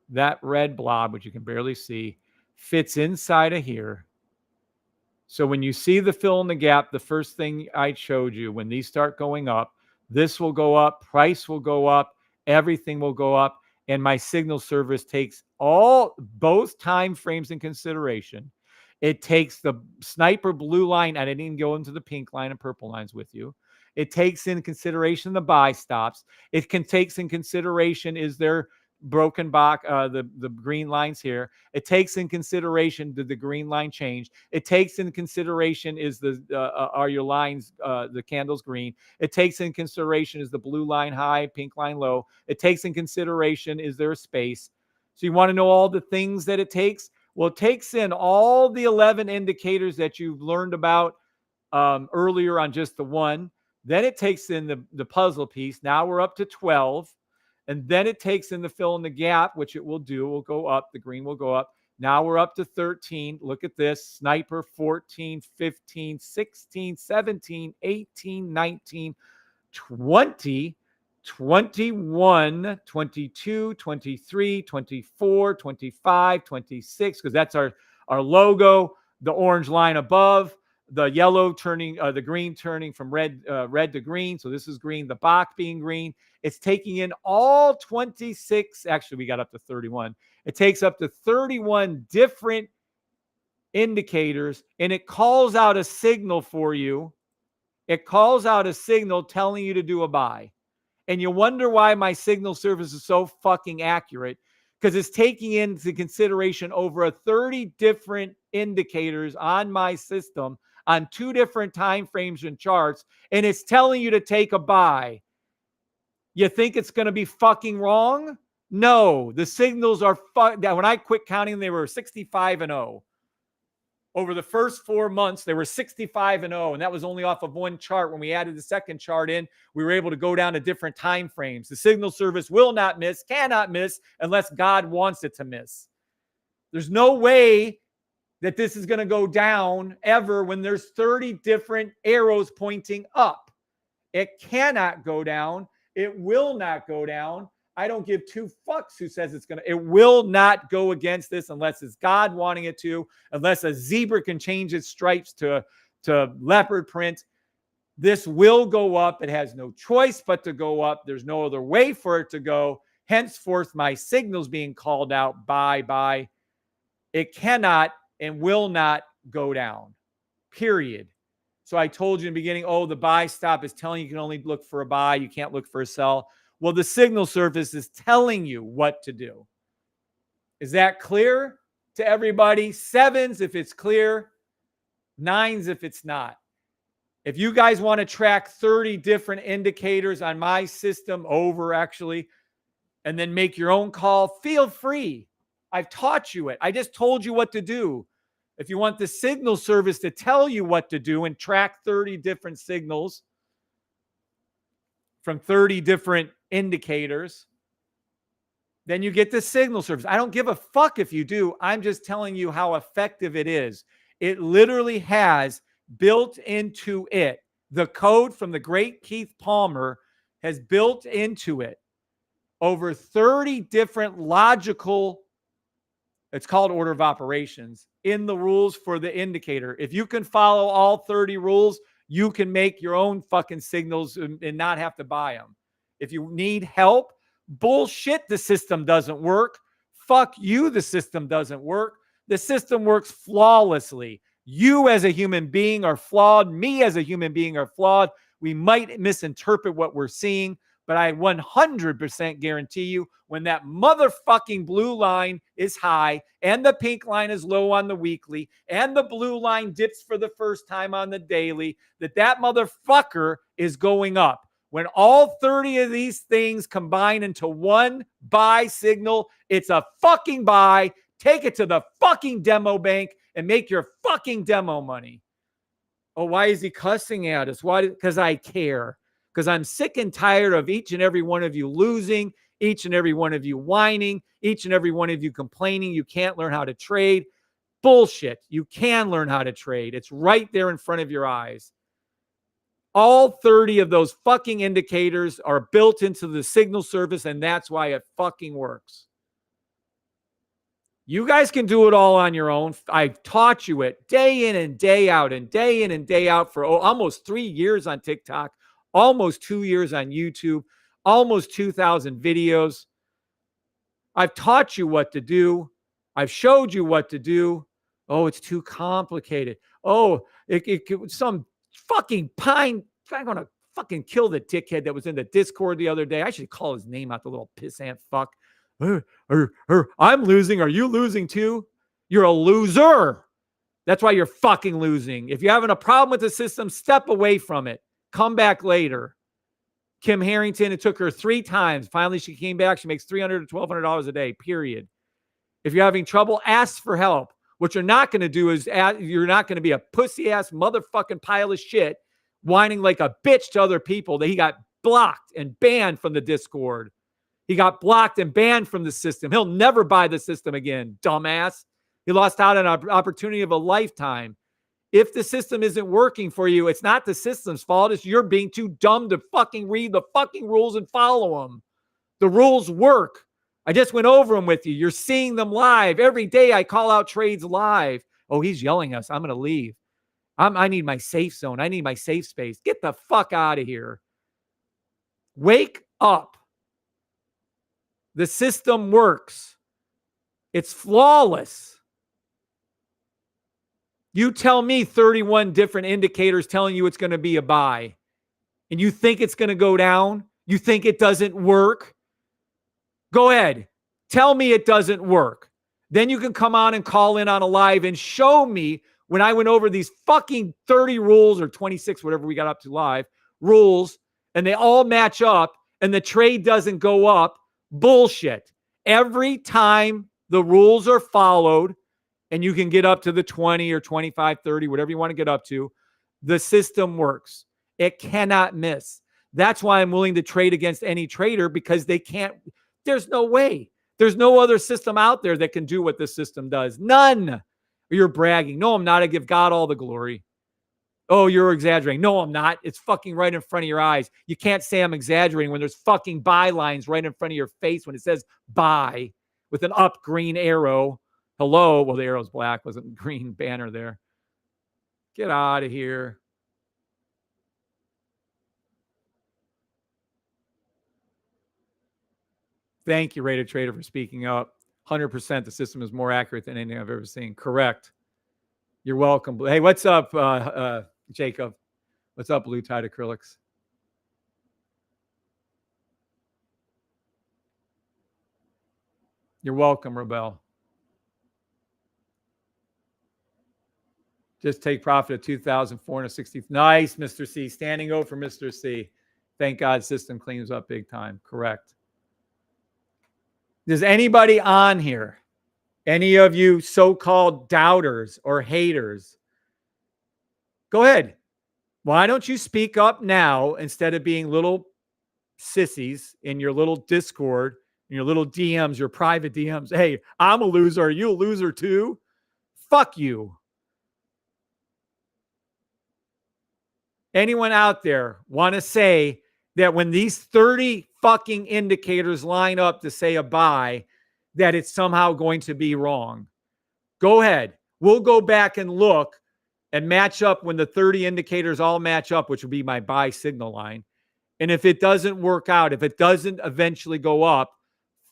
that red blob, which you can barely see, fits inside of here. So when you see the fill in the gap, the first thing I showed you, when these start going up, this will go up, price will go up, everything will go up. And my signal service takes both time frames in consideration. It takes the sniper blue line. I didn't even go into the pink line and purple lines with you. It takes in consideration the buy stops. It takes in consideration, is there broken BOKK, the green lines here. It takes in consideration, did the green line change? It takes in consideration, is are your lines, the candles green? It takes in consideration, is the blue line high, pink line low? It takes in consideration, is there a space? So you want to know all the things that it takes? Well, it takes in all the 11 indicators that you've learned about earlier on just the one. Then it takes in the puzzle piece. Now we're up to 12. And then it takes in the fill in the gap, which it will do. Will go up. The green will go up. Now we're up to 13. Look at this. Sniper 14, 15, 16, 17, 18, 19, 20, 21, 22, 23, 24, 25, 26, because that's our logo, the orange line above, the yellow turning, the green turning from red to green. So this is green, the BOKK being green. It's taking in all 26. Actually, we got up to 31. It takes up to 31 different indicators, and it calls out a signal for you. It calls out a signal telling you to do a buy. And you wonder why my signal service is so fucking accurate, because it's taking into consideration over 30 different indicators on my system on 2 different time frames and charts, and it's telling you to take a buy. You think it's going to be fucking wrong? No, the signals are when I quit counting, they were 65 and 0. Over the first 4 months, they were 65 and 0, and that was only off of one chart. When we added the second chart in, we were able to go down to different time frames. The signal service will not miss, cannot miss, unless God wants it to miss. There's no way that this is going to go down ever when there's 30 different arrows pointing up. It cannot go down. It will not go down. I don't give 2 fucks who says it's going to. It will not go against this unless it's God wanting it to, unless a zebra can change its stripes to leopard print. This will go up. It has no choice but to go up. There's no other way for it to go. Henceforth, my signal's being called out by. It cannot and will not go down, period. So I told you in the beginning, the buy stop is telling you can only look for a buy. You can't look for a sell. Well, the signal service is telling you what to do. Is that clear to everybody? 7s if it's clear, 9s if it's not. If you guys want to track 30 different indicators on my system and then make your own call, feel free. I've taught you it. I just told you what to do. If you want the signal service to tell you what to do and track 30 different signals from 30 different indicators, then you get the signal service. I don't give a fuck if you do. I'm just telling you how effective it is. It literally has built into it. The code from the great Keith Palmer has built into it over 30 different logical, it's called order of operations, in the rules for the indicator. If you can follow all 30 rules, you can make your own fucking signals and not have to buy them. If you need help, bullshit, the system doesn't work. Fuck you, the system doesn't work. The system works flawlessly. You as a human being are flawed. Me as a human being are flawed. We might misinterpret what we're seeing, but I 100% guarantee you when that motherfucking blue line is high and the pink line is low on the weekly and the blue line dips for the first time on the daily, that motherfucker is going up. When all 30 of these things combine into one buy signal, it's a fucking buy. Take it to the fucking demo bank and make your fucking demo money. Oh, why is he cussing at us? Why? Because I care. Because I'm sick and tired of each and every one of you losing, each and every one of you whining, each and every one of you complaining you can't learn how to trade. Bullshit. You can learn how to trade. It's right there in front of your eyes. All 30 of those fucking indicators are built into the signal service, and that's why it fucking works. You guys can do it all on your own. I've taught you it day in and day out and day in and day out for almost 3 years on TikTok, almost 2 years on YouTube, almost 2,000 videos. I've taught you what to do. I've showed you what to do. Oh, it's too complicated. Oh, some fucking pine. I'm going to fucking kill the dickhead that was in the Discord the other day. I should call his name out, the little pissant fuck. I'm losing. Are you losing too? You're a loser. That's why you're fucking losing. If you're having a problem with the system, step away from it. Come back later. Kim Harrington, it took her 3 times. Finally, she came back. She makes $300 to $1,200 a day, period. If you're having trouble, ask for help. What you're not going to do is you're not going to be a pussy-ass motherfucking pile of shit whining like a bitch to other people that he got blocked and banned from the Discord. He got blocked and banned from the system. He'll never buy the system again, dumbass. He lost out on an opportunity of a lifetime. If the system isn't working for you, it's not the system's fault. It's you're being too dumb to fucking read the fucking rules and follow them. The rules work. I just went over them with you. You're seeing them live. Every day I call out trades live. Oh, he's yelling at us. I'm going to leave. I need my safe zone. I need my safe space. Get the fuck out of here. Wake up. The system works. It's flawless. You tell me 31 different indicators telling you it's going to be a buy, and you think it's going to go down? You think it doesn't work? Go ahead. Tell me it doesn't work. Then you can come on and call in on a live and show me when I went over these fucking 30 rules or 26, whatever we got up to live, rules, and they all match up and the trade doesn't go up. Bullshit. Every time the rules are followed, and you can get up to the 20 or 25, 30, whatever you want to get up to, the system works. It cannot miss. That's why I'm willing to trade against any trader, because they can't. There's no way. There's no other system out there that can do what this system does. None. You're bragging. No, I'm not. I give God all the glory. Oh, you're exaggerating. No, I'm not. It's fucking right in front of your eyes. You can't say I'm exaggerating when there's fucking buy lines right in front of your face when it says buy with an up green arrow. Hello. Well, the arrow's black. Wasn't green banner there. Get out of here. Thank you, Rated Trader, for speaking up. 100%. The system is more accurate than anything I've ever seen. Correct. You're welcome. Hey, what's up, Jacob? What's up, Blue Tide Acrylics? You're welcome, Rebel. Just take profit at 2,460. Nice, Mr. C. Standing over for Mr. C. Thank God system cleans up big time. Correct. Does anybody on here, any of you so-called doubters or haters, go ahead. Why don't you speak up now instead of being little sissies in your little Discord, in your little DMs, your private DMs? Hey, I'm a loser. Are you a loser too? Fuck you. Anyone out there want to say that when these 30 fucking indicators line up to say a buy, that it's somehow going to be wrong? Go ahead. We'll go back and look and match up when the 30 indicators all match up, which will be my buy signal line. And if it doesn't work out, if it doesn't eventually go up,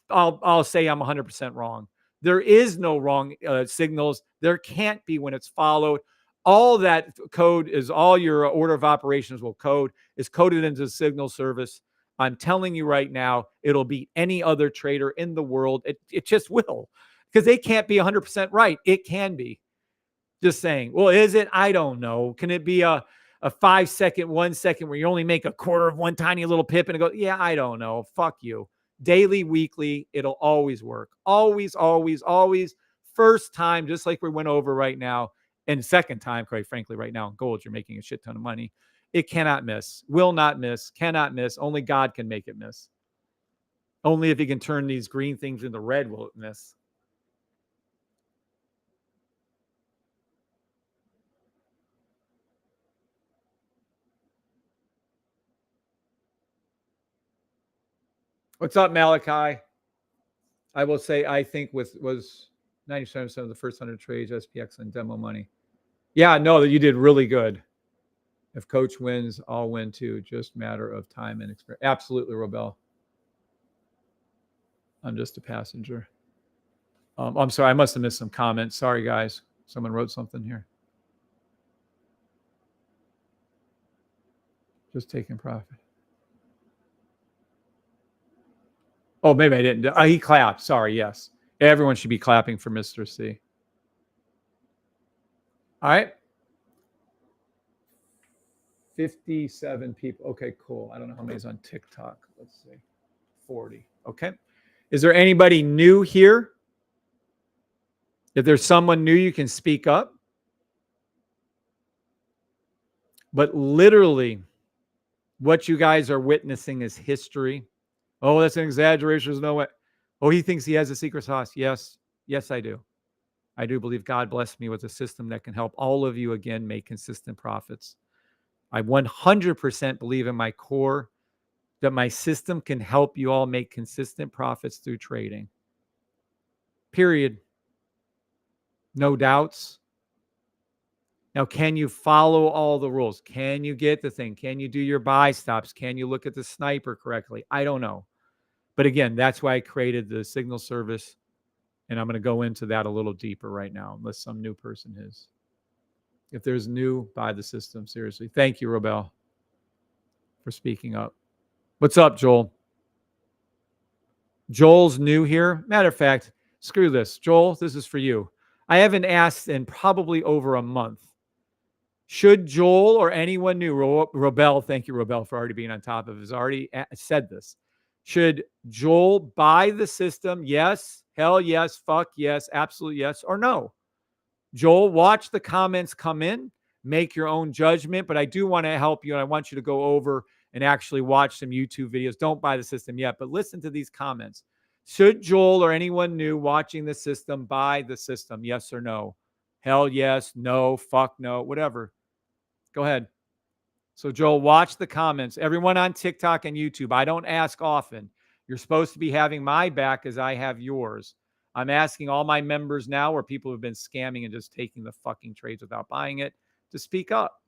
I'll say I'm 100% wrong. There is no wrong signals. There can't be when it's followed. All that code is, all your order of operations will code is coded into the signal service. I'm telling you right now, it'll beat any other trader in the world. It just will, because they can't be 100% right. It can be. Just saying. Well, is it? I don't know. Can it be a 5 second, 1 second where you only make a quarter of one tiny little pip and it goes, yeah, I don't know. Fuck you. Daily, weekly, it'll always work. Always, always, always. First time, just like we went over right now. And second time, quite frankly, right now in gold, you're making a shit ton of money. It cannot miss, will not miss, cannot miss. Only God can make it miss. Only if he can turn these green things into red will it miss. What's up, Malachi? I will say, I think was 97% of the first 100 trades, SPX and demo money. Yeah, no, you did really good. If coach wins, I'll win too. Just matter of time and experience. Absolutely, Robel. I'm just a passenger. I'm sorry, I must have missed some comments. Sorry, guys. Someone wrote something here. Just taking profit. Oh, maybe I didn't. He clapped. Sorry, yes. Everyone should be clapping for Mr. C. All right. 57 people. Okay, cool. I don't know how many is on TikTok. Let's see. 40. Okay. Is there anybody new here? If there's someone new, you can speak up. But literally, what you guys are witnessing is history. Oh, that's an exaggeration. There's no way. Oh, he thinks he has a secret sauce. Yes. Yes, I do. I do believe God blessed me with a system that can help all of you again make consistent profits. I 100% believe in my core that my system can help you all make consistent profits through trading. Period. No doubts. Now, can you follow all the rules? Can you get the thing? Can you do your buy stops? Can you look at the sniper correctly? I don't know. But again, that's why I created the signal service. And I'm going to go into that a little deeper right now, unless some new person is. If there's new, buy the system. Seriously. Thank you, Robel, for speaking up. What's up, Joel? Joel's new here. Matter of fact, screw this. Joel, this is for you. I haven't asked in probably over a month. Should Joel or anyone new, Robel, thank you, Robel, for already being on top of it, has already said this. Should Joel buy the system? Yes. Hell yes. Fuck yes. Absolute yes. Or no? Joel, watch the comments come in. Make your own judgment. But I do want to help you, and I want you to go over and actually watch some YouTube videos. Don't buy the system yet, but listen to these comments. Should Joel or anyone new watching the system buy the system? Yes or no? Hell yes. No. Fuck no. Whatever. Go ahead. So, Joel, watch the comments. Everyone on TikTok and YouTube, I don't ask often. You're supposed to be having my back as I have yours. I'm asking all my members now, or people who've been scamming and just taking the fucking trades without buying it, to speak up.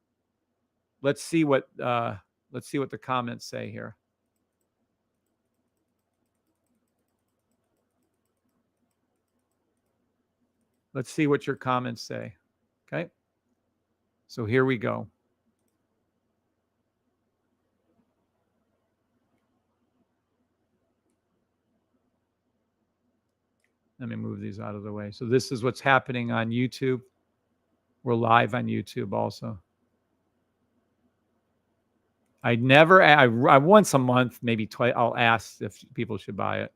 Let's see what the comments say here. Let's see what your comments say. Okay. So here we go. Let me move these out of the way. So this is what's happening on YouTube. We're live on YouTube also. I once a month, maybe twice, I'll ask if people should buy it.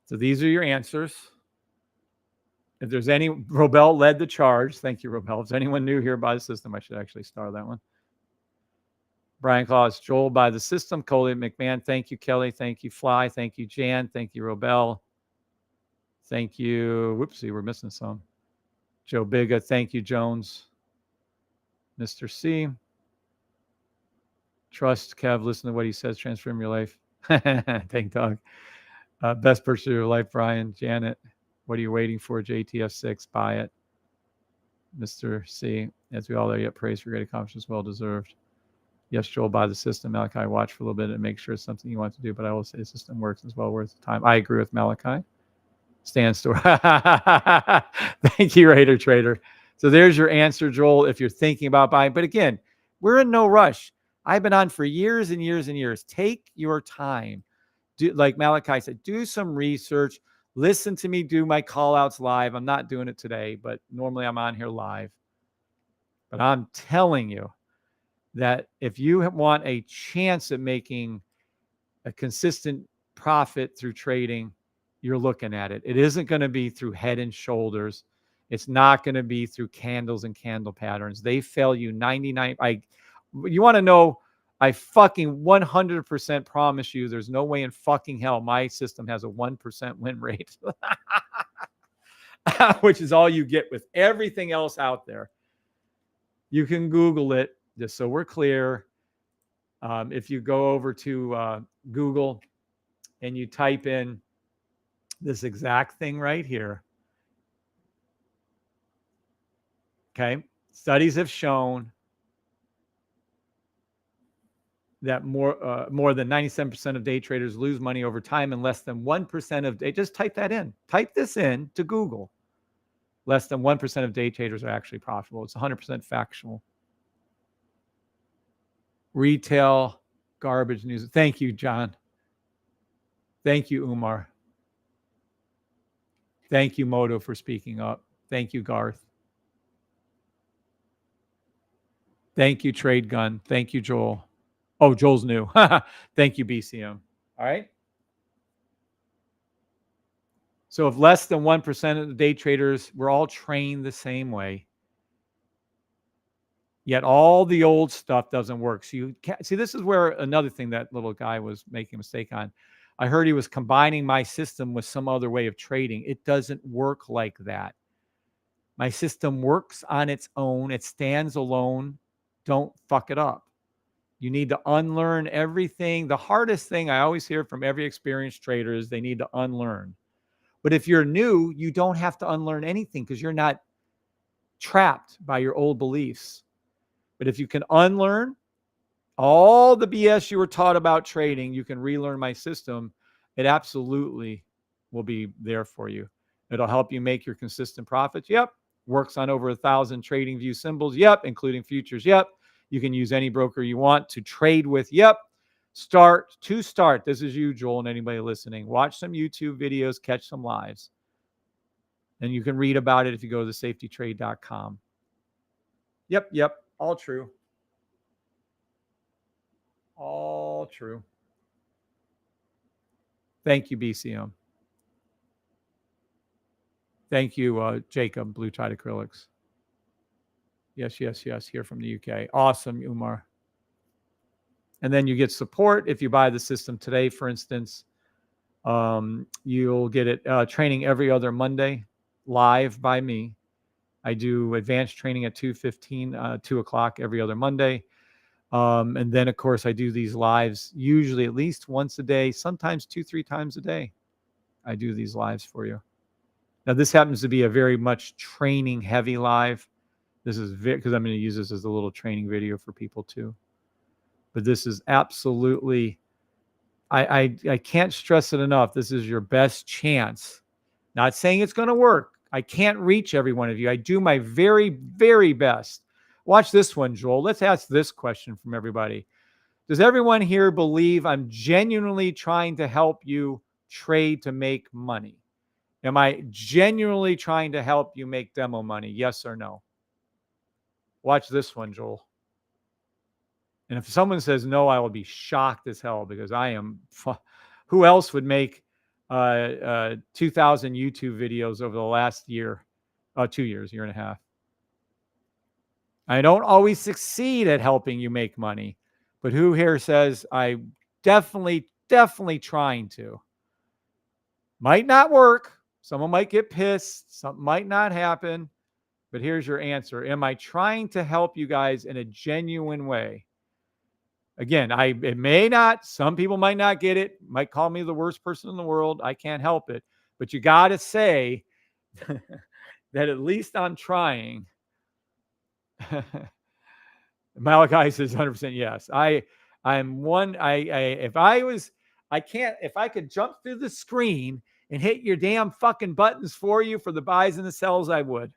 So these are your answers. If there's any, Robel led the charge. Thank you, Robel. If there's anyone new here by the system, I should actually star that one. Brian Claus, Joel by the system. Coley McMahon, thank you, Kelly. Thank you, Fly. Thank you, Jan. Thank you, Robel. Thank you. Whoopsie, we're missing some. Joe Biga, thank you, Jones. Mr. C. Trust Kev, listen to what he says, transform your life. Thank Doug. Best purchase of your life, Brian. Janet, what are you waiting for? JTF6, buy it. Mr. C, as we all are, yet praise for great accomplishments, well deserved. Yes, Joel, buy the system. Malachi, watch for a little bit and make sure it's something you want to do, but I will say the system works as well worth the time. I agree with Malachi. Stand store. Thank you, Raider Trader. So there's your answer, Joel, if you're thinking about buying. But again, we're in no rush. I've been on for years and years and years. Take your time. Do, like Malachi said, do some research. Listen to me do my call outs live. I'm not doing it today, but normally I'm on here live. But I'm telling you that if you want a chance at making a consistent profit through trading, you're looking at it. It isn't going to be through head and shoulders. It's not going to be through candles and candle patterns. They fail you 99. You want to know, I fucking 100% promise you there's no way in fucking hell my system has a 1% win rate, which is all you get with everything else out there. You can Google it, just so we're clear. If you go over to Google and you type in This exact thing right here. Okay. Studies have shown that more than 97% of day traders lose money over time, and less than 1% of day. Just type that in. Type this in to Google. Less than 1% of day traders are actually profitable. It's 100% factual. Retail garbage news. Thank you, John. Thank you, Umar. Thank you, Moto, for speaking up. Thank you, Garth. Thank you, Trade Gun. Thank you, Joel. Oh, Joel's new. Thank you, BCM. All right. So if less than 1% of the day traders were all trained the same way, yet all the old stuff doesn't work. So you can't see, this is where another thing that little guy was making a mistake on. I heard he was combining my system with some other way of trading. It doesn't work like that. My system works on its own. It stands alone. Don't fuck it up. You need to unlearn everything. The hardest thing I always hear from every experienced trader is they need to unlearn. But if you're new, you don't have to unlearn anything because you're not trapped by your old beliefs. But if you can unlearn all the BS you were taught about trading, you can relearn my system. It absolutely will be there for you. It'll help you make your consistent profits. Yep. Works on over 1,000 trading view symbols. Yep. Including futures. Yep. You can use any broker you want to trade with. Yep. Start. This is you, Joel, and anybody listening. Watch some YouTube videos, catch some lives. And you can read about it if you go to safetytrade.com. Yep. All true. All true. Thank you, BCM. Thank you, Jacob, Blue Tide Acrylics. Yes. Here from the UK. Awesome, Umar. And then you get support if you buy the system today, for instance. You'll get it training every other Monday live by me. I do advanced training at 2:15, 2 o'clock every other Monday. And then, of course, I do these lives usually at least once a day, sometimes 2-3 times a day. I do these lives for you. Now, this happens to be a very much training heavy live. This is because I'm going to use this as a little training video for people too. But this is absolutely, I can't stress it enough. This is your best chance. Not saying it's going to work. I can't reach every one of you. I do my very, very best. Watch this one, Joel. Let's ask this question from everybody. Does everyone here believe I'm genuinely trying to help you trade to make money? Am I genuinely trying to help you make demo money? Yes or no? Watch this one, Joel. And if someone says no, I will be shocked as hell because I am. Who else would make 2,000 YouTube videos over the last year, 2 years, year and a half? I don't always succeed at helping you make money, but who here says I definitely trying to? Might not work. Someone might get pissed. Something might not happen. But here's your answer. Am I trying to help you guys in a genuine way? Again, it may not. Some people might not get it. Might call me the worst person in the world. I can't help it. But you got to say that at least I'm trying. Malachi says 100% yes. I'm one. If I could jump through the screen and hit your damn fucking buttons for you for the buys and the sells, I would.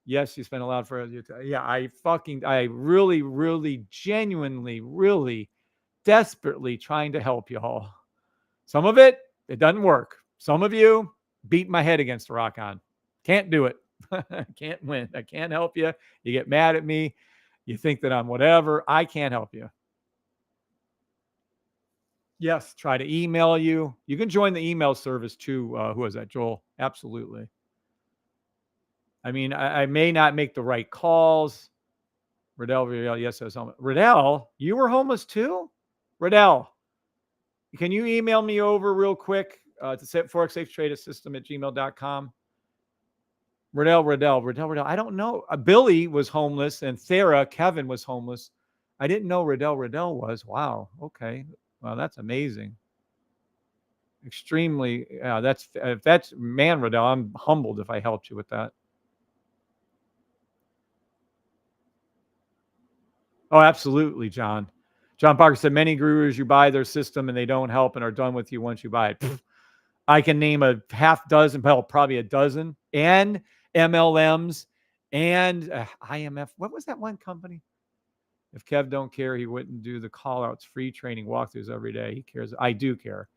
Yes, you spent a lot for you. Yeah, I really, genuinely, really, desperately trying to help you all. Some of it doesn't work. Some of you beat my head against the rock on. Can't do it. Can't win. I can't help you. You get mad at me. You think that I'm whatever. I can't help you. Yes, try to email you. You can join the email service too. Who is that, Joel? Absolutely. I mean, I may not make the right calls. Riddell, yes, I was homeless. Riddell, you were homeless too? Riddell, can you email me over real quick to forexsafetradersystem@gmail.com? Riddell. I don't know. Billy was homeless and Kevin was homeless. I didn't know Riddell was. Wow. Okay. Wow, that's amazing. Extremely. If that's man, Riddell, I'm humbled if I helped you with that. Oh, absolutely, John. John Parker said many gurus, you buy their system and they don't help and are done with you once you buy it. Pfft. I can name a half dozen, well, probably a dozen, and MLMs and IMF. What was that one company? If Kev don't care, he wouldn't do the call outs, free training walkthroughs every day. He cares. I do care.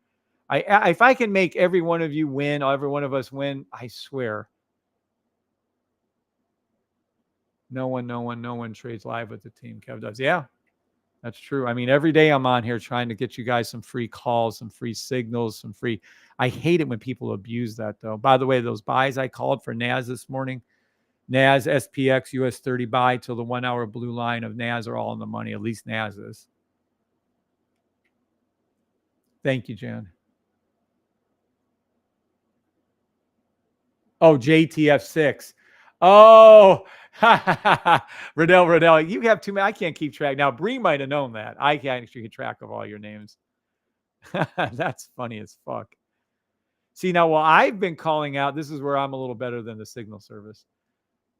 If I can make every one of you win, every one of us win, I swear. No one trades live with the team. Kev does. Yeah, that's true. I mean, every day I'm on here trying to get you guys some free calls, some free signals, some free. I hate it when people abuse that, though. By the way, those buys I called for NAS this morning, NAS, SPX, US 30 buy till the 1 hour blue line of NAS are all in the money. At least NAS is. Thank you, Jan. Oh, JTF6. Oh, Riddell, you have too many. I can't keep track. Now, Bree might have known that. I can't actually keep track of all your names. That's funny as fuck. See, now, while I've been calling out, this is where I'm a little better than the signal service.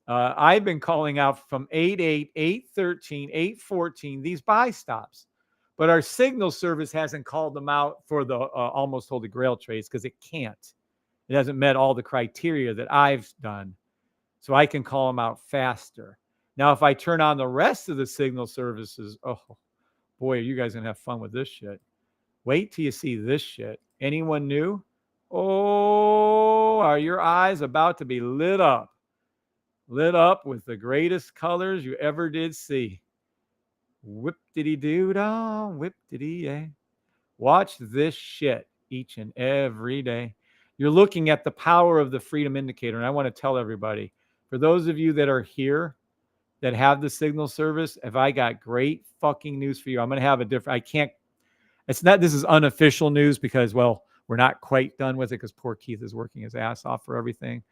I've been calling out from 8/8, 8/13, 8/14, these buy stops. But our signal service hasn't called them out for the almost holy grail trades because it can't. It hasn't met all the criteria that I've done. So I can call them out faster. Now, if I turn on the rest of the signal services, oh, boy, are you guys going to have fun with this shit. Wait till you see this shit. Anyone new? Oh, are your eyes about to be lit up? Lit up with the greatest colors you ever did see. Whip-diddy-doo-dah, whip-diddy-yay. Watch this shit each and every day. You're looking at the power of the freedom indicator. And I want to tell everybody, for those of you that are here that have the signal service, if I got great fucking news for you, I'm going to have a different, I can't, it's not, this is unofficial news because, well, we're not quite done with it because poor Keith is working his ass off for everything.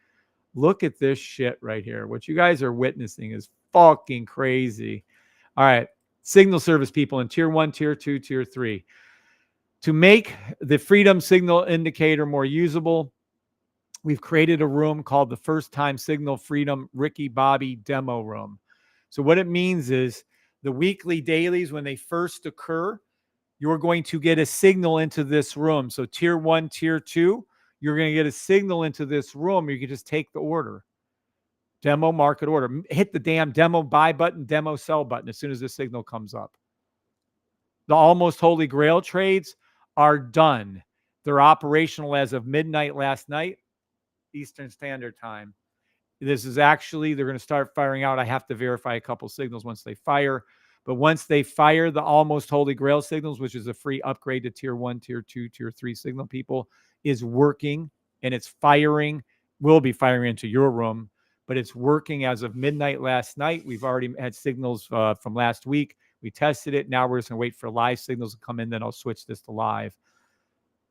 Look at this shit right here. What you guys are witnessing is fucking crazy. All right. Signal service people in tier 1, tier 2, tier 3. To make the freedom signal indicator more usable, we've created a room called the First Time Signal Freedom Ricky Bobby Demo Room. So what it means is the weekly dailies, when they first occur, you're going to get a signal into this room. So tier 1, tier 2, you're going to get a signal into this room. You can just take the order. Demo market order. Hit the damn demo buy button, demo sell button as soon as this signal comes up. The almost holy grail trades are done. They're operational as of midnight last night, Eastern Standard Time. This is actually, they're going to start firing out. I have to verify a couple signals once they fire. But once they fire the almost holy grail signals, which is a free upgrade to tier 1, tier 2, tier 3 signal people, is working and it's firing, will be firing into your room, but it's working as of midnight last night. We've already had signals from last week. We tested it. Now we're just going to wait for live signals to come in. Then I'll switch this to live.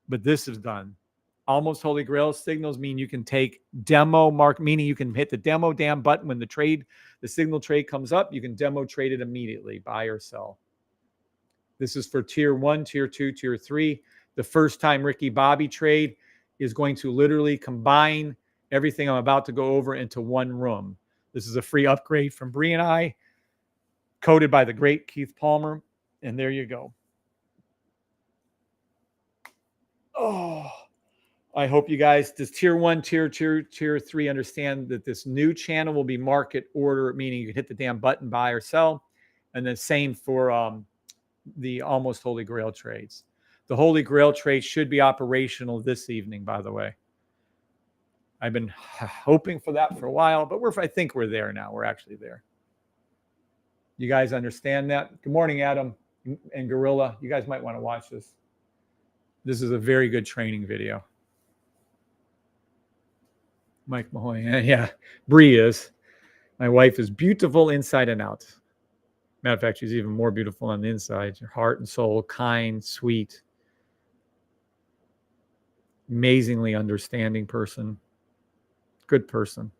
But this is done. Almost holy grail signals mean you can take demo mark, meaning you can hit the demo damn button when the signal trade comes up. You can demo trade it immediately, buy or sell. This is for tier 1, tier 2, tier 3. The First Time Ricky Bobby trade is going to literally combine everything I'm about to go over into one room. This is a free upgrade from Bree and I, coded by the great Keith Palmer. And there you go. Oh, I hope you guys, does tier 1, tier 2, tier 3 understand that this new channel will be market order, meaning you can hit the damn button, buy or sell. And the same for the almost holy grail trades. The holy grail trade should be operational this evening, by the way. I've been hoping for that for a while, but I think we're there now. We're actually there. You guys understand that? Good morning, Adam and Gorilla. You guys might want to watch this. This is a very good training video. Mike Mahoy. Yeah, Bree is. My wife is beautiful inside and out. Matter of fact, she's even more beautiful on the inside. Her heart and soul, kind, sweet, amazingly understanding person, good person,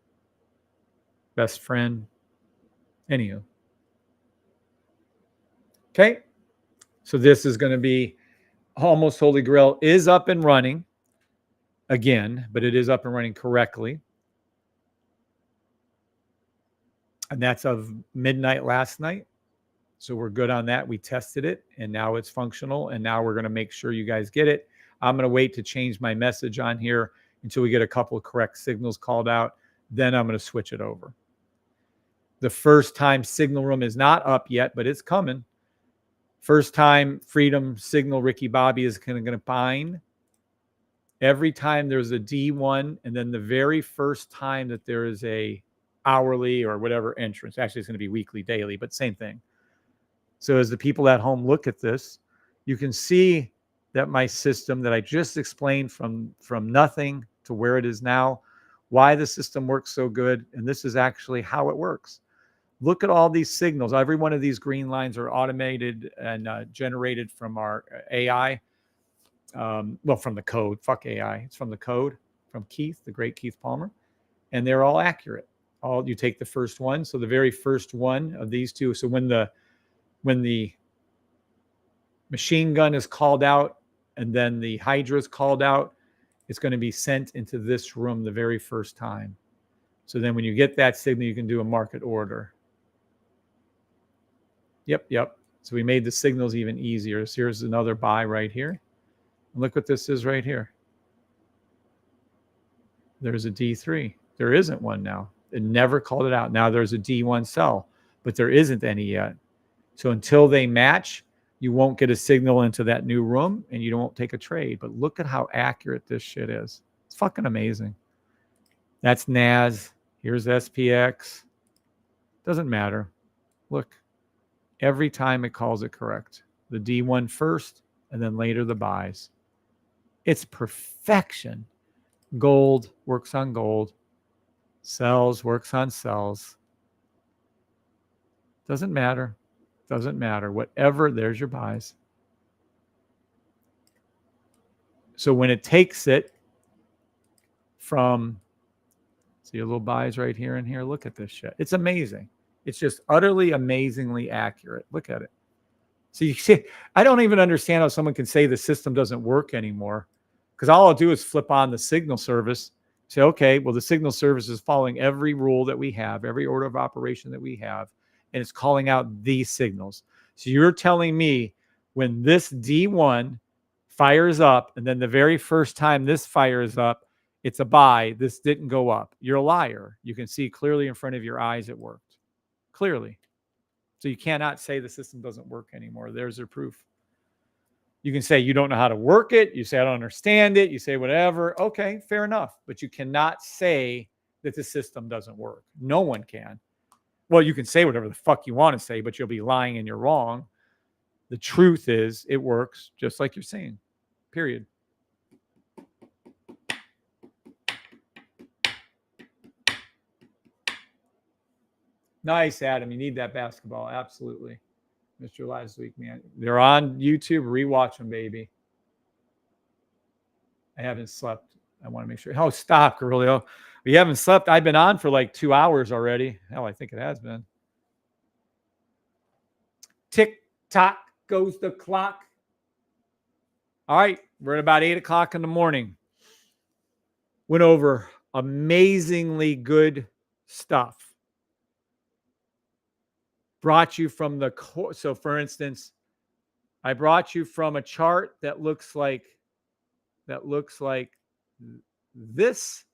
best friend. Anywho. Okay. So this is going to be almost holy grail is up and running. again, but it is up and running correctly. And that's of midnight last night. So we're good on that. We tested it and now it's functional. And now we're going to make sure you guys get it. I'm going to wait to change my message on here until we get a couple of correct signals called out. Then I'm going to switch it over. The first time signal room is not up yet, but it's coming. First time freedom signal Ricky Bobby is going to find. Every time there's a D1, and then the very first time that there is a hourly or whatever entrance, actually it's going to be weekly, daily, but same thing. So as the people at home look at this, you can see that my system that I just explained from nothing to where it is now, why the system works so good, and this is actually how it works. Look at all these signals. Every one of these green lines are automated and generated from our AI. Well, from the code. Fuck AI. It's from the code, from Keith, the great Keith Palmer. And they're all accurate. You take the first one. So the very first one of these two. So when the machine gun is called out and then the Hydra is called out, it's going to be sent into this room the very first time. So then when you get that signal, you can do a market order. Yep. So we made the signals even easier. So here's another buy right here. And look what this is right here. There's a D3. There isn't one now. It never called it out. Now there's a D1 sell, but there isn't any yet. So until they match, you won't get a signal into that new room and you won't take a trade. But look at how accurate this shit is. It's fucking amazing. That's NAS. Here's SPX. Doesn't matter. Look. Every time it calls it correct. The D1 first, and then later the buys. It's perfection. Gold works on gold. Sells works on sells. Doesn't matter. Doesn't matter. Whatever, there's your buys. So when it takes it from, see your little buys right here and here. Look at this shit. It's amazing. It's just utterly amazingly accurate. Look at it. So you see, I don't even understand how someone can say the system doesn't work anymore, because all I'll do is flip on the signal service, say, okay, well, the signal service is following every rule that we have, every order of operation that we have, and it's calling out these signals. So you're telling me when this D1 fires up, and then the very first time this fires up, it's a buy, this didn't go up. You're a liar. You can see clearly in front of your eyes it worked. Clearly. So you cannot say the system doesn't work anymore. There's their proof. You can say you don't know how to work it. You say I don't understand it. You say whatever. Okay, fair enough. But you cannot say that the system doesn't work. No one can. Well, you can say whatever the fuck you want to say, but you'll be lying and you're wrong. The truth is it works just like you're saying. Period. Nice, Adam. You need that basketball. Absolutely. Mr. Last Week, man. They're on YouTube. Rewatch them, baby. I haven't slept. I want to make sure. Oh, stop, Carolio. You haven't slept. I've been on for like 2 hours already. Hell, I think it has been. Tick tock goes the clock. All right. We're at about 8 o'clock in the morning. Went over amazingly good stuff. Brought you from the core. So for instance, I brought you from a chart that looks like this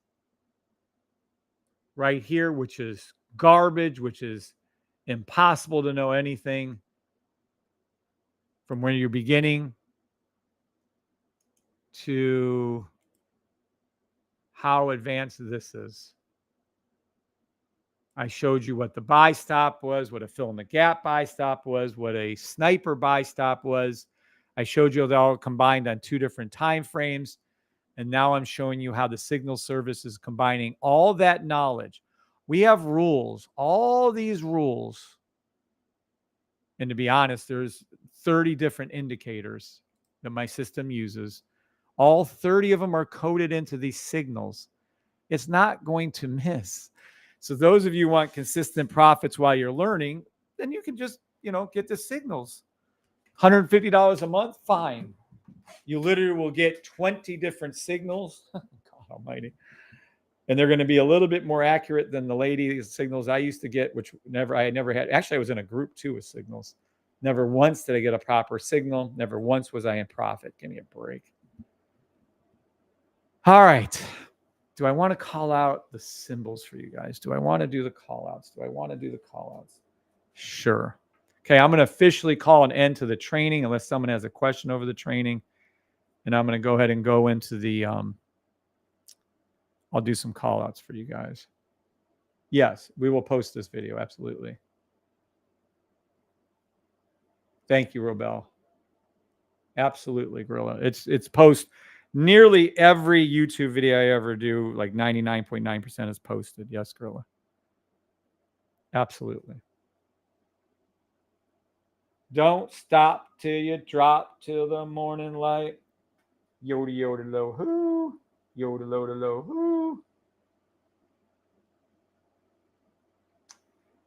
right here, which is garbage, which is impossible to know anything from where you're beginning to how advanced this is. I showed you what the buy stop was, what a fill in the gap buy stop was, what a sniper buy stop was. I showed you they all combined on 2 different time frames. And now I'm showing you how the signal service is combining all that knowledge. We have rules, all these rules. And to be honest, there's 30 different indicators that my system uses. All 30 of them are coded into these signals. It's not going to miss. So those of you who want consistent profits while you're learning, then you can just, get the signals. $150 a month, fine. You literally will get 20 different signals. almighty. And they're going to be a little bit more accurate than the lady signals I used to get, which I never had. Actually, I was in a group too with signals. Never once did I get a proper signal. Never once was I in profit. Give me a break. All right. Do I want to call out the symbols for you guys? Do I want to do the call outs? Sure. Okay, I'm going to officially call an end to the training unless someone has a question over the training. And I'm going to go ahead and go into the, I'll do some call outs for you guys. Yes, we will post this video. Absolutely. Thank you, Robel. Absolutely, Gorilla. It's post. Nearly every YouTube video I ever do, like 99.9% is posted. Yes, Gorilla. Absolutely. Don't stop till you drop till the morning light. Yoda, yoda, lo, hoo. Yoda, loda, lo, hoo.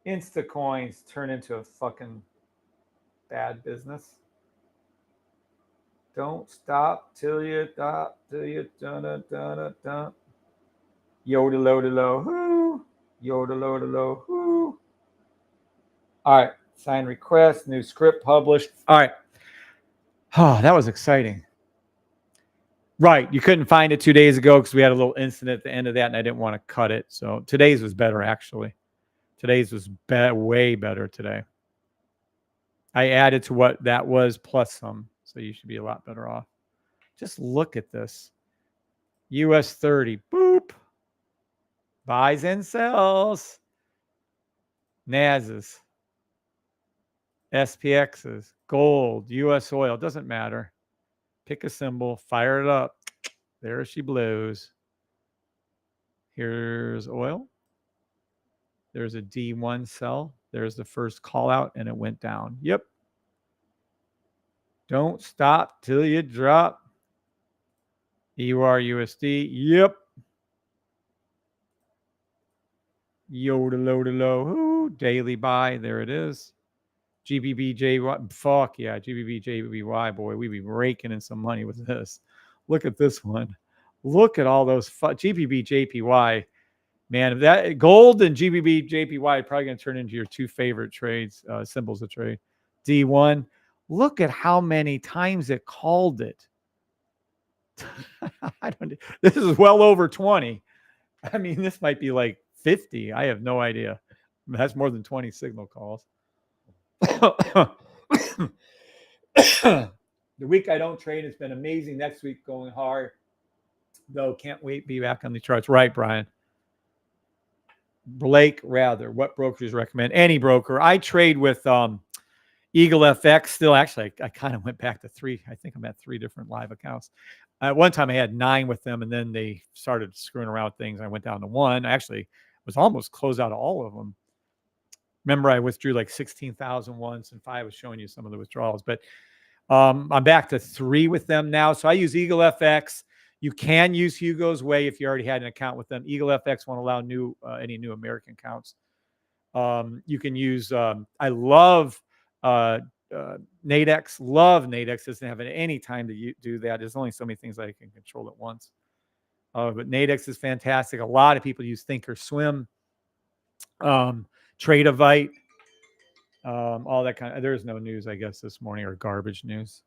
Insta coins turn into a fucking bad business. Don't stop till you dun dun dun dun. Yoda, loda, lo, hoo. Yoda, loda, lo, hoo. All right. Sign request. New script published. All right. Oh, that was exciting. Right. You couldn't find it 2 days ago because we had a little incident at the end of that and I didn't want to cut it. So today's was better, actually. Today's was way better today. I added to what that was plus some. So you should be a lot better off. Just look at this. US 30. Boop. Buys and sells. NASs. SPXs. Gold. US oil. Doesn't matter. Pick a symbol. Fire it up. There she blows. Here's oil. There's a D1 cell. There's the first call out and it went down. Yep. Don't stop till you drop. EURUSD. Yep. Yoda loda low. Ooh, daily buy. There it is. GBBJY. Fuck yeah. GBBJBY. Boy, we be raking in some money with this. Look at this one. Look at all those GBBJPY. Man, that gold and GBBJPY are probably going to turn into your two favorite trades, symbols of trade. D1. Look at how many times it called it. I don't. This is well over 20. I mean, this might be like 50. I have no idea. I mean, that's more than 20 signal calls. The week I don't trade has been amazing. Next week going hard. Though can't wait to be back on the charts. Right, Brian. Blake Rather. What brokers recommend? Any broker. I trade with Eagle FX. Still, actually, I kind of went back to 3. I think I'm at 3 different live accounts. At one time, I had 9 with them, and then they started screwing around with things. I went down to 1. I actually was almost closed out of all of them. Remember, I withdrew like 16,000 once, and 5 was showing you some of the withdrawals. But I'm back to 3 with them now. So I use Eagle FX. You can use Hugo's Way if you already had an account with them. Eagle FX won't allow any new American accounts. You can use. I love Nadex. Love Nadex. Doesn't have any time to do that. There's only so many things I can control at once. But Nadex is fantastic. A lot of people use Thinkorswim, Tradeovite, all that kind of. There's no news, I guess, this morning or garbage news.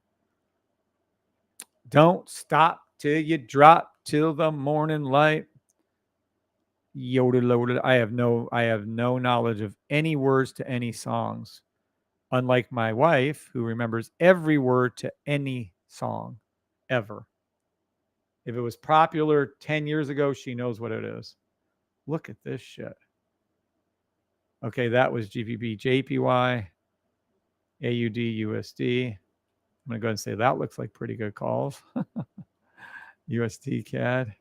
Don't stop till you drop till the morning light. Yoda loaded. I have no knowledge of any words to any songs. Unlike my wife, who remembers every word to any song ever. If it was popular 10 years ago, she knows what it is. Look at this shit. Okay, that was GBP, JPY, AUD, USD. I'm going to go ahead and say that looks like pretty good calls. USD CAD.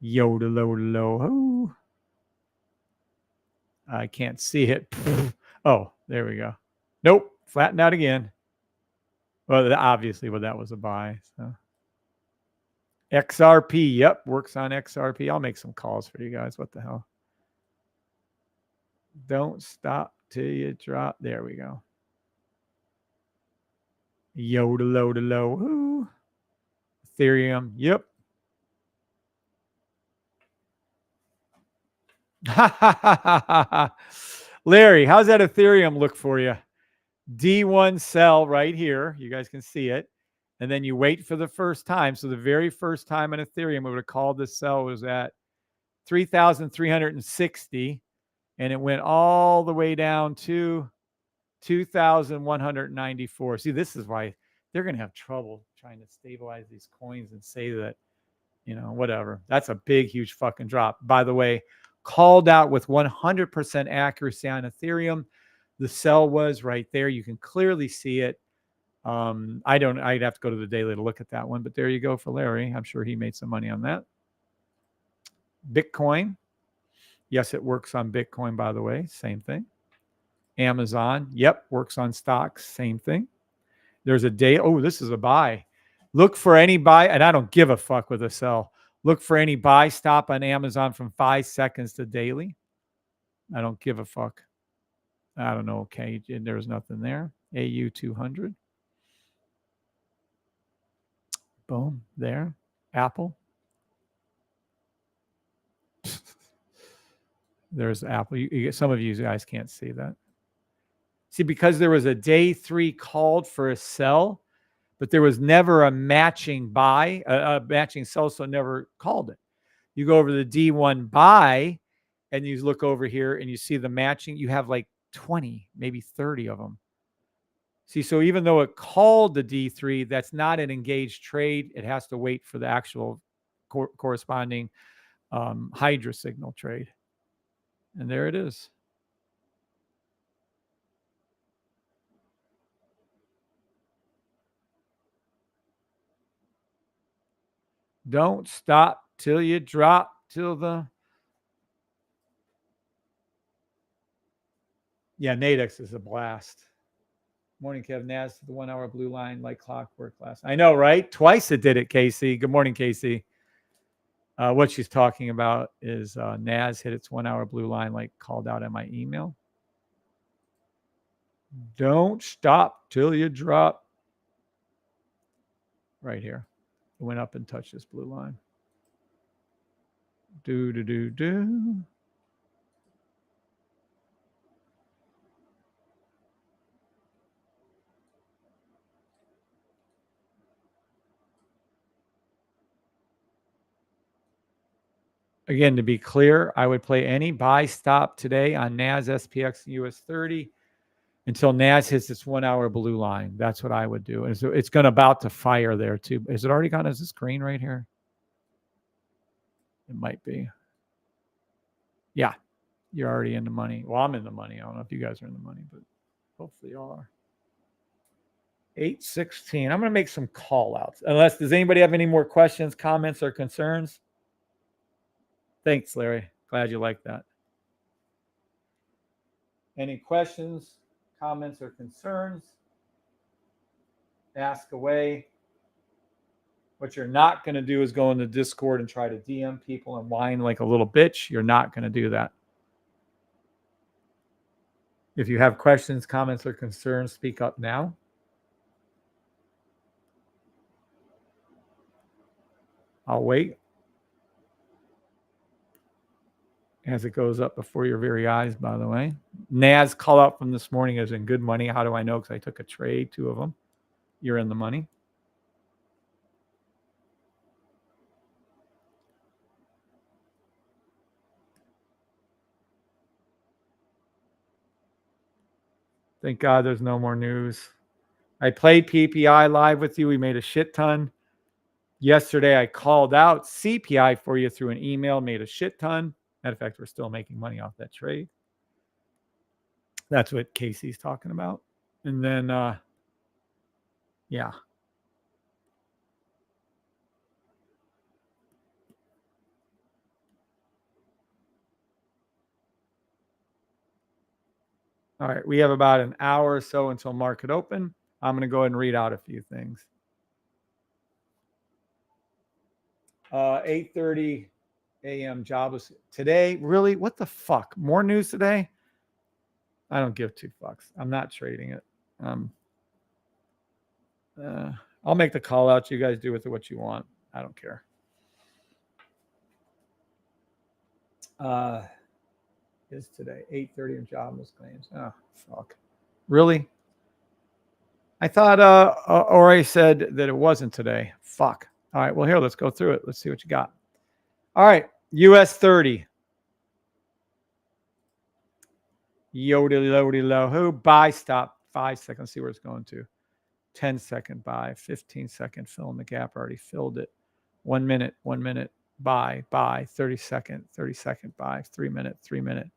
Yoda low low. I can't see it. Oh, there we go. Nope. Flattened out again. Well, obviously, that was a buy. So. XRP. Yep. Works on XRP. I'll make some calls for you guys. What the hell? Don't stop till you drop. There we go. Yoda low to low. Ethereum. Yep. Larry, how's that Ethereum look for you? D1 sell right here. You guys can see it. And then you wait for the first time. So the very first time in Ethereum, we would have called this sell was at 3,360. And it went all the way down to 2,194. See, this is why they're going to have trouble trying to stabilize these coins and say that, whatever. That's a big, huge fucking drop. By the way, called out with 100% accuracy on Ethereum. The sell was right there. You can clearly see it. I'd have to go to the daily to look at that one, but there you go for Larry. I'm sure he made some money on that. Bitcoin. Yes, it works on Bitcoin, by the way. Same thing. Amazon. Yep, works on stocks. Same thing. There's a day. Oh, this is a buy. Look for any buy, and I don't give a fuck with a sell. Look for any buy stop on Amazon from 5 seconds to daily. I don't give a fuck. I don't know. Okay, there's nothing there. AU 200. Boom, there. Apple. There's Apple. Some of you guys can't see that. See, because there was a day 3 called for a sell, but there was never a matching buy, a matching sell, so never called it. You go over to the D1 buy, and you look over here, and you see the matching. You have like 20, maybe 30 of them. See, so even though it called the D3, that's not an engaged trade. It has to wait for the actual corresponding Hydra signal trade. And there it is. Don't stop till you drop till the... Yeah, Nadex is a blast. Morning, Kev. NAS to the 1 hour blue line like clockwork last. I know, right? Twice it did it, Casey. Good morning, Casey. What she's talking about is NAS hit its 1 hour blue line like called out in my email. Don't stop till you drop. Right here. It went up and touched this blue line. Do. Again, to be clear, I would play any buy stop today on NAS, SPX, and US 30 until NAS hits its 1 hour blue line. That's what I would do. And so it's going to about to fire there too. Is it already gone as a screen right here? It might be. Yeah, you're already in the money. Well, I'm in the money. I don't know if you guys are in the money, but hopefully you are. 8:16. I'm going to make some call outs. Does anybody have any more questions, comments, or concerns? Thanks, Larry. Glad you like that. Any questions, comments, or concerns? Ask away. What you're not going to do is go into Discord and try to DM people and whine like a little bitch. You're not going to do that. If you have questions, comments, or concerns, speak up now. I'll wait as it goes up before your very eyes, by the way. NAS call out from this morning is in good money. How do I know? Because I took a trade, 2 of them. You're in the money. Thank God there's no more news. I played PPI live with you. We made a shit ton. Yesterday, I called out CPI for you through an email, made a shit ton. Matter of fact, we're still making money off that trade. That's what Casey's talking about. And then, yeah. All right. We have about an hour or so until market open. I'm going to go ahead and read out a few things. 8:30 a.m. jobless today. Really? What the fuck? More news today? I don't give 2 fucks. I'm not trading it. I'll make the call out. You guys do with it what you want. I don't care. is today? 8:30 in jobless claims. Oh, fuck. Really? I thought Ori said that it wasn't today. Fuck. All right, well, here, let's go through it. Let's see what you got. All right, US 30. Yodely lody low. Who? Buy stop. 5 seconds. See where it's going to. 10-second buy. 15-second fill in the gap. Already filled it. 1 minute. 1 minute. Buy. 30-second. 30-second buy. 3 minute. 3 minute.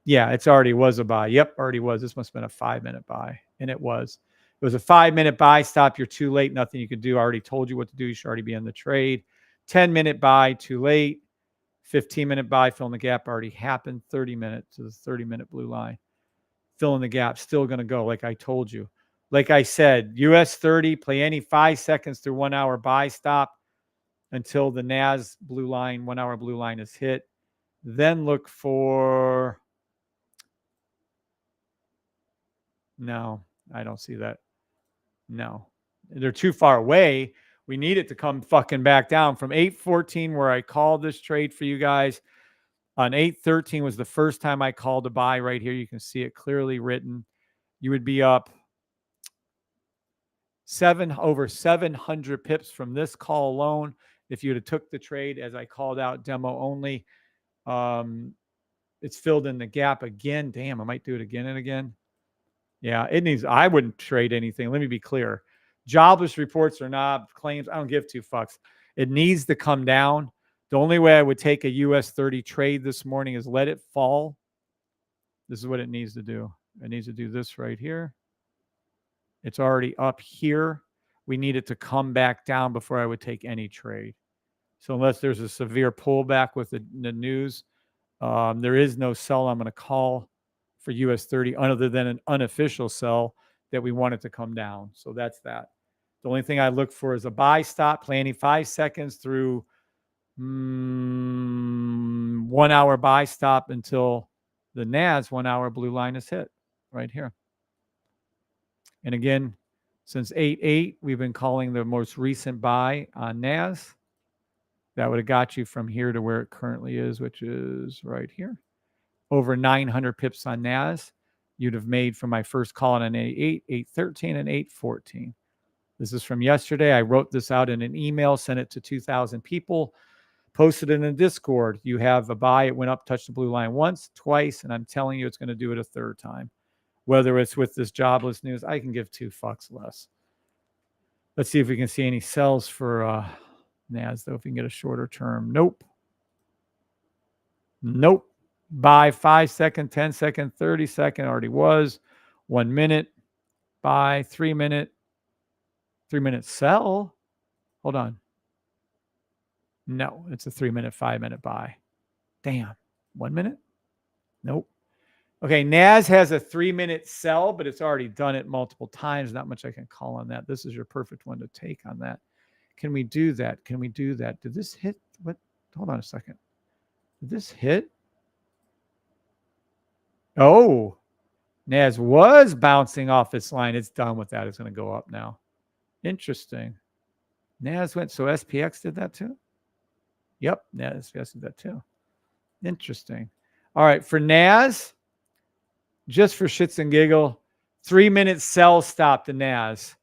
Yeah, it's already was a buy. Yep, already was. This must have been a 5-minute buy. And it was. It was a 5-minute buy stop. You're too late. Nothing you could do. I already told you what to do. You should already be in the trade. 10-minute buy. Too late. 15-minute buy. Fill in the gap. Already happened. 30-minute to the 30-minute blue line. Fill in the gap. Still going to go like I told you. Like I said, US 30. Play any 5 seconds through 1 hour buy stop until the NAS blue line, 1 hour blue line is hit. Then look for... No, I don't see that. No, they're too far away. We need it to come fucking back down from 8:14 where I called this trade for you guys. On 8:13 was the first time I called a buy right here. You can see it clearly written. You would be up over 700 pips from this call alone if you would have took the trade as I called out, demo only. It's filled in the gap again. Damn, I might do it again and again. Yeah, it needs, I wouldn't trade anything. Let me be clear. Jobless reports or not, claims, I don't give two fucks. It needs to come down. The only way I would take a US 30 trade this morning is let it fall. This is what it needs to do. It needs to do this right here. It's already up here. We need it to come back down before I would take any trade. So unless there's a severe pullback with the news, there is no sell I'm going to call for US 30 other than an unofficial sell that we want it to come down. So that's that. The only thing I look for is a buy stop, planning 5 seconds through 1 hour buy stop until the NAS 1 hour blue line is hit right here. And again, since 8/8, we've been calling the most recent buy on NAS. That would have got you from here to where it currently is, which is right here. Over 900 pips on NAS. You'd have made from my first call on an 8/8, 8/13, and 8/14. This is from yesterday. I wrote this out in an email, sent it to 2,000 people, posted it in a Discord. You have a buy. It went up, touched the blue line once, twice, and I'm telling you it's going to do it a third time. Whether it's with this jobless news, I can give two fucks less. Let's see if we can see any sells for NAS, though, if we can get a shorter term. Nope. Nope. Buy 5 second, 10 second, 30 second, already was. 1 minute. Buy 3 minute. 3 minute sell. Hold on. No, it's a 3 minute, 5 minute buy. Damn. 1 minute? Nope. Okay, NAS has a 3 minute sell, but it's already done it multiple times. Not much I can call on that. This is your perfect one to take on that. Can we do that? Can we do that? Did this hit? What? Hold on a second. Did this hit? Oh, NAS was bouncing off this line. It's done with that. It's going to go up now. Interesting. NAS went, so SPX did that too? Yep, SPX did that too. Interesting. All right, for NAS, just for shits and giggle, 3 minute sell stop to NAS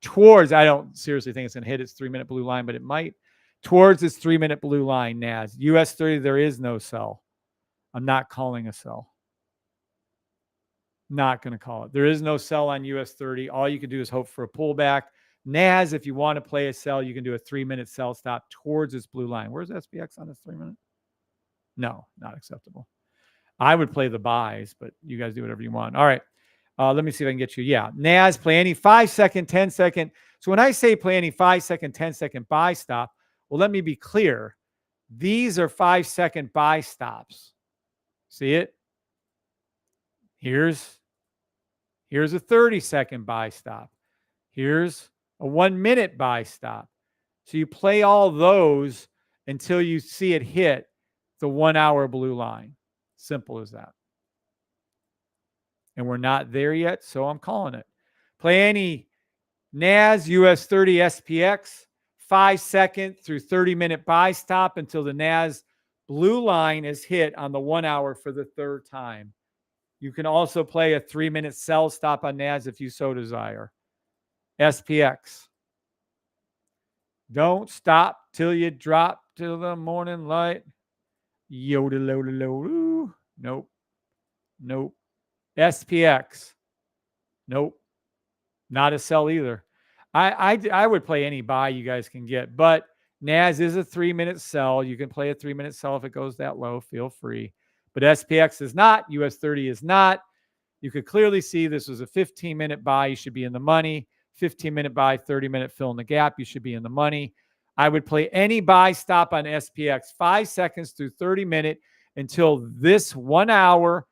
towards, I don't seriously think it's going to hit its 3 minute blue line, but it might, towards its 3 minute blue line, NAS. US 30, there is no sell. I'm not calling a sell. Not going to call it. There is no sell on US 30. All you can do is hope for a pullback. NAS, if you want to play a sell, you can do a 3 minute sell stop towards its blue line. Where's SPX on this 3 minute? No, not acceptable. I would play the buys, but you guys do whatever you want. All right. Let me see if I can get you. Yeah. NAS, play any 5 second, 10 second. So when I say play any 5 second, 10 second buy stop, well, let me be clear. These are 5 second buy stops. See it? Here's a 30 second buy stop. Here's a 1 minute buy stop. So you play all those until you see it hit the 1 hour blue line. Simple as that. And we're not there yet, so I'm calling it. Play any NAS US 30 SPX 5 second through 30 minute buy stop until the NAS Blue line is hit on the 1 hour for the third time. You can also play a 3-minute sell stop on NAS if you so desire. SPX. Don't stop till you drop till the morning light. Yodelodelo. Nope. Nope. SPX. Nope. Not a sell either. I would play any buy you guys can get, but NAS is a 3-minute sell. You can play a 3-minute sell if it goes that low. Feel free. But SPX is not. US 30 is not. You could clearly see this was a 15-minute buy. You should be in the money. 15-minute buy, 30-minute fill in the gap. You should be in the money. I would play any buy stop on SPX 5 seconds through 30-minute until this 1 hour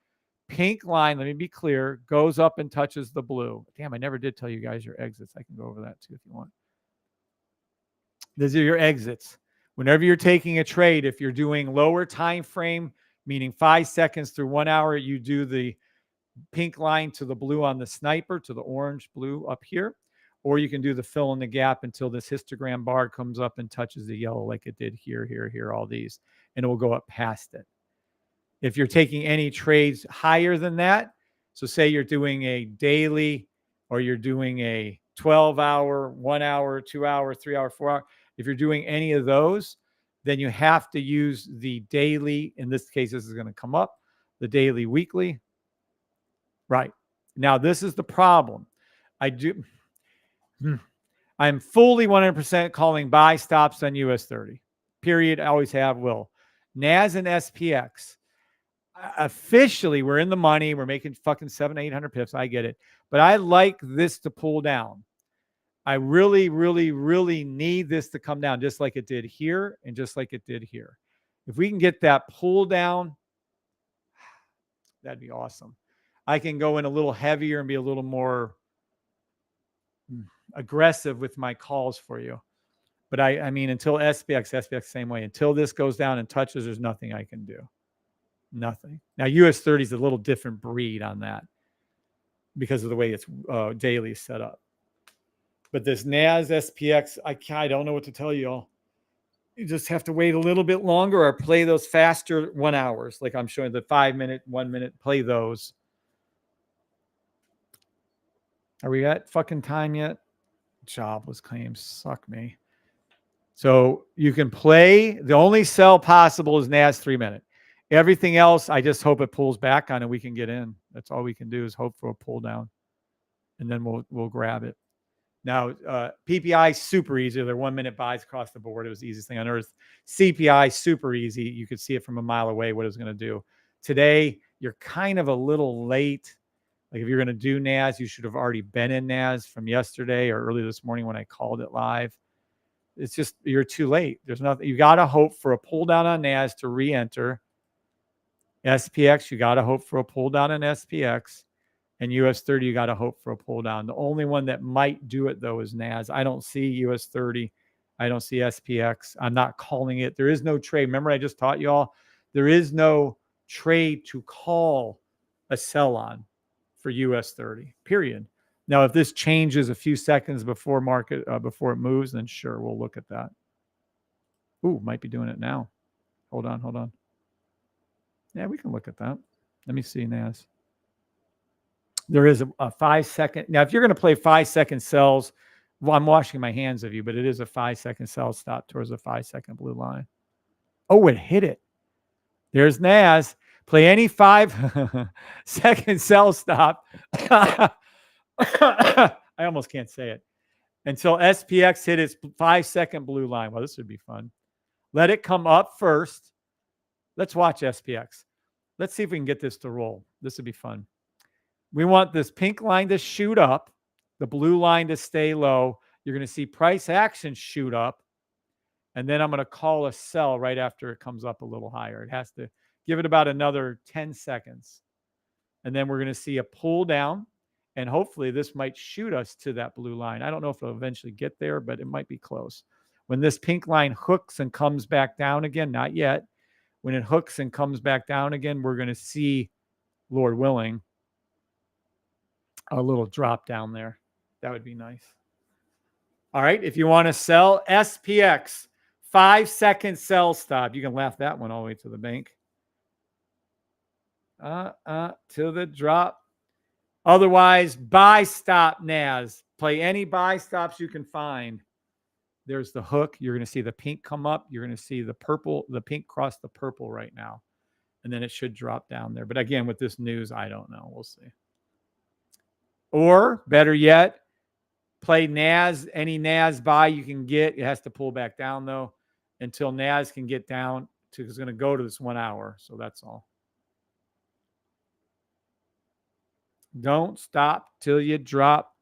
pink line, let me be clear, goes up and touches the blue. Damn, I never did tell you guys your exits. I can go over that too if you want. These are your exits. Whenever you're taking a trade, if you're doing lower time frame, meaning 5 seconds through 1 hour, you do the pink line to the blue on the sniper, to the orange blue up here, or you can do the fill in the gap until this histogram bar comes up and touches the yellow like it did here, here, here, all these, and it will go up past it. If you're taking any trades higher than that, so say you're doing a daily or you're doing a 12-hour, 1 hour, 2 hour, 3 hour, 4 hour, if you're doing any of those, then you have to use the daily. In this case, this is going to come up, the daily, weekly. Right. Now, this is the problem. I'm fully 100% calling buy stops on US 30. Period. I always have, will. NAS and SPX. Officially, we're in the money. We're making fucking 700-800 pips. I get it. But I like this to pull down. I really, really, really need this to come down just like it did here and just like it did here. If we can get that pull down, that'd be awesome. I can go in a little heavier and be a little more aggressive with my calls for you. But I mean, until SPX same way. Until this goes down and touches, there's nothing I can do. Nothing. Now, US 30 is a little different breed on that because of the way it's daily set up. But this NAS, SPX, I don't know what to tell you all. You just have to wait a little bit longer or play those faster 1 hours. Like I'm showing the 5 minute, 1 minute, play those. Are we at fucking time yet? Jobless claims. Suck me. So you can play. The only sell possible is NAS 3 minute. Everything else, I just hope it pulls back on and we can get in. That's all we can do is hope for a pull down. And then we'll grab it. Now, PPI, super easy. They're 1 minute buys across the board. It was the easiest thing on earth. CPI, super easy. You could see it from a mile away what it was going to do. Today, you're kind of a little late. Like if you're going to do NAS, you should have already been in NAS from yesterday or early this morning when I called it live. It's just, you're too late. There's nothing. You got to hope for a pull down on NAS to re-enter. SPX, you got to hope for a pull down on SPX. And US 30, you got to hope for a pull down. The only one that might do it, though, is NAS. I don't see US 30. I don't see SPX. I'm not calling it. There is no trade. Remember, I just taught you all, there is no trade to call a sell on for US 30, period. Now, if this changes a few seconds before market, before it moves, then sure, we'll look at that. Ooh, might be doing it now. Hold on. Yeah, we can look at that. Let me see NAS. There is a 5 second. Now, if you're going to play 5 second sells, well, I'm washing my hands of you, but it is a 5 second sell stop towards a 5 second blue line. Oh, it hit it. There's NAS. Play any 5 second sell stop. I almost can't say it. Until SPX hit its 5 second blue line. Well, this would be fun. Let it come up first. Let's watch SPX. Let's see if we can get this to roll. This would be fun. We want this pink line to shoot up, the blue line to stay low. You're going to see price action shoot up. And then I'm going to call a sell right after it comes up a little higher. It has to give it about another 10 seconds. And then we're going to see a pull down. And hopefully this might shoot us to that blue line. I don't know if it'll eventually get there, but it might be close. When this pink line hooks and comes back down again, not yet. When it hooks and comes back down again, we're going to see, Lord willing, a little drop down there. That would be nice. All right. If you want to sell SPX, 5-second sell stop. You can laugh that one all the way to the bank. To the drop. Otherwise, buy stop NAS. Play any buy stops you can find. There's the hook. You're going to see the pink come up. You're going to see the purple, the pink cross the purple right now. And then it should drop down there. But again, with this news, I don't know. We'll see. Or better yet, play NAS. Any NAS buy you can get. It has to pull back down though until NAS can get down to, it's going to go to this 1 hour. So that's all. Don't stop till you drop.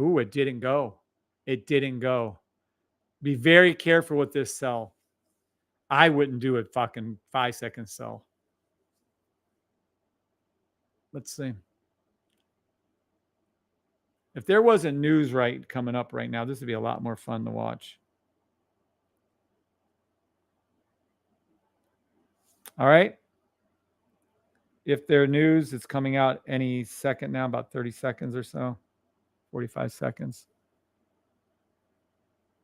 Ooh, it didn't go. It didn't go. Be very careful with this sell. I wouldn't do a fucking 5-second sell. Let's see. If there wasn't news right coming up right now, this would be a lot more fun to watch. All right. If there news, it's coming out any second now, about 30 seconds or so, 45 seconds.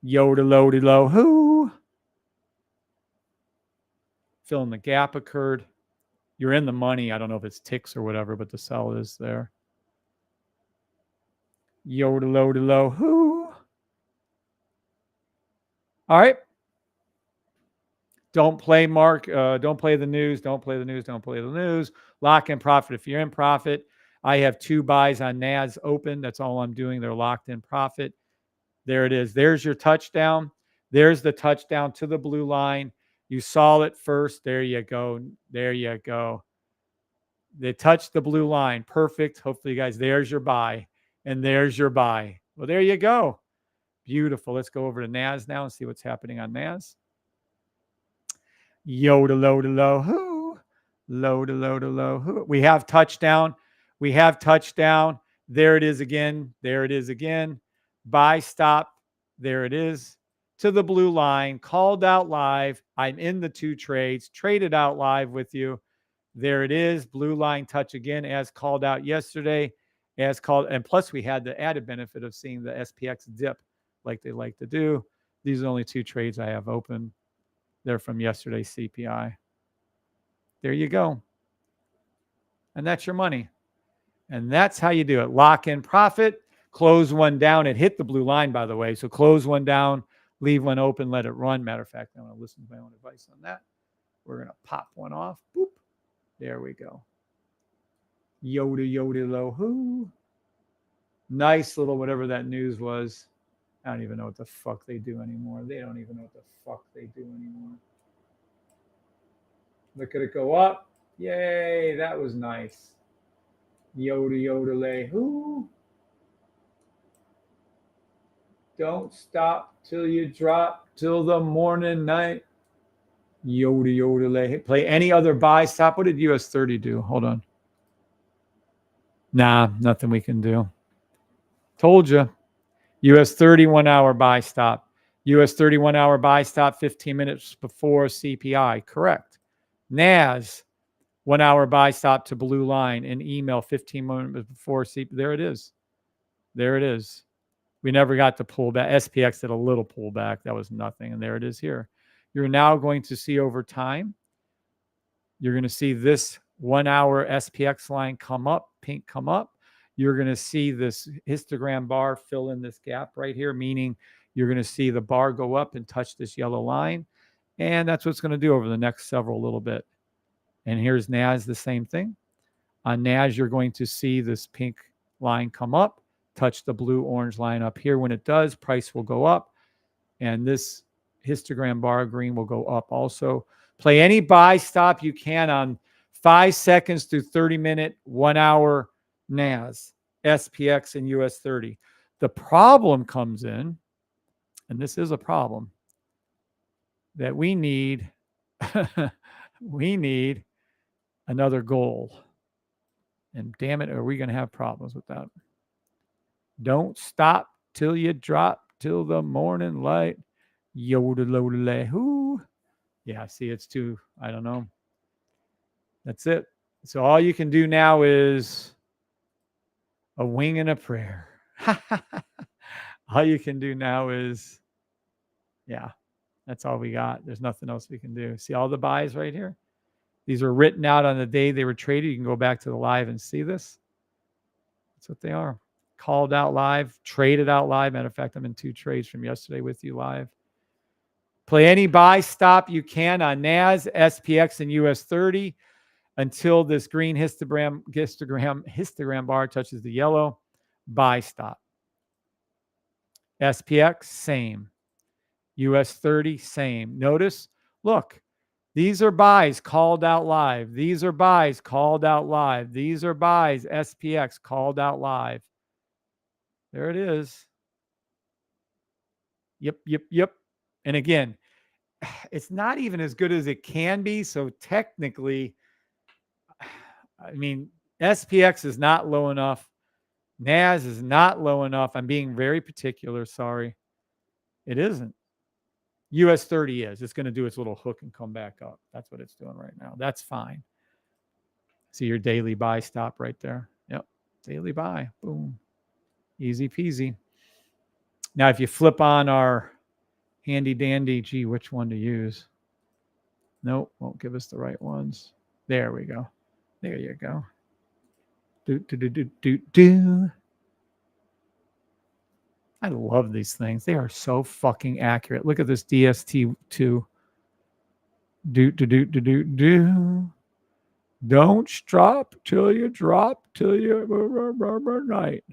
Yoda loady low. Who? Filling the gap occurred. You're in the money. I don't know if it's ticks or whatever, but the sell is there. Yoda loady low. Who? All right. Don't play Mark. Don't play the news. Don't play the news. Don't play the news. Lock in profit. If you're in profit, I have 2 buys on NAS open. That's all I'm doing. They're locked in profit. There it is. There's your touchdown. There's the touchdown to the blue line. You saw it first. There you go. There you go. They touched the blue line. Perfect. Hopefully, you guys, there's your buy. And there's your buy. Well, there you go. Beautiful. Let's go over to NAS now and see what's happening on NAS. Yoda low to low. Who? Low to low to low. Who? We have touchdown. We have touchdown. There it is again. There it is again. Buy stop. There it is. To the blue line. Called out live. I'm in the 2 trades. Traded out live with you. There it is. Blue line touch again as called out yesterday. As called. And plus we had the added benefit of seeing the SPX dip like they like to do. These are only 2 trades I have open. They're from yesterday's CPI. There you go. And that's your money. And that's how you do it. Lock in profit, close one down. It hit the blue line, by the way. So close one down, leave one open, let it run. Matter of fact, I'm going to listen to my own advice on that. We're going to pop one off. Boop. There we go. Yoda, Yoda, low. Who? Nice little whatever that news was. I don't even know what the fuck they do anymore. They don't even know what the fuck they do anymore. Look at it go up. Yay, that was nice. Yoda, Yoda, lay. Who? Don't stop till you drop till the morning night. Yoda, Yoda, lay. Play any other buy stop. What did US 30 do? Hold on. Nah, nothing we can do. Told you. US 30 1 hour buy stop. US 30 1 hour buy stop 15 minutes before CPI. Correct. NAS 1 hour buy stop to blue line and email 15 minutes before CPI. There it is. There it is. We never got to pull back. SPX did a little pullback. That was nothing. And there it is here. You're now going to see over time. You're going to see this 1 hour SPX line come up, pink come up. You're going to see this histogram bar fill in this gap right here, meaning you're going to see the bar go up and touch this yellow line. And that's what it's going to do over the next several little bit. And here's NAS, the same thing. On NAS, you're going to see this pink line come up, touch the blue-orange line up here. When it does, price will go up. And this histogram bar green will go up also. Play any buy stop you can on 5 seconds through 30-minute, 1 hour NAS, SPX, and US 30. The problem comes in, and this is a problem, that we need another goal. And damn it, are we going to have problems with that? Don't stop till you drop till the morning light. Yoda loda who? Yeah, see, it's too, I don't know. That's it. So all you can do now is a wing and a prayer. All you can do now is, yeah, That's all we got. There's nothing else we can do. See all the buys right here? These were written out on the day they were traded. You can go back to the live and see this. That's what they are. Called out live, traded out live. Matter of fact, I'm in 2 trades from yesterday with you live. Play any buy stop you can on NAS, SPX, and US 30 until this green histogram bar touches the yellow. Buy stop. SPX, same. US 30, same. Notice, look, these are buys called out live. These are buys called out live. These are buys, SPX, called out live. There it is. Yep. And again, it's not even as good as it can be. So technically, I mean, SPX is not low enough. NAS is not low enough. I'm being very particular. Sorry. It isn't. US 30 is. It's going to do its little hook and come back up. That's what it's doing right now. That's fine. See your daily buy stop right there. Yep. Daily buy. Boom. Easy peasy. Now, if you flip on our handy dandy, gee, which one to use? Nope, won't give us the right ones. There we go. There you go. Do. I love these things. They are so fucking accurate. Look at this DST2. Do. Don't stop till you drop till you night.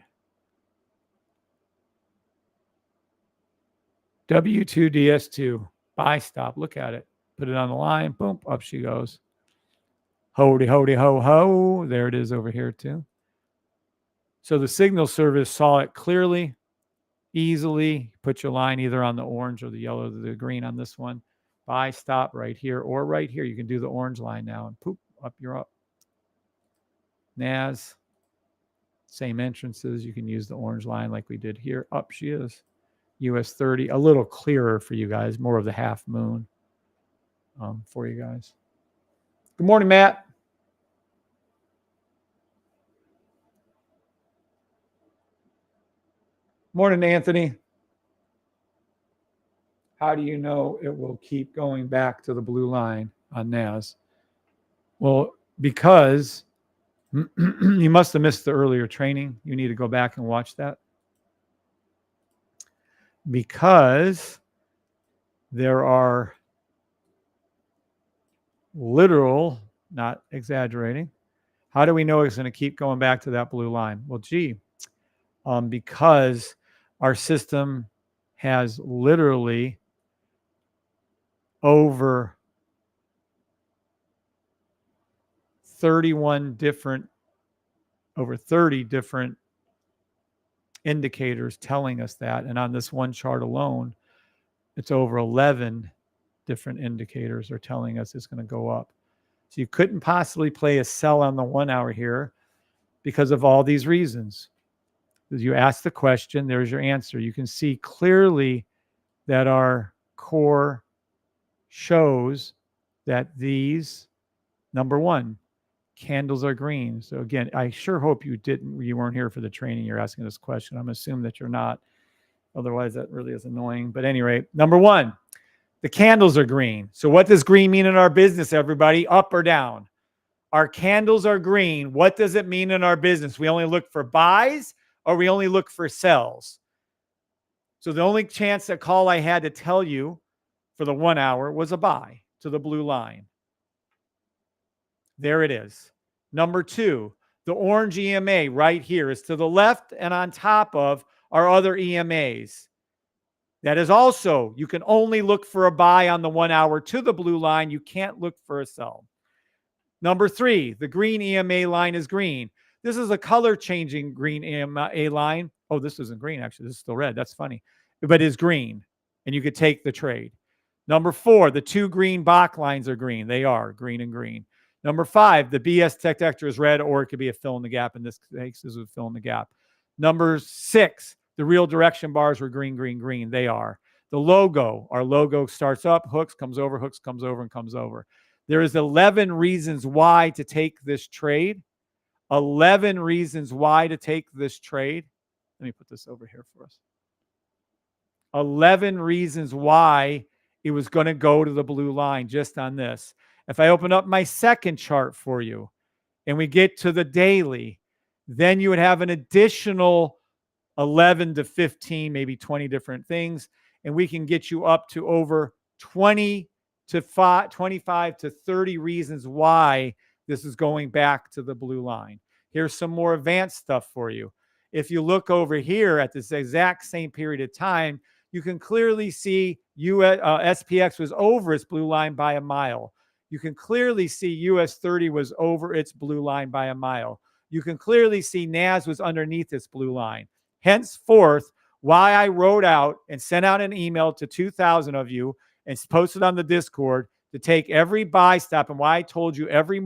W2 DS2. Buy stop. Look at it. Put it on the line. Boom. Up she goes. Holy, ho, ho. There it is over here too. So the signal service saw it clearly, easily. Put your line either on the orange or the yellow or the green on this one. Buy stop right here or right here. You can do the orange line now and poop, up you're up. NAS, same entrances. You can use the orange line like we did here. Up she is. US 30, a little clearer for you guys, more of the half moon for you guys. Good morning, Matt. Morning, Anthony. How do you know it will keep going back to the blue line on NAS? Well, because you must have missed the earlier training. You need to go back and watch that. Because there are literal, not exaggerating. How do we know it's going to keep going back to that blue line? Well, gee, because our system has literally over 30 different indicators telling us that. And on this one chart alone, it's over 11 different indicators are telling us it's going to go up. So you couldn't possibly play a sell on the 1 hour here because of all these reasons. As you ask the question, there's your answer. You can see clearly that our core shows that these, number one, candles are green. So again, I sure hope you weren't here for the training. You're asking this question. I'm assuming that you're not. Otherwise, that really is annoying. But anyway, number one, the candles are green. So what does green mean in our business, everybody? Up or down? Our candles are green. What does it mean in our business? We only look for buys or we only look for sells? So the only chance that call I had to tell you for the 1 hour was a buy to the blue line. There it is. Number two, the orange EMA right here is to the left and on top of our other EMAs. That is also, you can only look for a buy on the 1 hour to the blue line. You can't look for a sell. Number three, the green EMA line is green. This is a color changing green EMA line. Oh, this isn't green, actually. This is still red. That's funny. But it's green, and you could take the trade. Number four, the two green BOKK lines are green. They are green and green. Number five, the BS detector is red, or it could be a fill in the gap. In this case, this is a fill in the gap. Number six, the real direction bars were green, green, green. They are. The logo, our logo starts up, hooks, comes over, and comes over. There is 11 reasons why to take this trade. 11 reasons why to take this trade. Let me put this over here for us. 11 reasons why it was going to go to the blue line just on this. If I open up my second chart for you and we get to the daily, then you would have an additional 11 to 15, maybe 20 different things. And we can get you up to over 20 to 25 to 30 reasons why this is going back to the blue line. Here's some more advanced stuff for you. If you look over here at this exact same period of time, you can clearly see SPX was over its blue line by a mile. You can clearly see US 30 was over its blue line by a mile. You can clearly see NAS was underneath its blue line. Henceforth, why I wrote out and sent out an email to 2,000 of you and posted on the Discord to take every buy stop, and why I told you every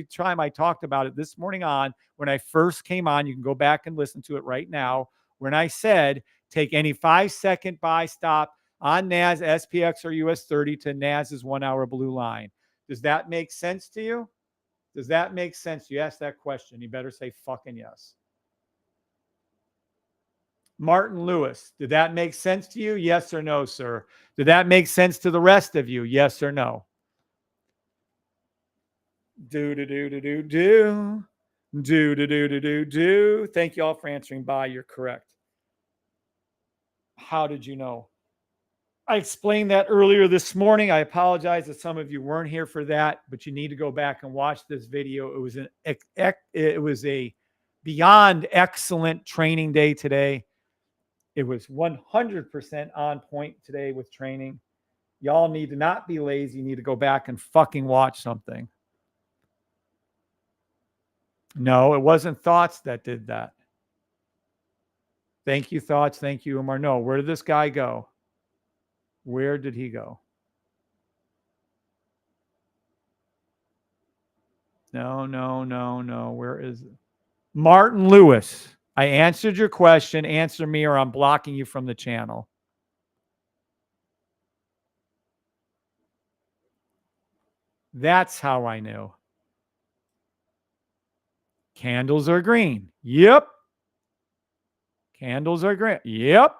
time I talked about it this morning on when I first came on, you can go back and listen to it right now, when I said take any 5-second buy stop on NAS, SPX, or US 30 to NAS's 1 hour blue line. Does that make sense to you? Does that make sense? You asked that question. You better say fucking yes. Martin Lewis, did that make sense to you? Yes or no, sir? Did that make sense to the rest of you? Yes or no? Do. Thank you all for answering bye. You're correct. How did you know? I explained that earlier this morning. I apologize that some of you weren't here for that, but you need to go back and watch this video. It was a beyond excellent training day today. It was 100% on point today with training. Y'all need to not be lazy. You need to go back and fucking watch something. No, it wasn't Thoughts that did that. Thank you, Thoughts. Thank you, Umar. No, where did this guy go? Where did he go? No. Where is it? Martin Lewis. I answered your question. Answer me or I'm blocking you from the channel. That's how I knew. Candles are green. Yep. Candles are green. Yep.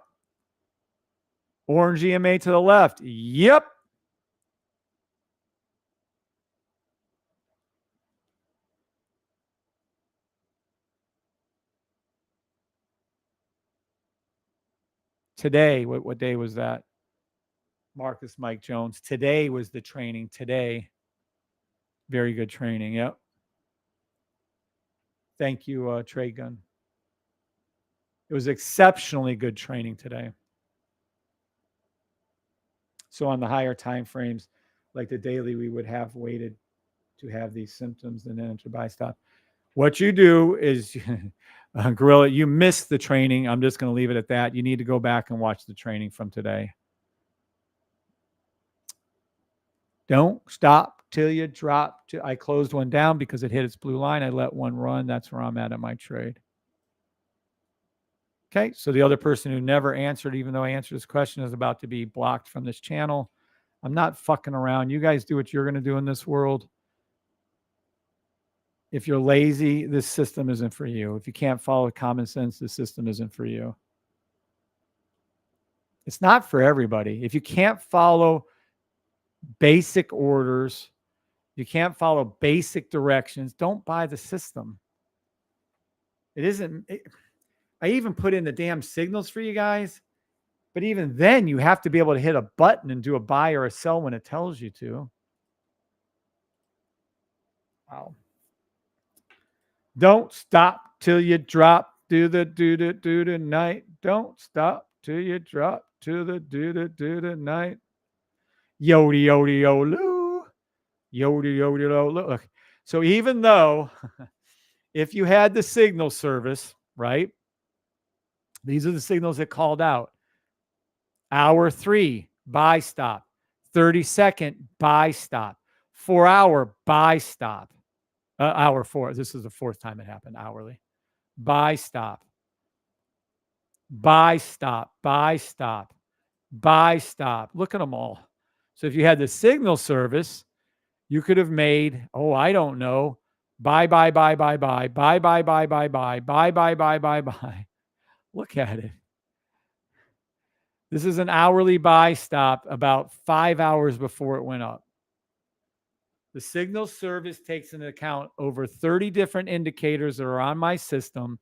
Orange EMA to the left. Yep. Today, what day was that? Marcus Mike Jones. Today was the training. Today. Very good training. Yep. Thank you, Trey Gunn. It was exceptionally good training today. So on the higher time frames, like the daily, we would have waited to have these symptoms and then enter buy stop. What you do is, Gorilla, you missed the training. I'm just going to leave it at that. You need to go back and watch the training from today. Don't stop till you drop. I closed one down because it hit its blue line. I let one run. That's where I'm at my trade. Okay, so the other person who never answered, even though I answered this question, is about to be blocked from this channel. I'm not fucking around. You guys do what you're going to do in this world. If you're lazy, this system isn't for you. If you can't follow common sense, this system isn't for you. It's not for everybody. If you can't follow basic orders, you can't follow basic directions, don't buy the system. It isn't. I even put in the damn signals for you guys, but even then you have to be able to hit a button and do a buy or a sell when it tells you to. Wow. Don't stop till you drop. Do the night. Don't stop till you drop to the do the night. Yodi yodi yolu. Yodi yodi yolu. Look. So even though if you had the signal service, right? These are the signals that called out. Hour 3, buy stop. 30-second buy stop. 4-hour buy stop. Hour 4. This is the fourth time it happened hourly. Buy stop. Buy stop. Buy stop. Buy stop. Look at them all. So if you had the signal service, you could have made, I don't know, buy. Look at it. This is an hourly buy stop about 5 hours before it went up. The signal service takes into account over 30 different indicators that are on my system.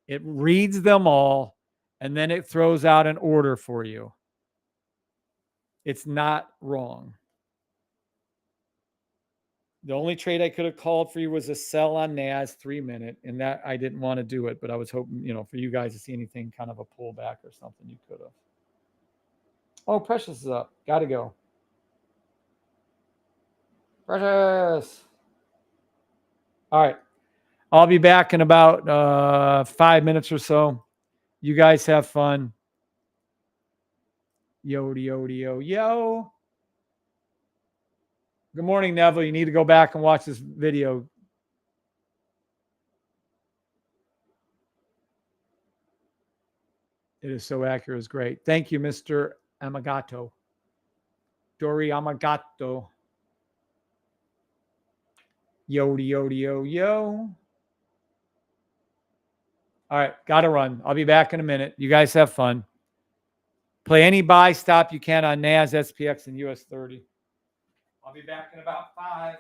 It reads them all, and then it throws out an order for you. It's not wrong. The only trade I could have called for you was a sell on NAS 3-minute, and that I didn't want to do it, but I was hoping, for you guys to see anything kind of a pullback or something you could have. Oh, Precious is up. Got to go. Precious. All right. I'll be back in about 5 minutes or so. You guys have fun. Yo. Good morning, Neville. You need to go back and watch this video. It is so accurate. It's great. Thank you, Mr. Amagato. Dori Amagato. Yo. All right, got to run. I'll be back in a minute. You guys have fun. Play any buy stop you can on NAS, SPX, and US 30. I'll be back in about 5.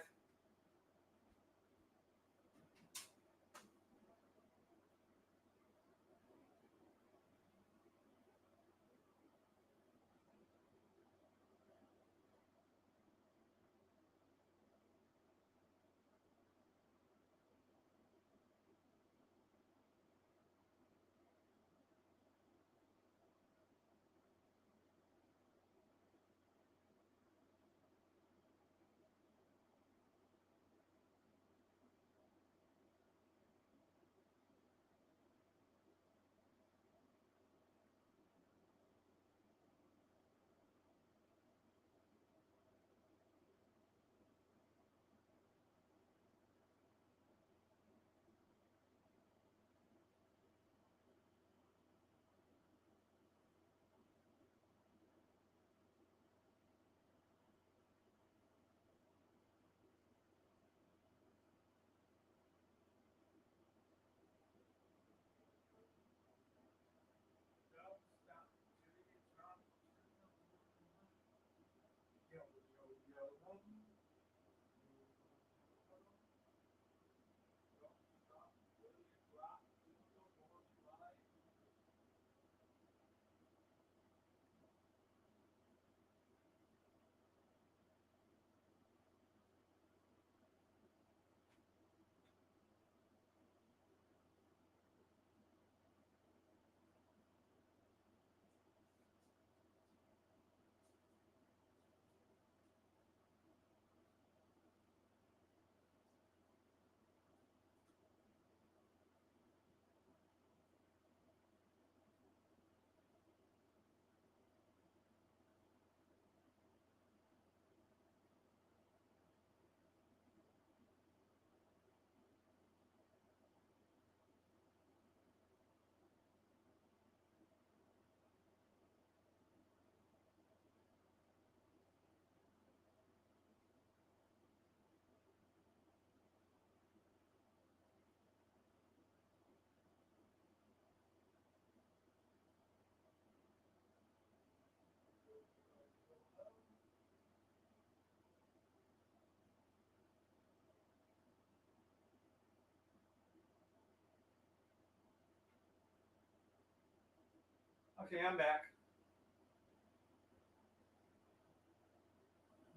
Okay, I'm back.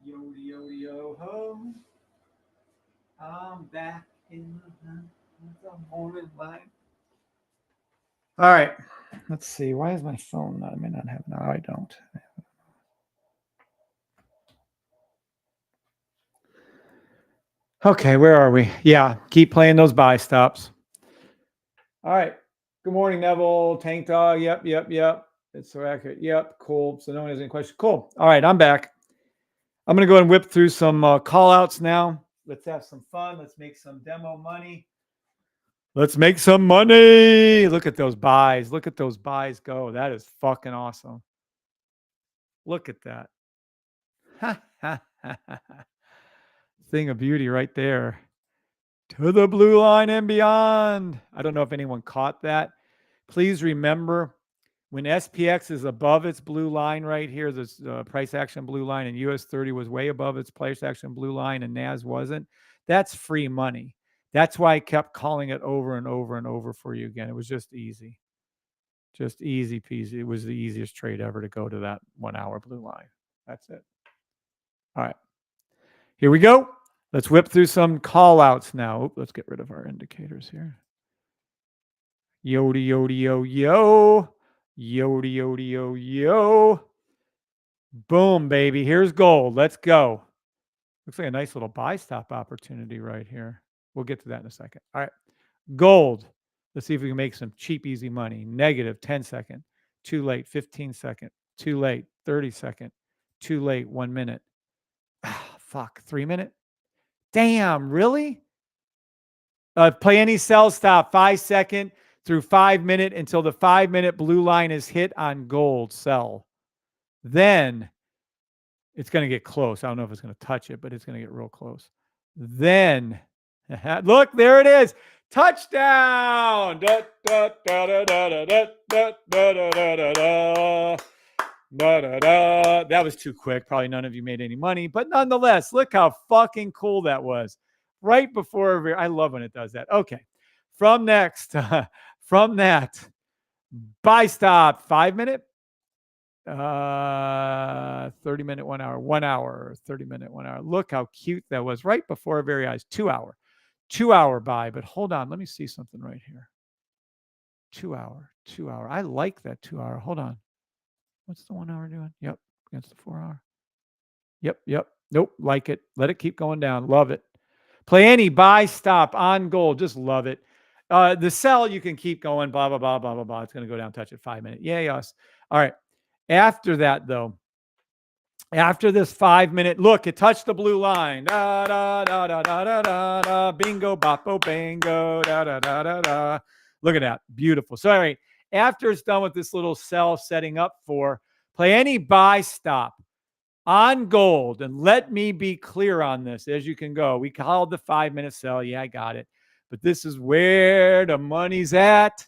Yo ho. I'm back in the morning light. All right. Let's see. Why is my phone not? I may not have it now. I don't. Okay, where are we? Yeah, keep playing those buy stops. All right. Good morning, Neville. Tank Dog. Yep. It's so accurate. Yep. Cool. So no one has any questions. Cool. All right, I'm back. I'm going to go ahead and whip through some call outs now. Let's have some fun. Let's make some demo money. Let's make some money. Look at those buys. Look at those buys go. That is fucking awesome. Look at that. Thing of beauty right there. To the blue line and beyond. I don't know if anyone caught that. Please remember, When SPX is above its blue line right here, this price action blue line, and US 30 was way above its price action blue line and NAS wasn't, that's free money. That's why I kept calling it over and over and over for you again. It was just easy. Just easy peasy. It was the easiest trade ever to go to that 1 hour blue line. That's it. All right. Here we go. Let's whip through some call outs now. Oop, let's get rid of our indicators here. Yodi, yodi, yo, yo. Yodi, yodi, yo, yo. Boom, baby. Here's gold. Let's go. Looks like a nice little buy stop opportunity right here. We'll get to that in a second. All right. Gold. Let's see if we can make some cheap, easy money. Negative 10 second. Too late. 15 second. Too late. 30 second. Too late. 1 minute. Ah, fuck. 3 minute. Damn, really? Play any sell stop 5 second through 5 minute until the 5 minute blue line is hit on gold. Sell. Then it's going to get close. I don't know if it's going to touch it, but it's going to get real close. Then, look, there it is. Touchdown. Da, da, da, da, da, da, da, da, da, da, da, da. Da, da, da. That was too quick. Probably none of you made any money, but nonetheless, look how fucking cool that was. Right before, I love when it does that. Okay. From that, buy stop 5 minute, 30 minute, 1 hour, 1 hour, 30 minute, 1 hour. Look how cute that was right before our very eyes. 2 hour buy. But hold on, let me see something right here. 2 hour. I like that 2 hour. Hold on. What's the 1 hour doing? Yep, against the 4 hour. Yep. Nope, like it. Let it keep going down. Love it. Play any buy stop on gold. Just love it. The sell, you can keep going. Blah, blah, blah, blah, blah, blah. It's going to go down, touch it 5 minute. Yay, us. All right. After that, though, after this 5 minute, look, it touched the blue line. Da, da, da, da, da, da, da, da. Bingo, boppo, bango. Da, da, da, da, da. Look at that. Beautiful. So, all right. After it's done with this little sell setting up for, play any buy stop on gold. And let me be clear on this as you can go. We called the 5 minute sell. Yeah, I got it. But this is where the money's at.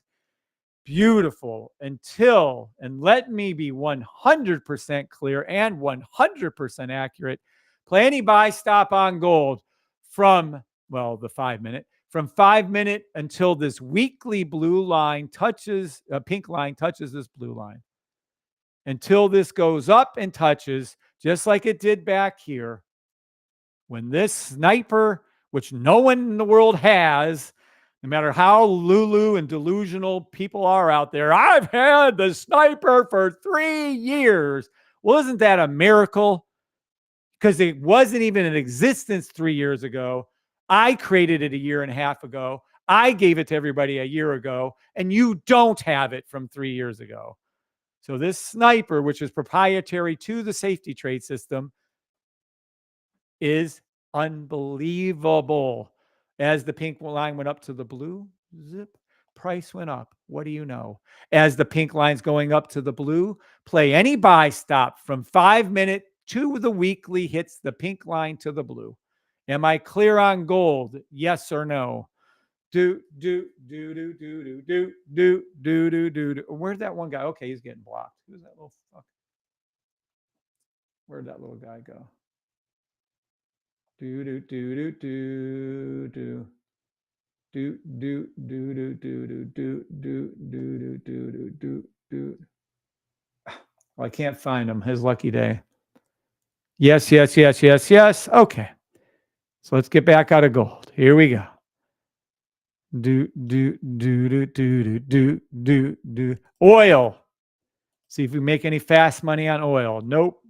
Beautiful. Until, and let me be 100% clear and 100% accurate. Play any buy stop on gold from, well, the 5 minute, from 5 minute until this weekly blue line touches, pink line touches this blue line. Until this goes up and touches, just like it did back here. When this sniper, which no one in the world has, no matter how Lulu and delusional people are out there, I've had the sniper for 3 years. Well, isn't that a miracle? Because it wasn't even in existence 3 years ago. I created it a year and a half ago. I gave it to everybody a year ago, and you don't have it from 3 years ago. So this sniper, which is proprietary to the safety trade system, is unbelievable. As the pink line went up to the blue, zip, price went up. What do you know? As the pink line's going up to the blue, play any buy stop from 5 minute to the weekly hits the pink line to the blue. Am I clear on gold? Yes or no? Do. Where'd that one guy? Okay, he's getting blocked. Who's that little fuck? Where'd that little guy go? Well, I can't find him. His lucky day. Yes. Okay. So let's get back out of gold. Here we go. Oil. See if we make any fast money on oil. Nope.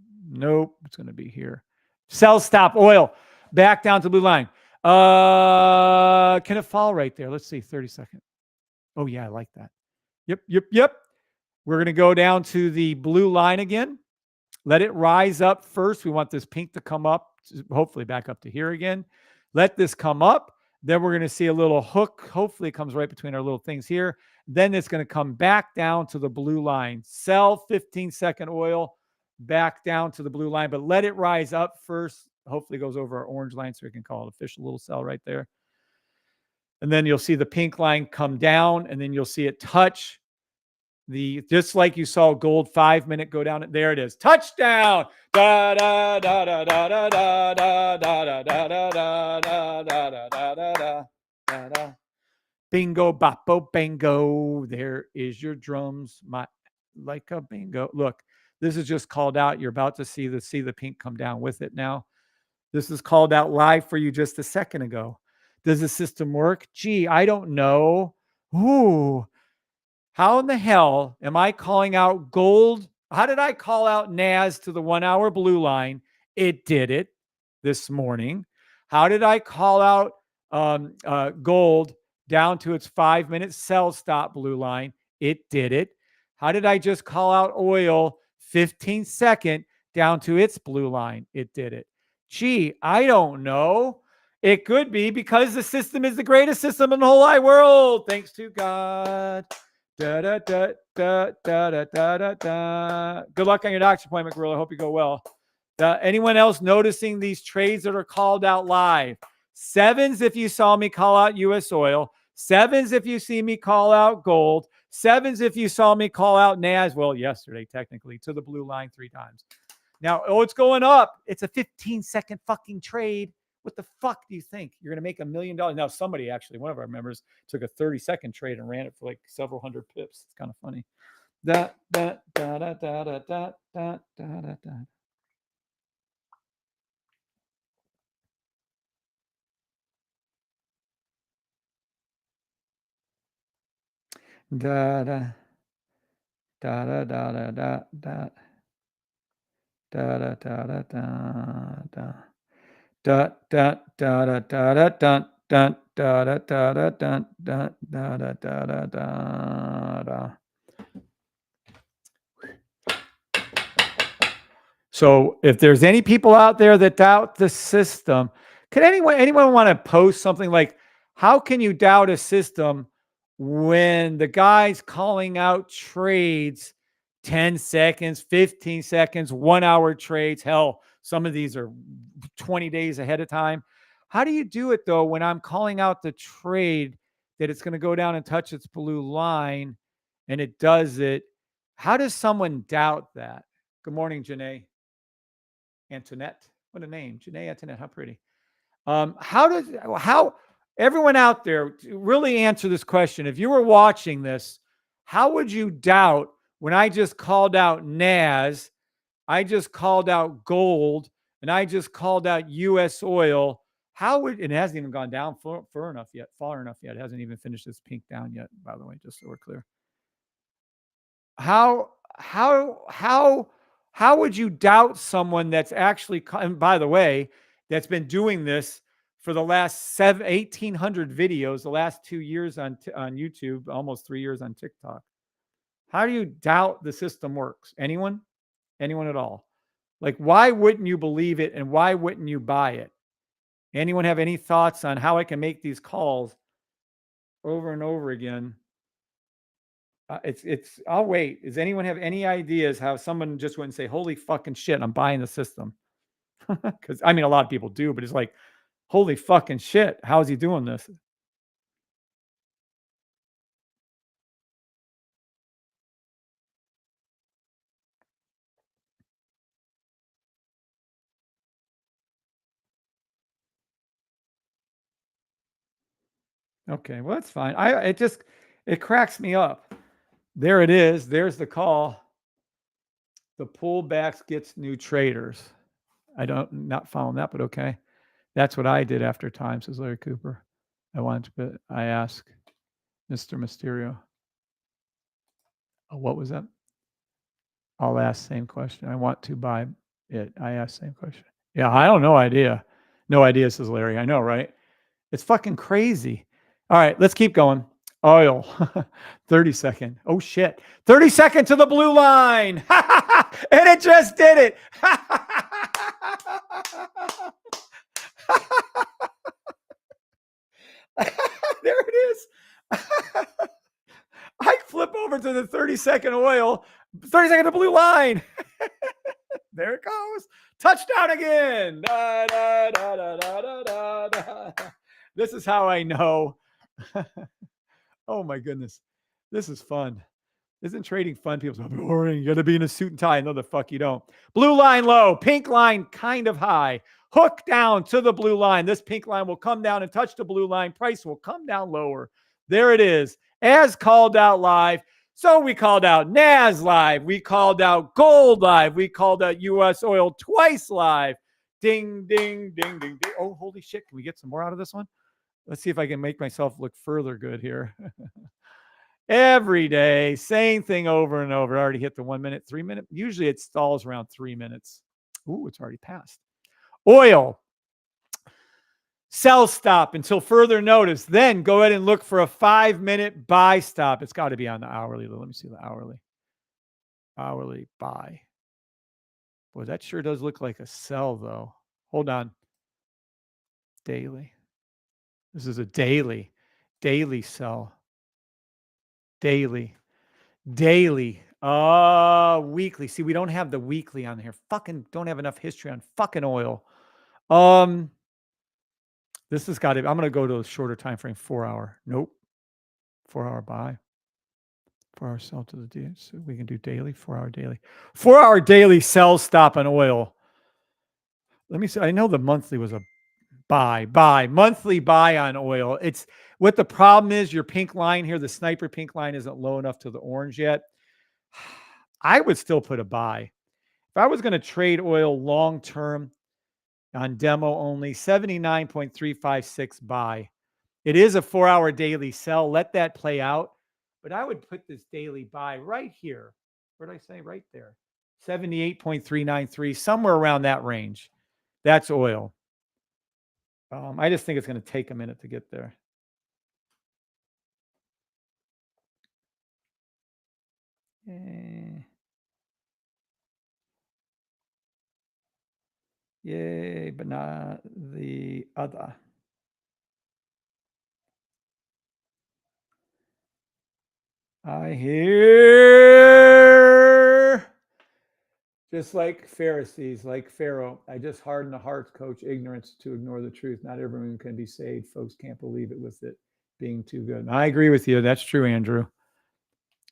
It's going to be here. Sell stop oil. Back down to the blue line. Can it fall right there? Let's see. 30 seconds. Oh, yeah, I like that. Yep. We're going to go down to the blue line again. Let it rise up first. We want this pink to come up, hopefully back up to here again. Let this come up. Then we're going to see a little hook. Hopefully it comes right between our little things here. Then it's going to come back down to the blue line. Sell 15-second oil back down to the blue line, but let it rise up first. Hopefully it goes over our orange line so we can call it official little sell right there. And then you'll see the pink line come down, and then you'll see it touch Just like you saw gold 5-minute go down. There it is. Touchdown. Da da da da da da da da da da da da da da da da da. Bingo boppo bango. There is your drums. Like a bingo. Look, this is just called out. You're about to see the pink come down with it now. This is called out live for you just a second ago. Does the system work? Gee, I don't know. Ooh. How in the hell am I calling out gold? How did I call out NAS to the 1 hour blue line? It did it this morning. How did I call out gold down to its 5-minute sell stop blue line? It did it. How did I just call out oil 15-second down to its blue line? It did it. Gee, I don't know. It could be because the system is the greatest system in the whole wide world. Thanks to God. Da, da, da, da, da, da, da, da. Good luck on your doctor's appointment, Gorilla. I hope you go well. Anyone else noticing these trades that are called out live? Sevens if you saw me call out US oil. Sevens if you see me call out gold. Sevens if you saw me call out NAS. Well, yesterday, technically, to the blue line 3 times. Now, it's going up. It's a 15-second fucking trade. What the fuck do you think? You're going to make $1 million? Now, somebody actually, one of our members, took a 30-second trade and ran it for like several hundred pips. It's kind of funny. Da, da, da, da, da, da, da, da, da, da. Da, da, da, da, da, da, da, da. Da, da, da, da, da, da. Da, da, da, da, da, da, da, da, da, da, da, da, da, da, da, da, da, da. So if there's any people out there that doubt the system, can anyone want to post something like, how can you doubt a system when the guy's calling out trades 10 seconds, 15 seconds, 1 hour trades? Hell, some of these are 20 days ahead of time. How do you do it though when I'm calling out the trade that it's going to go down and touch its blue line and it does it? How does someone doubt that? Good morning, Janae. Antoinette. What a name. Janae Antoinette. How pretty. How everyone out there really answer this question. If you were watching this, how would you doubt when I just called out NAS, I just called out gold, and I just called out US oil? How would, it hasn't even gone down far enough yet. It hasn't even finished its pink down yet, by the way, just so we're clear. How would you doubt someone that's actually, and by the way, that's been doing this for the last 1,800 videos, the last 2 years on YouTube, almost 3 years on TikTok? How do you doubt the system works? Anyone? Anyone at all? Like, why wouldn't you believe it and why wouldn't you buy it? Anyone have any thoughts on how I can make these calls over and over again? I'll wait. Does anyone have any ideas how someone just wouldn't say, holy fucking shit, I'm buying the system? Because I mean, a lot of people do, but it's like, holy fucking shit, how is he doing this? Okay, well, that's fine. It cracks me up. There it is. There's the call. The pullbacks gets new traders. Not following that, but okay. That's what I did after time, says Larry Cooper. I asked Mr. Mysterio. Oh, what was that? I'll ask same question. I want to buy it. I ask same question. Yeah, I don't know idea. No idea, says Larry. I know, right? It's fucking crazy. All right, let's keep going. Oil, 30 second. Oh shit. 30 second to the blue line. And it just did it. There it is. I flip over to the 30-second oil, 30-second to blue line. There it goes. Touchdown again. Da, da, da, da, da, da, da. This is how I know. Oh my goodness. This is fun. Isn't trading fun? People say, boring. You got to be in a suit and tie. No, the fuck you don't. Blue line low, pink line kind of high. Hook down to the blue line. This pink line will come down and touch the blue line. Price will come down lower. There it is, as called out live. So we called out NAS live. We called out gold live. We called out U.S. oil twice live. Ding, ding, ding, ding, ding. Oh, holy shit. Can we get some more out of this one? Let's see if I can make myself look further good here. Every day, same thing over and over. I already hit the 1 minute, 3 minute. Usually it stalls around 3 minutes. Ooh, it's already passed. Oil. Sell stop until further notice. Then go ahead and look for a 5 minute buy stop. It's got to be on the hourly. Let me see the hourly. Hourly buy. Boy, that sure does look like a sell, though. Hold on. Daily. This is a daily. Daily sell. Daily. Daily. Weekly. See, we don't have the weekly on here. Fucking don't have enough history on fucking oil. This has got to, I'm going to go to a shorter time frame, 4 hour. Nope. 4 hour buy. 4 hour sell to the D. So we can do daily, 4 hour daily. 4 hour daily sell stop on oil. Let me see. I know the monthly was a buy. Monthly buy on oil. It's what the problem is, your pink line here, the sniper pink line isn't low enough to the orange yet. I would still put a buy. If I was going to trade oil long term on demo only, 79.356 buy. It is a 4 hour daily sell. Let that play out. But I would put this daily buy right here. Where did I say? Right there. 78.393, somewhere around that range. That's oil. I just think it's going to take a minute to get there. Yay, but not the other. I hear, just like Pharisees, like Pharaoh, I just harden the hearts, coach, ignorance to ignore the truth. Not everyone can be saved. Folks can't believe it with it being too good. And I agree with you. That's true, Andrew.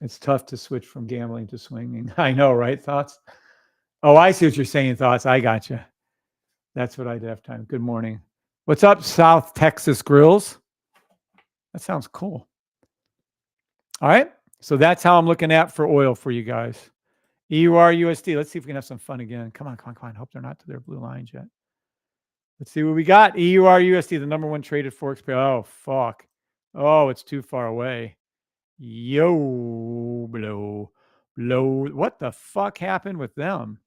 It's tough to switch from gambling to swinging. I know, right? Thoughts? Oh, I see what you're saying, Thoughts. I got you. That's what I did have time. Good morning. What's up, South Texas Grills? That sounds cool. All right. So that's how I'm looking at for oil for you guys. EUR USD. Let's see if we can have some fun again. Come on. Hope they're not to their blue lines yet. Let's see what we got. EUR USD, the number one traded forex pair. Oh, fuck. Oh, it's too far away. Yo, blow. What the fuck happened with them?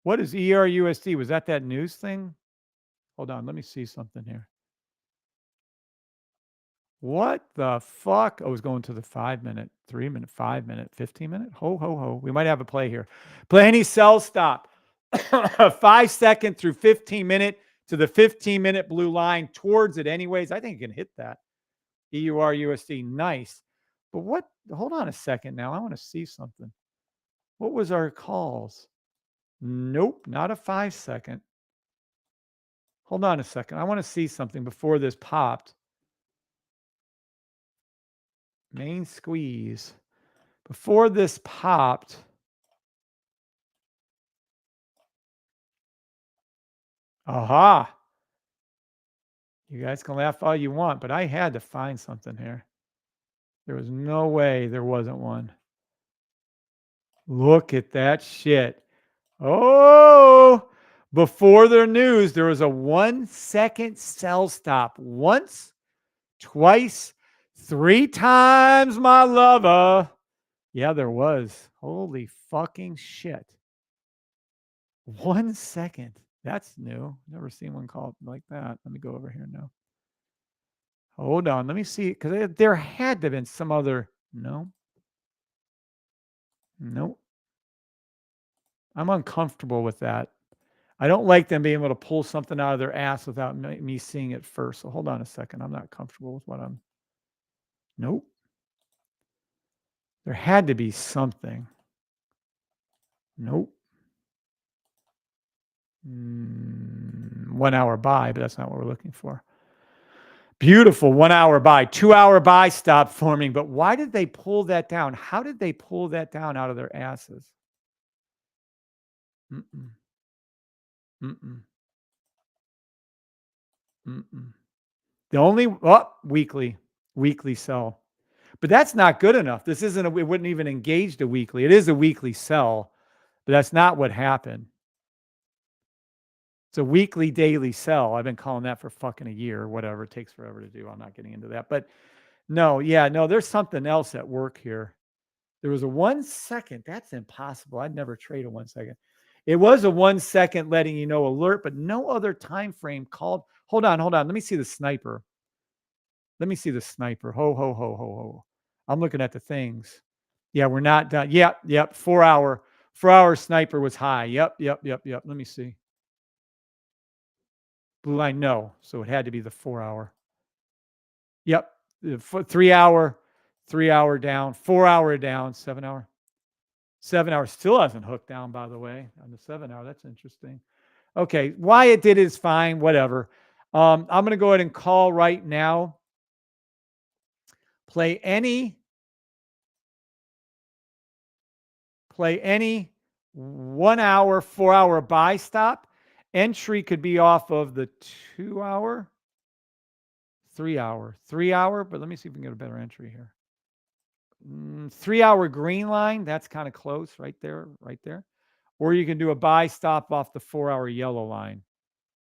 What is EUR USD? Was that news thing? Hold on. Let me see something here. What the fuck? I was going to the 5 minute, 3 minute, 5 minute, 15 minute. Ho. We might have a play here. Play any sell stop. 5 second through 15 minute to the 15 minute blue line towards it anyways. I think you can hit that. EUR USD. Nice. But what? Hold on a second now. I want to see something. What was our calls? Nope. Not a 5 second. Hold on a second. I want to see something before this popped. Main squeeze. Before this popped, aha. You guys can laugh all you want, but I had to find something here. There was no way there wasn't one. Look at that shit. Oh, before their news, there was a 1 second sell stop. Once, twice, 3 times, my lover. Yeah, there was. Holy fucking shit. 1 second. That's new. Never seen one called like that. Let me go over here now. Hold on. Let me see. Because there had to have been some other. No. Nope. I'm uncomfortable with that. I don't like them being able to pull something out of their ass without me seeing it first. So hold on a second. I'm not comfortable with what I'm. Nope. There had to be something. Nope. 1 hour buy, but that's not what we're looking for. Beautiful 1 hour buy, 2 hour buy stop forming. But why did they pull that down? How did they pull that down out of their asses? Mm-mm, mm-mm, mm-mm. The only weekly sell. But that's not good enough. This isn't it wouldn't even engage the weekly. It is a weekly sell, but that's not what happened. It's a weekly daily sell. I've been calling that for fucking a year or whatever. It takes forever to do. I'm not getting into that. But no, yeah, no, there's something else at work here. There was a 1 second. That's impossible. I'd never trade a 1 second. It was a 1 second letting you know alert, but no other time frame called. Hold on. Let me see the sniper. Let me see the sniper. Ho, ho, ho, ho, ho. I'm looking at the things. Yeah, we're not done. Yep. 4 hour sniper was high. Yep. Let me see. Blue line, no. So it had to be the 4 hour. Yep. 3 hour down, 4 hour down, 7 hour. 7 hour still hasn't hooked down, by the way, on the 7 hour. That's interesting. Okay. Why it did is fine. Whatever. I'm going to go ahead and call right now. Play any 1 hour, 4 hour buy stop. Entry could be off of the 2 hour, 3 hour, but let me see if we can get a better entry here. 3 hour green line, that's kind of close right there. Or you can do a buy stop off the 4 hour yellow line,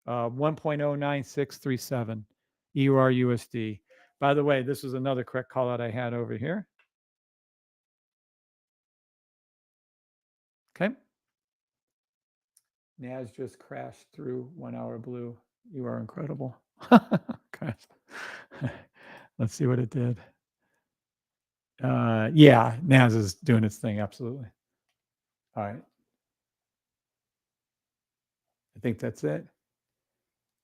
1.09637 EUR USD. By the way, this is another correct call out I had over here. Okay. NAS just crashed through 1 hour blue. You are incredible. Let's see what it did. Yeah, NAS is doing its thing. Absolutely. All right. I think that's it.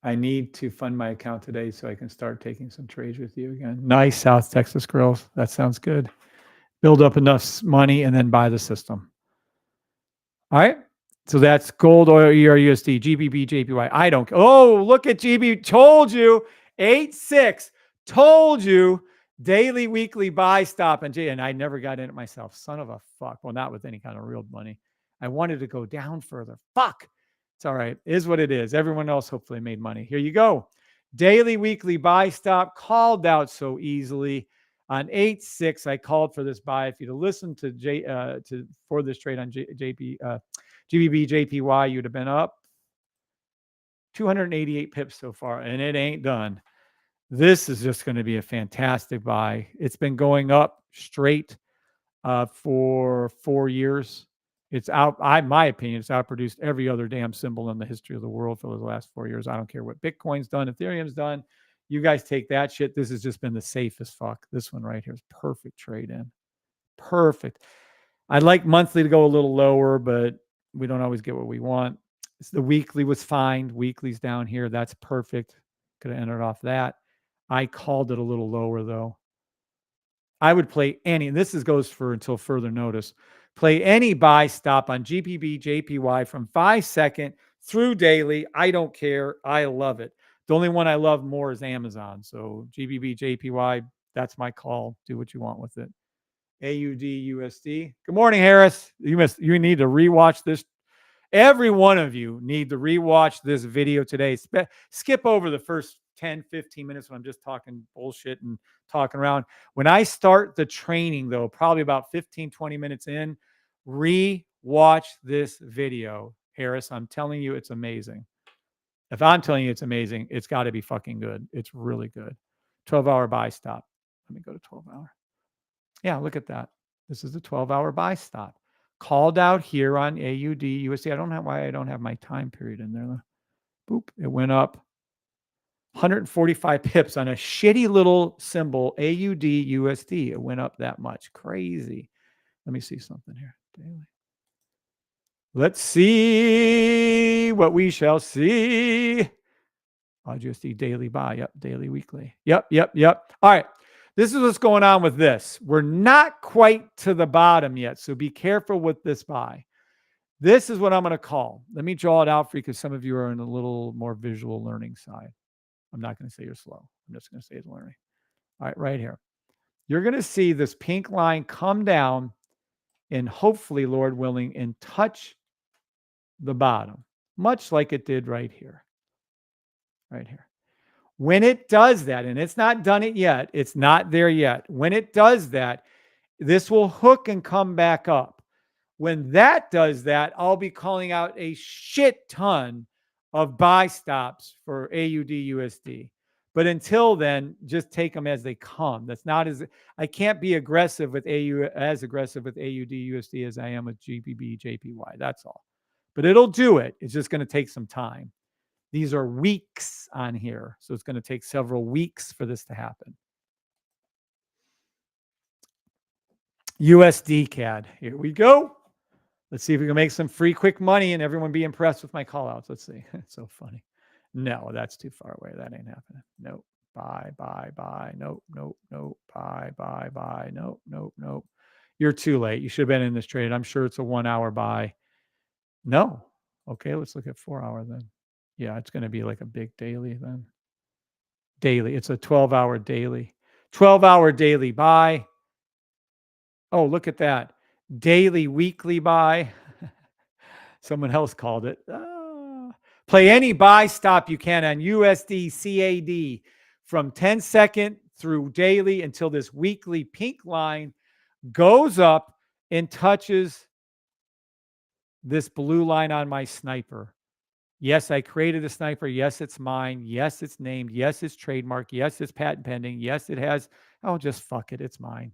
I need to fund my account today so I can start taking some trades with you again. Nice, South Texas girls. That sounds good. Build up enough money and then buy the system. All right. So that's gold, oil, ERUSD, GBP, JPY. I don't. Oh, look at GB. Told you. 8-6. Told you. Daily, weekly buy stop. And I never got in it myself. Son of a fuck. Well, not with any kind of real money. I wanted to go down further. Fuck. It's all right. It is what it is. Everyone else hopefully made money. Here you go. Daily, weekly buy stop. Called out so easily. On 8-6, I called for this buy. If you'd have listened to for this trade on GBB JPY, you'd have been up 288 pips so far, and it ain't done. This is just going to be a fantastic buy. It's been going up straight for 4 years. It's my opinion, it's outproduced every other damn symbol in the history of the world for the last 4 years. I don't care what Bitcoin's done, Ethereum's done. You guys take that shit. This has just been the safest fuck. This one right here is perfect trade in. Perfect. I'd like monthly to go a little lower, but we don't always get what we want. The weekly was fine. Weekly's down here. That's perfect. Could have entered off that. I called it a little lower though. I would play any, and this goes for until further notice. Play any buy stop on GPB JPY from 5 second through daily. I don't care. I love it. The only one I love more is Amazon. So GBB JPY, that's my call. Do what you want with it. AUD USD. Good morning, Harris. You need to rewatch this. Every one of you need to rewatch this video today. Skip over the first 10, 15 minutes when I'm just talking bullshit and talking around. When I start the training, though, probably about 15, 20 minutes in, rewatch this video. Harris, I'm telling you, it's amazing. If I'm telling you it's amazing, it's got to be fucking good. It's really good. 12-hour buy stop. Let me go to 12-hour. Yeah, look at that. This is the 12-hour buy stop. Called out here on AUD USD. I don't know why I don't have my time period in there. Boop. It went up 145 pips on a shitty little symbol, AUD USD. It went up that much. Crazy. Let me see something here. Daily. Let's see what we shall see. USD daily buy. Yep. Daily, weekly. Yep. All right. This is what's going on with this. We're not quite to the bottom yet, so be careful with this buy. This is what I'm going to call. Let me draw it out for you because some of you are in a little more visual learning side. I'm not going to say you're slow. I'm just going to say it's learning. All right, right here. You're going to see this pink line come down and hopefully, Lord willing, and touch the bottom, much like it did right here. Right here. When it does that, and it's not done it yet, it's not there yet. When it does that, this will hook and come back up. When that does that, I'll be calling out a shit ton of buy stops for AUD USD. But until then, just take them as they come. That's not as I can't be aggressive with as aggressive with AUD USD as I am with GBP JPY. That's all. But it'll do it. It's just going to take some time. These are weeks on here, so it's going to take several weeks for this to happen. USD CAD. Here we go. Let's see if we can make some free, quick money and everyone be impressed with my call outs. Let's see. It's so funny. No, that's too far away. That ain't happening. Nope. Buy. Nope. Buy. Nope. You're too late. You should have been in this trade. I'm sure it's a 1 hour buy. No. Okay, let's look at 4 hour then. Yeah, it's going to be like a big daily then. Daily. It's a 12-hour daily. 12-hour daily buy. Oh, look at that. Daily, weekly buy. Someone else called it. Play any buy stop you can on USD CAD from 10-second through daily until this weekly pink line goes up and touches this blue line on my sniper. Yes, I created a sniper. Yes, it's mine. Yes, it's named. Yes, it's trademark. Yes, it's patent pending. Yes, it has. Oh, just fuck it. It's mine.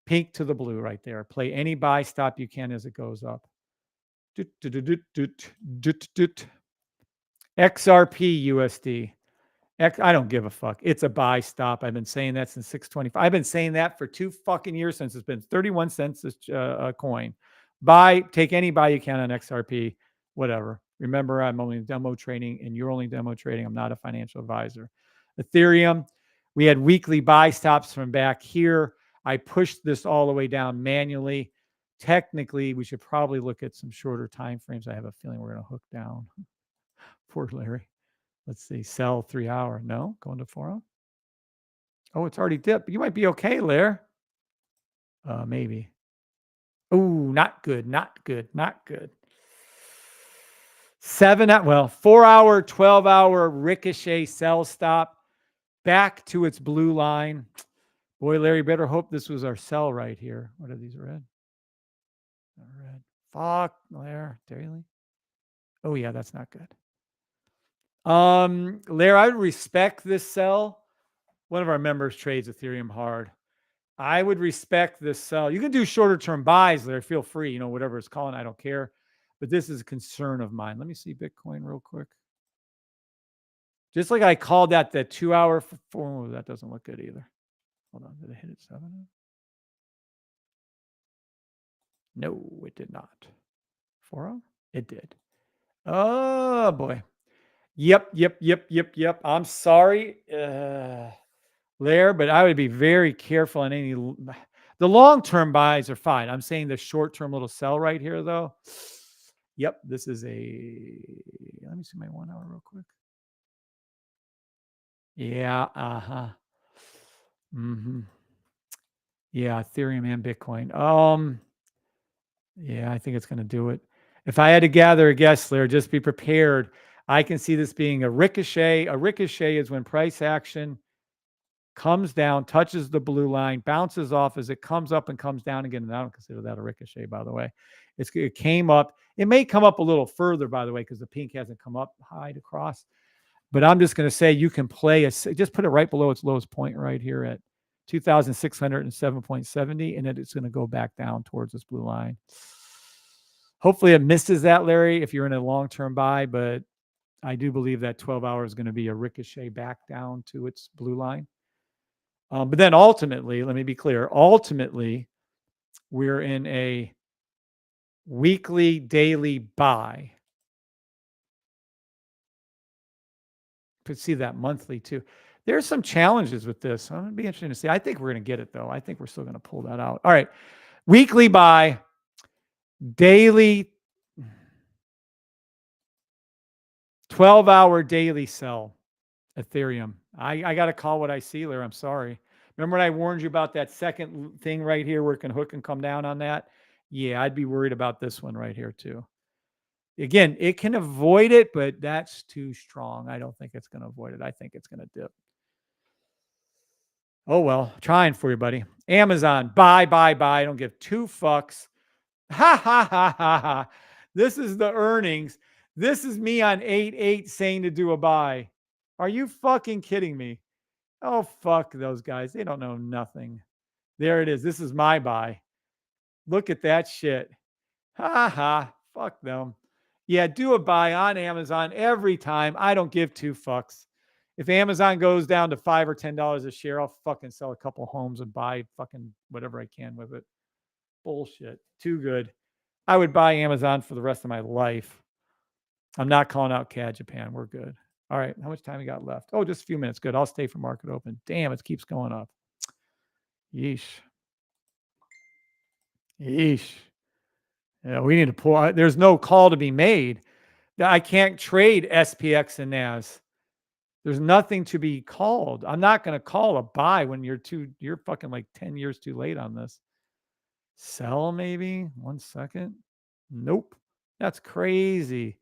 Pink to the blue right there. Play any buy stop you can as it goes up. XRP USD. I don't give a fuck. It's a buy stop. I've been saying that since 625. I've been saying that for 2 fucking years since it's been 31 cents a coin. Buy, take any buy you can on XRP, whatever. Remember, I'm only demo trading and you're only demo trading. I'm not a financial advisor. Ethereum, we had weekly buy stops from back here. I pushed this all the way down manually. Technically, we should probably look at some shorter time frames. I have a feeling we're going to hook down. Poor Larry. Let's see. Sell 3 hour. No, going to 4 hour. Oh, it's already dipped. You might be okay, Lair. Maybe. Oh, not good. 4 hour, 12-hour ricochet sell stop back to its blue line. Boy, Larry, better hope this was our sell right here. What are these red? Red. Fuck, Lair. Daily. Oh, yeah, that's not good. Lair, I would respect this sell. One of our members trades Ethereum hard. I would respect this sell. You can do shorter term buys there. Feel free, whatever it's calling. I don't care. But this is a concern of mine. Let me see Bitcoin real quick. Just like I called that the 2 hour. Oh, that doesn't look good either. Hold on. Did it hit it 7? No, it did not. 4? It did. Oh, boy. Yep. I'm sorry, Lair, but I would be very careful on any. The long-term buys are fine. I'm saying the short-term little sell right here, though. Yep, this is a. Let me see my 1 hour real quick. Yeah. Yeah, Ethereum and Bitcoin. Yeah, I think it's going to do it. If I had to gather a guess, Lair, just be prepared. I can see this being a ricochet. A ricochet is when price action comes down, touches the blue line, bounces off as it comes up and comes down again. And I don't consider that a ricochet, by the way. It came up. It may come up a little further, by the way, because the pink hasn't come up high to cross. But I'm just going to say you can play just put it right below its lowest point right here at 2,607.70, and then it's going to go back down towards this blue line. Hopefully it misses that, Larry, if you're in a long-term buy, but I do believe that 12 hours is going to be a ricochet back down to its blue line. But then ultimately, let me be clear, we're in a weekly, daily buy. Could see that monthly too. There's some challenges with this. I'm going to be interesting to see. I think we're going to get it, though. I think we're still going to pull that out. All right. Weekly buy, daily, 12-hour daily sell. Ethereum. I got to call what I see there. I'm sorry. Remember when I warned you about that second thing right here where it can hook and come down on that? Yeah, I'd be worried about this one right here too. Again, it can avoid it, but that's too strong. I don't think it's going to avoid it. I think it's going to dip. Oh, well, trying for you, buddy. Amazon, buy. I don't give two fucks. Ha, ha, ha, ha, ha. This is the earnings. This is me on 8-8 saying to do a buy. Are you fucking kidding me? Oh, fuck those guys. They don't know nothing. There it is. This is my buy. Look at that shit. Ha ha. Fuck them. Yeah, do a buy on Amazon every time. I don't give two fucks. If Amazon goes down to $5 or $10 a share, I'll fucking sell a couple homes and buy fucking whatever I can with it. Bullshit. Too good. I would buy Amazon for the rest of my life. I'm not calling out CAD Japan. We're good. All right. How much time we got left? Oh, just a few minutes. Good. I'll stay for market open. Damn, it keeps going up. Yeesh. Yeesh. Yeah, we need to pull. There's no call to be made. I can't trade SPX and NAS. There's nothing to be called. I'm not going to call a buy when you're fucking like 10 years too late on this. Sell maybe 1 second. Nope. That's crazy.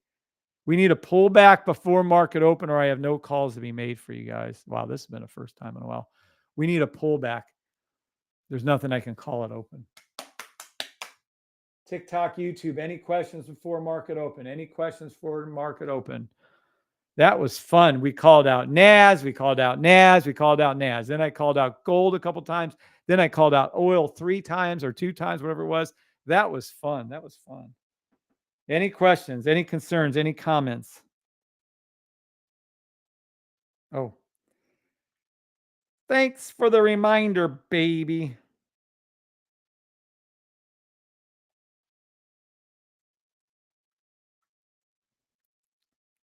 We need a pullback before market open or I have no calls to be made for you guys. Wow, this has been a first time in a while. We need a pullback. There's nothing I can call it open. TikTok, YouTube, any questions before market open? Any questions for market open? That was fun. We called out NAS. We called out NAS. We called out NAS. Then I called out gold a couple times. Then I called out oil 3 times or 2 times, whatever it was. That was fun. That was fun. Any questions? Any concerns? Any comments? Oh. Thanks for the reminder, baby.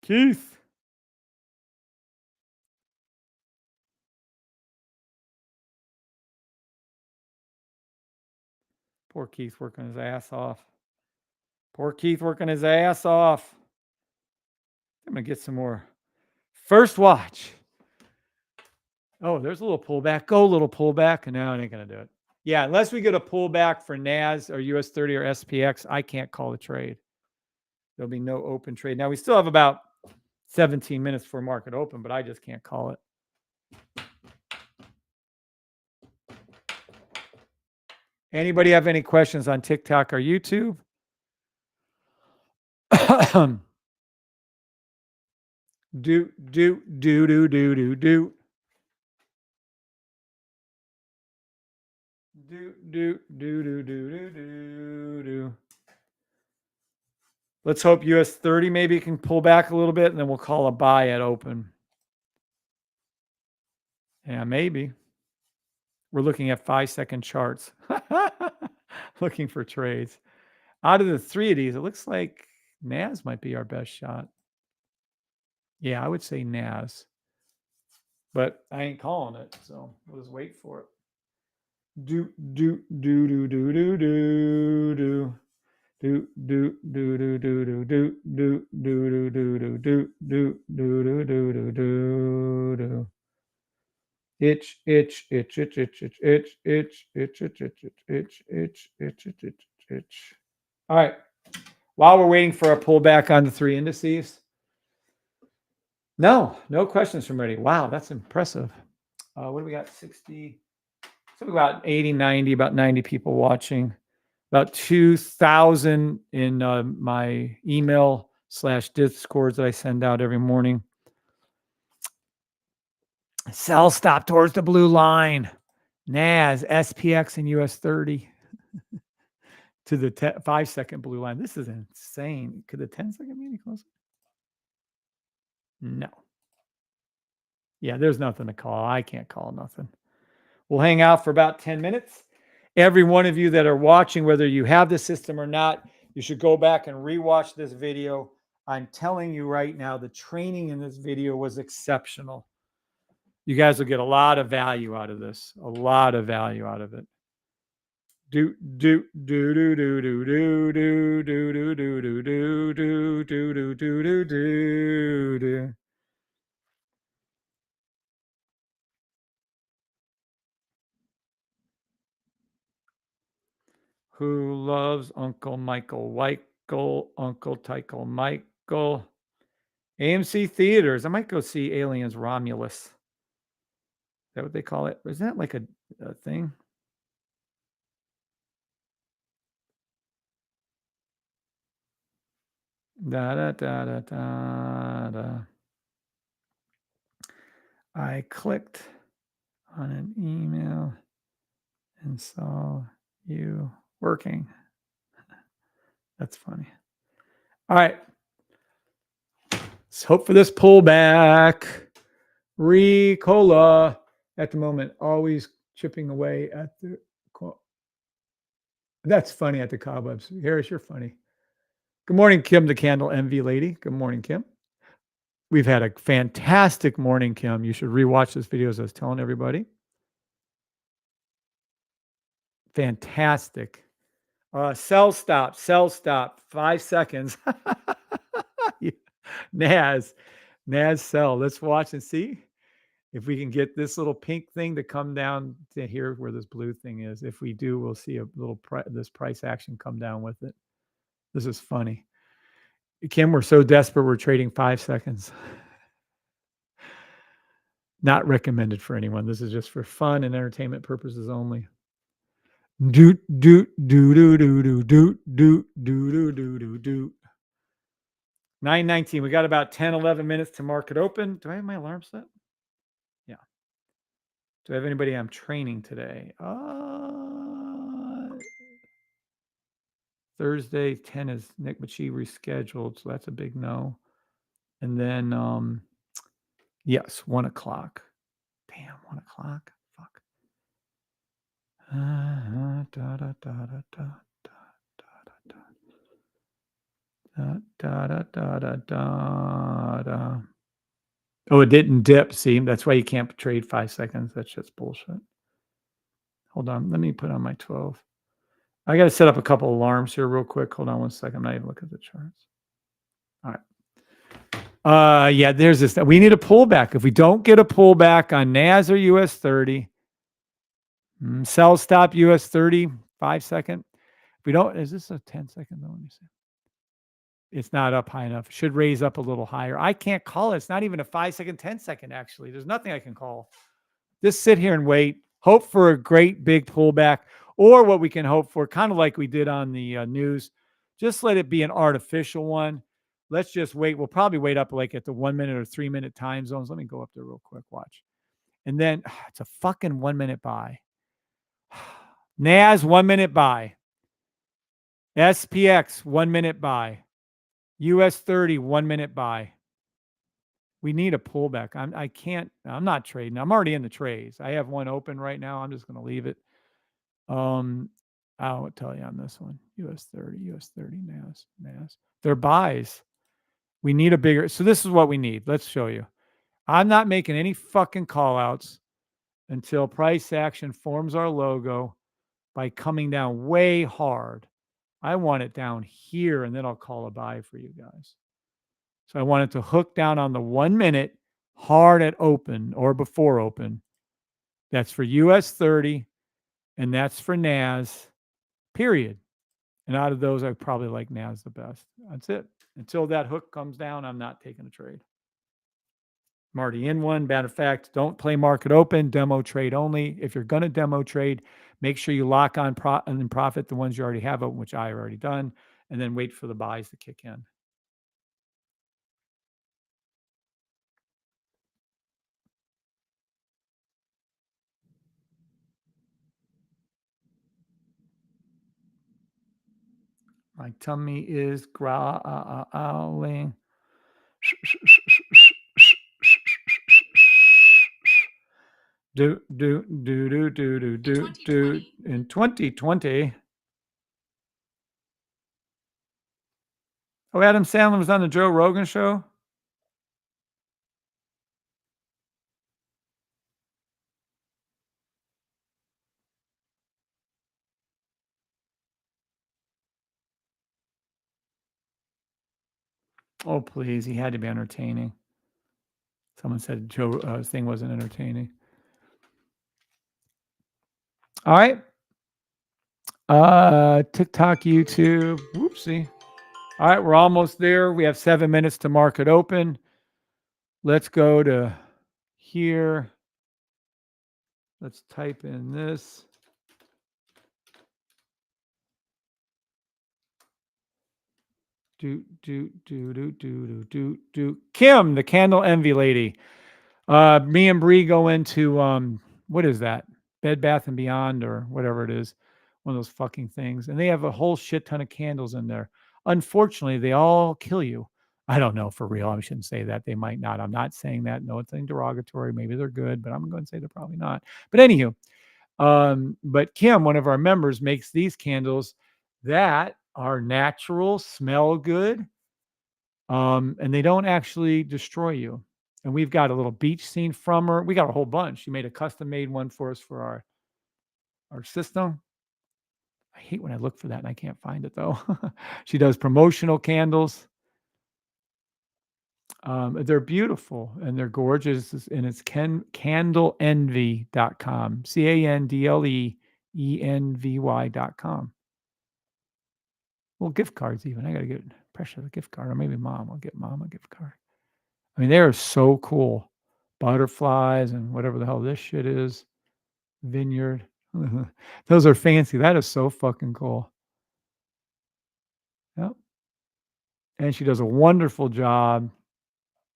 Keith. Poor Keith working his ass off. Poor Keith working his ass off. I'm going to get some more. First watch. Oh, there's a little pullback. Go, little pullback. No, it ain't going to do it. Yeah, unless we get a pullback for NAS or US 30 or SPX, I can't call the trade. There'll be no open trade. Now, we still have about 17 minutes for market open, but I just can't call it. Anybody have any questions on TikTok or YouTube? do. Let's hope US 30 maybe can pull back a little bit, and then we'll call a buy at open. Yeah, maybe. We're looking at 5-second charts. Looking for trades. Out of the 3 of these, it looks like NAS might be our best shot. Yeah, I would say NAS. But I ain't calling it, so we'll just wait for it. Do. Itch. All right. While we're waiting for a pullback on the 3 indices. No questions from Ready. Wow, that's impressive. What do we got? 60. So about 80, 90, about 90 people watching. About 2,000 in my email/Discords that I send out every morning. Sell stop towards the blue line. NAS, SPX, and US 30 to the 5-second blue line. This is insane. Could the 10-second be any closer? No. Yeah, there's nothing to call. I can't call nothing. We'll hang out for about 10 minutes. Every one of you that are watching, whether you have the system or not, you should go back and rewatch this video. I'm telling you right now, the training in this video was exceptional. You guys will get a lot of value out of this. A lot of value out of it. Do. Who loves Uncle Michael Weichel, Uncle Tycho Michael? AMC Theaters. I might go see Aliens Romulus. Is that what they call it? Is that like a thing? Da da da da da da. I clicked on an email and saw you working. That's funny. All right. Let's hope for this pullback. Ricola at the moment, always chipping away at the. That's funny at the cobwebs. Harris, you're funny. Good morning, Kim, the candle envy lady. Good morning, Kim. We've had a fantastic morning, Kim. You should rewatch this video as I was telling everybody. Fantastic. Sell stop, 5 seconds. Naz sell. Let's watch and see if we can get this little pink thing to come down to here where this blue thing is. If we do, we'll see a little this price action come down with it. This is funny. Kim, we're so desperate, we're trading 5 seconds. Not recommended for anyone. This is just for fun and entertainment purposes only. Doot, doot, doot, doot, doot, doot, doot, doot, doot, doot, doot. 9:19. We got about 10, 11 minutes to market open. Do I have my alarm set? Yeah. Do I have anybody I'm training today? Thursday, 10 is Nick Machi rescheduled, so that's a big no. And then, yes, 1 o'clock. Damn, 1 o'clock. Fuck. Oh, it didn't dip. See, that's why you can't trade 5 seconds. That's just bullshit. Hold on. Let me put on my 12. I got to set up a couple alarms here real quick. Hold on 1 second. I'm not even looking at the charts. All right. Yeah, there's this. We need a pullback. If we don't get a pullback on NAS or US 30, sell stop US 30, 5 second. If we don't, is this a 10 second? Let me see. It's not up high enough. It should raise up a little higher. I can't call it. It's not even a 5 second, 10 second, actually. There's nothing I can call. Just sit here and wait. Hope for a great big pullback, or what we can hope for, kind of like we did on the news. Just let it be an artificial one. Let's just wait. We'll probably wait up like at the 1 minute or 3 minute time zones. Let me go up there real quick. Watch. And then it's a fucking 1 minute buy. NAS 1 minute buy. SPX 1 minute buy. US 30 1 minute buy. We need a pullback. I'm not trading. I'm already in the trades. I have one open right now. I'm just going to leave it. I'll tell you on this one. US 30, NAS. They're buys. We need a bigger. So this is what we need. Let's show you. I'm not making any fucking call outs until price action forms our logo by coming down way hard. I want it down here, and then I'll call a buy for you guys. So I want it to hook down on the 1 minute hard at open or before open. That's for US 30, and that's for NAS, period. And out of those, I probably like NAS the best. That's it. Until that hook comes down, I'm not taking a trade. I'm already in one. Matter of fact, don't play market open, demo trade only. If you're going to demo trade, make sure you lock on and then profit the ones you already have open, which I've already done, and then wait for the buys to kick in. My tummy is growling. Do in 2020. Oh, Adam Sandler was on the Joe Rogan show. Oh, please. He had to be entertaining. Someone said Joe's thing wasn't entertaining. All right. TikTok, YouTube. Whoopsie. All right, we're almost there. We have 7 minutes to market open. Let's go to here. Let's type in this. Kim, the candle envy lady. Me and Bree go into what is that? Bed Bath and Beyond or whatever it is, one of those fucking things, and they have a whole shit ton of candles in there. Unfortunately, they all kill you. I don't know for real. I shouldn't say that. They might not. I'm not saying that. No, it's derogatory. Maybe they're good, but I'm going to say they're probably not. But anywho, but Kim, one of our members, makes these candles that are natural, smell good, and they don't actually destroy you. And we've got a little beach scene from her. We got a whole bunch. She made a custom made one for us for our system. I hate when I look for that and I can't find it though. She does promotional candles. They're beautiful and they're gorgeous. And it's candleenvy.com. CANDLEENVY.com. Well, gift cards even. I got to get Precious a gift card, or maybe Mom. I'll get Mom a gift card. I mean, they are so cool. Butterflies and whatever the hell this shit is. Vineyard. Those are fancy. That is so fucking cool. Yep. And she does a wonderful job.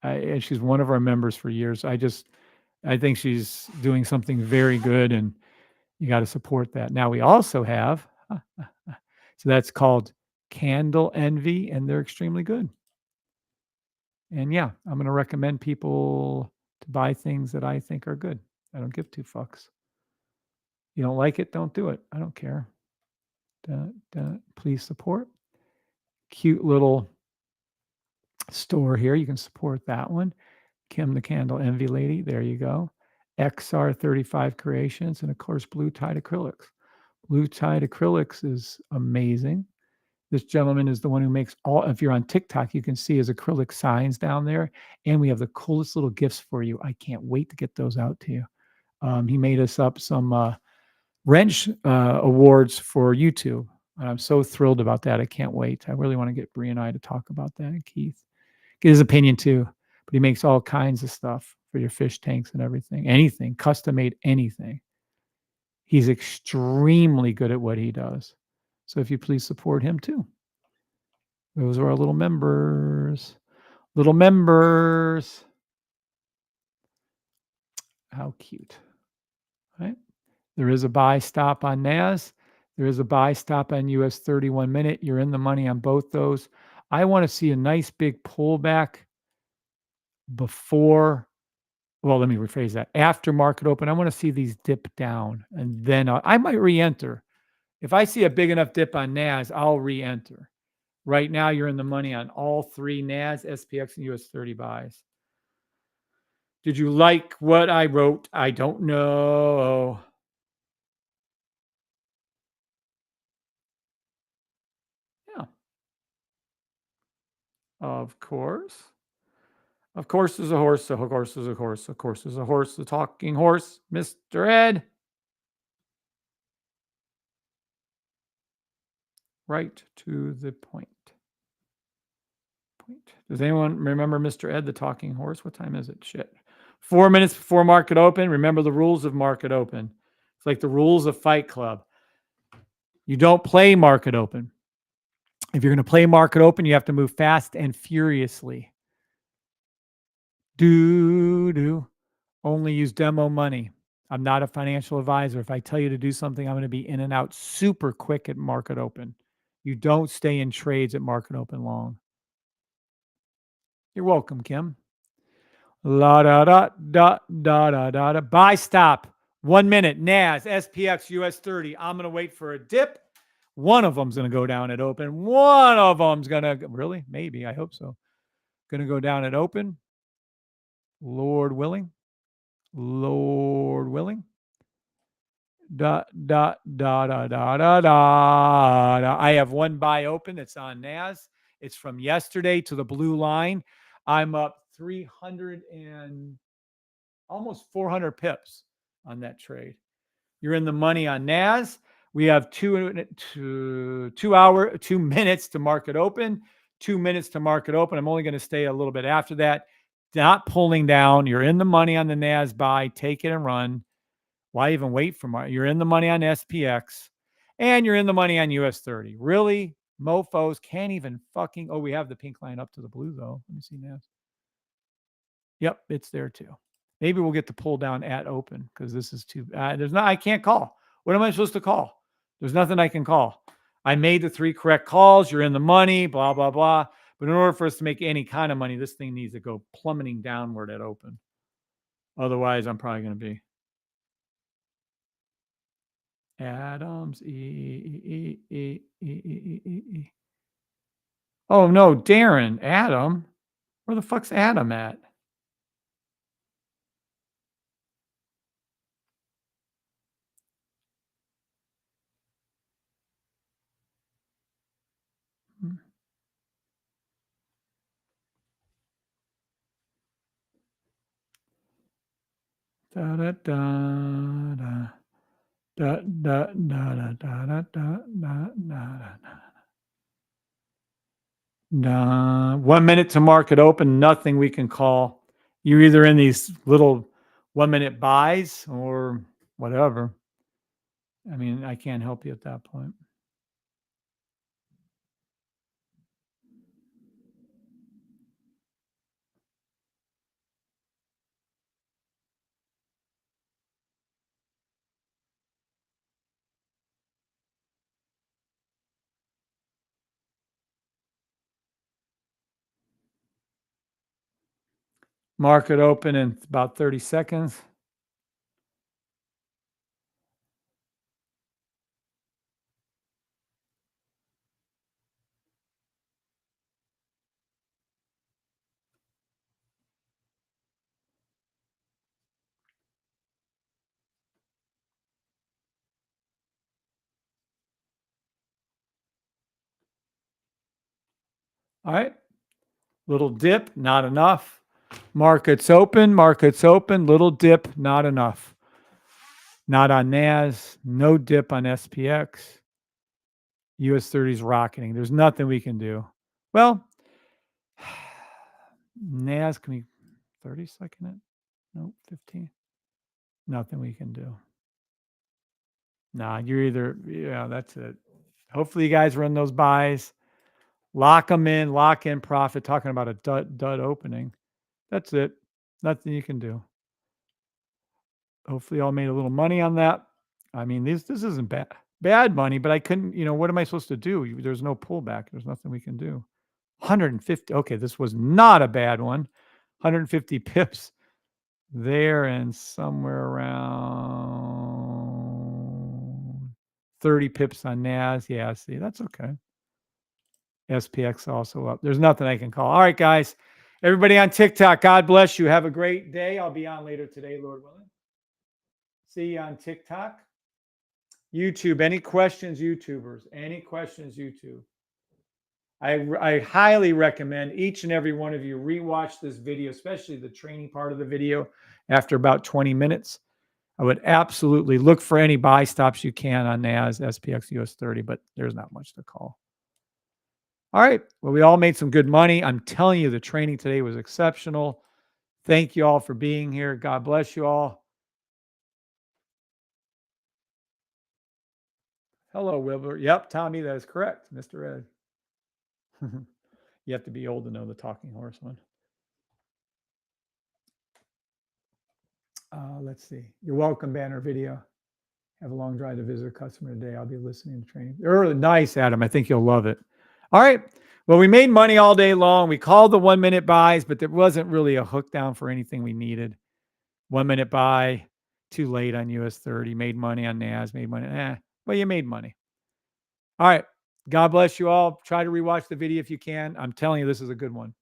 And she's one of our members for years. I think she's doing something very good, and you got to support that. Now we also have, so that's called Candle Envy, and they're extremely good. And yeah, I'm going to recommend people to buy things that I think are good. I don't give two fucks. You don't like it, don't do it. I don't care. Please support. Cute little store here. You can support that one. Kim the Candle Envy Lady. There you go. XR35 Creations. And of course, Blue Tide Acrylics. Blue Tide Acrylics is amazing. This gentleman is the one who makes all, if you're on TikTok, you can see his acrylic signs down there. And we have the coolest little gifts for you. I can't wait to get those out to you. He made us up some wrench awards for YouTube. And I'm so thrilled about that. I can't wait. I really want to get Bree and I to talk about that. And Keith, get his opinion too. But he makes all kinds of stuff for your fish tanks and everything. Anything, custom made anything. He's extremely good at what he does. So if you please support him too. Those are our little members. Little members. How cute. Right? There is a buy stop on NAS. There is a buy stop on US 31 minute. You're in the money on both those. I want to see a nice big pullback before, well, let me rephrase that. After market open, I want to see these dip down, and then I might re-enter. If I see a big enough dip on NAS, I'll re-enter. Right now, you're in the money on all three NAS, SPX, and US 30 buys. Did you like what I wrote? I don't know. Yeah. Of course. Of course there's a horse. Of course there's a horse. Of course there's a horse. The talking horse, Mr. Ed. Right to the point. Does anyone remember Mr. Ed, the talking horse? What time is it? Shit. 4 minutes before market open. Remember the rules of market open. It's like the rules of Fight Club. You don't play market open. If you're going to play market open, you have to move fast and furiously. Only use demo money. I'm not a financial advisor. If I tell you to do something, I'm going to be in and out super quick at market open. You don't stay in trades at market open long. You're welcome, Kim. La da da da da da da da. Buy stop. 1 minute. NAS, SPX, US 30. I'm going to wait for a dip. One of them's going to go down at open. One of them's going to, really? Maybe. I hope so. Going to go down at open. Lord willing. Lord willing. Da da da da da da da. I have one buy open. It's on NAS. It's from yesterday to the blue line. I'm up 300 and almost 400 pips on that trade. You're in the money on NAS. We have 2 minutes to market open, 2 minutes to market open. I'm only going to stay a little bit after that. Not pulling down. You're in the money on the NAS buy. Take it and run. Why even wait for you're in the money on SPX and you're in the money on US 30. Really? Mofos can't even fucking. Oh, we have the pink line up to the blue though. Let me see NAS. Yep, it's there too. Maybe we'll get to pull down at open because this is too. I can't call. What am I supposed to call? There's nothing I can call. I made the 3 correct calls. You're in the money, blah, blah, blah. But in order for us to make any kind of money, this thing needs to go plummeting downward at open. Otherwise, I'm probably going to be Adams. Oh, no, Darren. Adam. Where the fuck's Adam at? Da da da da da da da da da da da da. 1 minute to market open. Nothing we can call. You're either in these little 1 minute buys or whatever. I mean, I can't help you at that point. Market open in about 30 seconds. All right. Little dip, not enough. Markets open, little dip, not enough. Not on NAS, no dip on SPX. US 30 is rocketing. There's nothing we can do. Well, NAS, can we 30-second it? Nope, 15. Nothing we can do. Nah, you're either, yeah, that's it. Hopefully you guys run those buys. Lock them in, lock in profit. Talking about a dud opening. That's it. Nothing you can do. Hopefully y'all made a little money on that. I mean, this isn't bad money, but I couldn't, what am I supposed to do? There's no pullback. There's nothing we can do. 150. Okay, this was not a bad one. 150 pips there and somewhere around 30 pips on NAS. Yeah, see, that's okay. SPX also up. There's nothing I can call. All right, guys. Everybody on TikTok, God bless you. Have a great day. I'll be on later today, Lord willing. See you on TikTok. YouTube. Any questions, YouTubers? Any questions, YouTube? I highly recommend each and every one of you rewatch this video, especially the training part of the video after about 20 minutes. I would absolutely look for any buy stops you can on NAS, SPX, US 30, but there's not much to call. All right. Well, we all made some good money. I'm telling you, the training today was exceptional. Thank you all for being here. God bless you all. Hello, Wilbur. Yep, Tommy, that is correct. Mr. Ed. You have to be old to know the talking horse one. Let's see. You're welcome, banner video. Have a long drive to visit a customer today. I'll be listening to training. Early. Nice, Adam. I think you'll love it. All right. Well, we made money all day long. We called the 1 minute buys, but there wasn't really a hook down for anything we needed. 1 minute buy, too late on US 30. Made money on NAS, made money. Well, you made money. All right. God bless you all. Try to rewatch the video if you can. I'm telling you, this is a good one.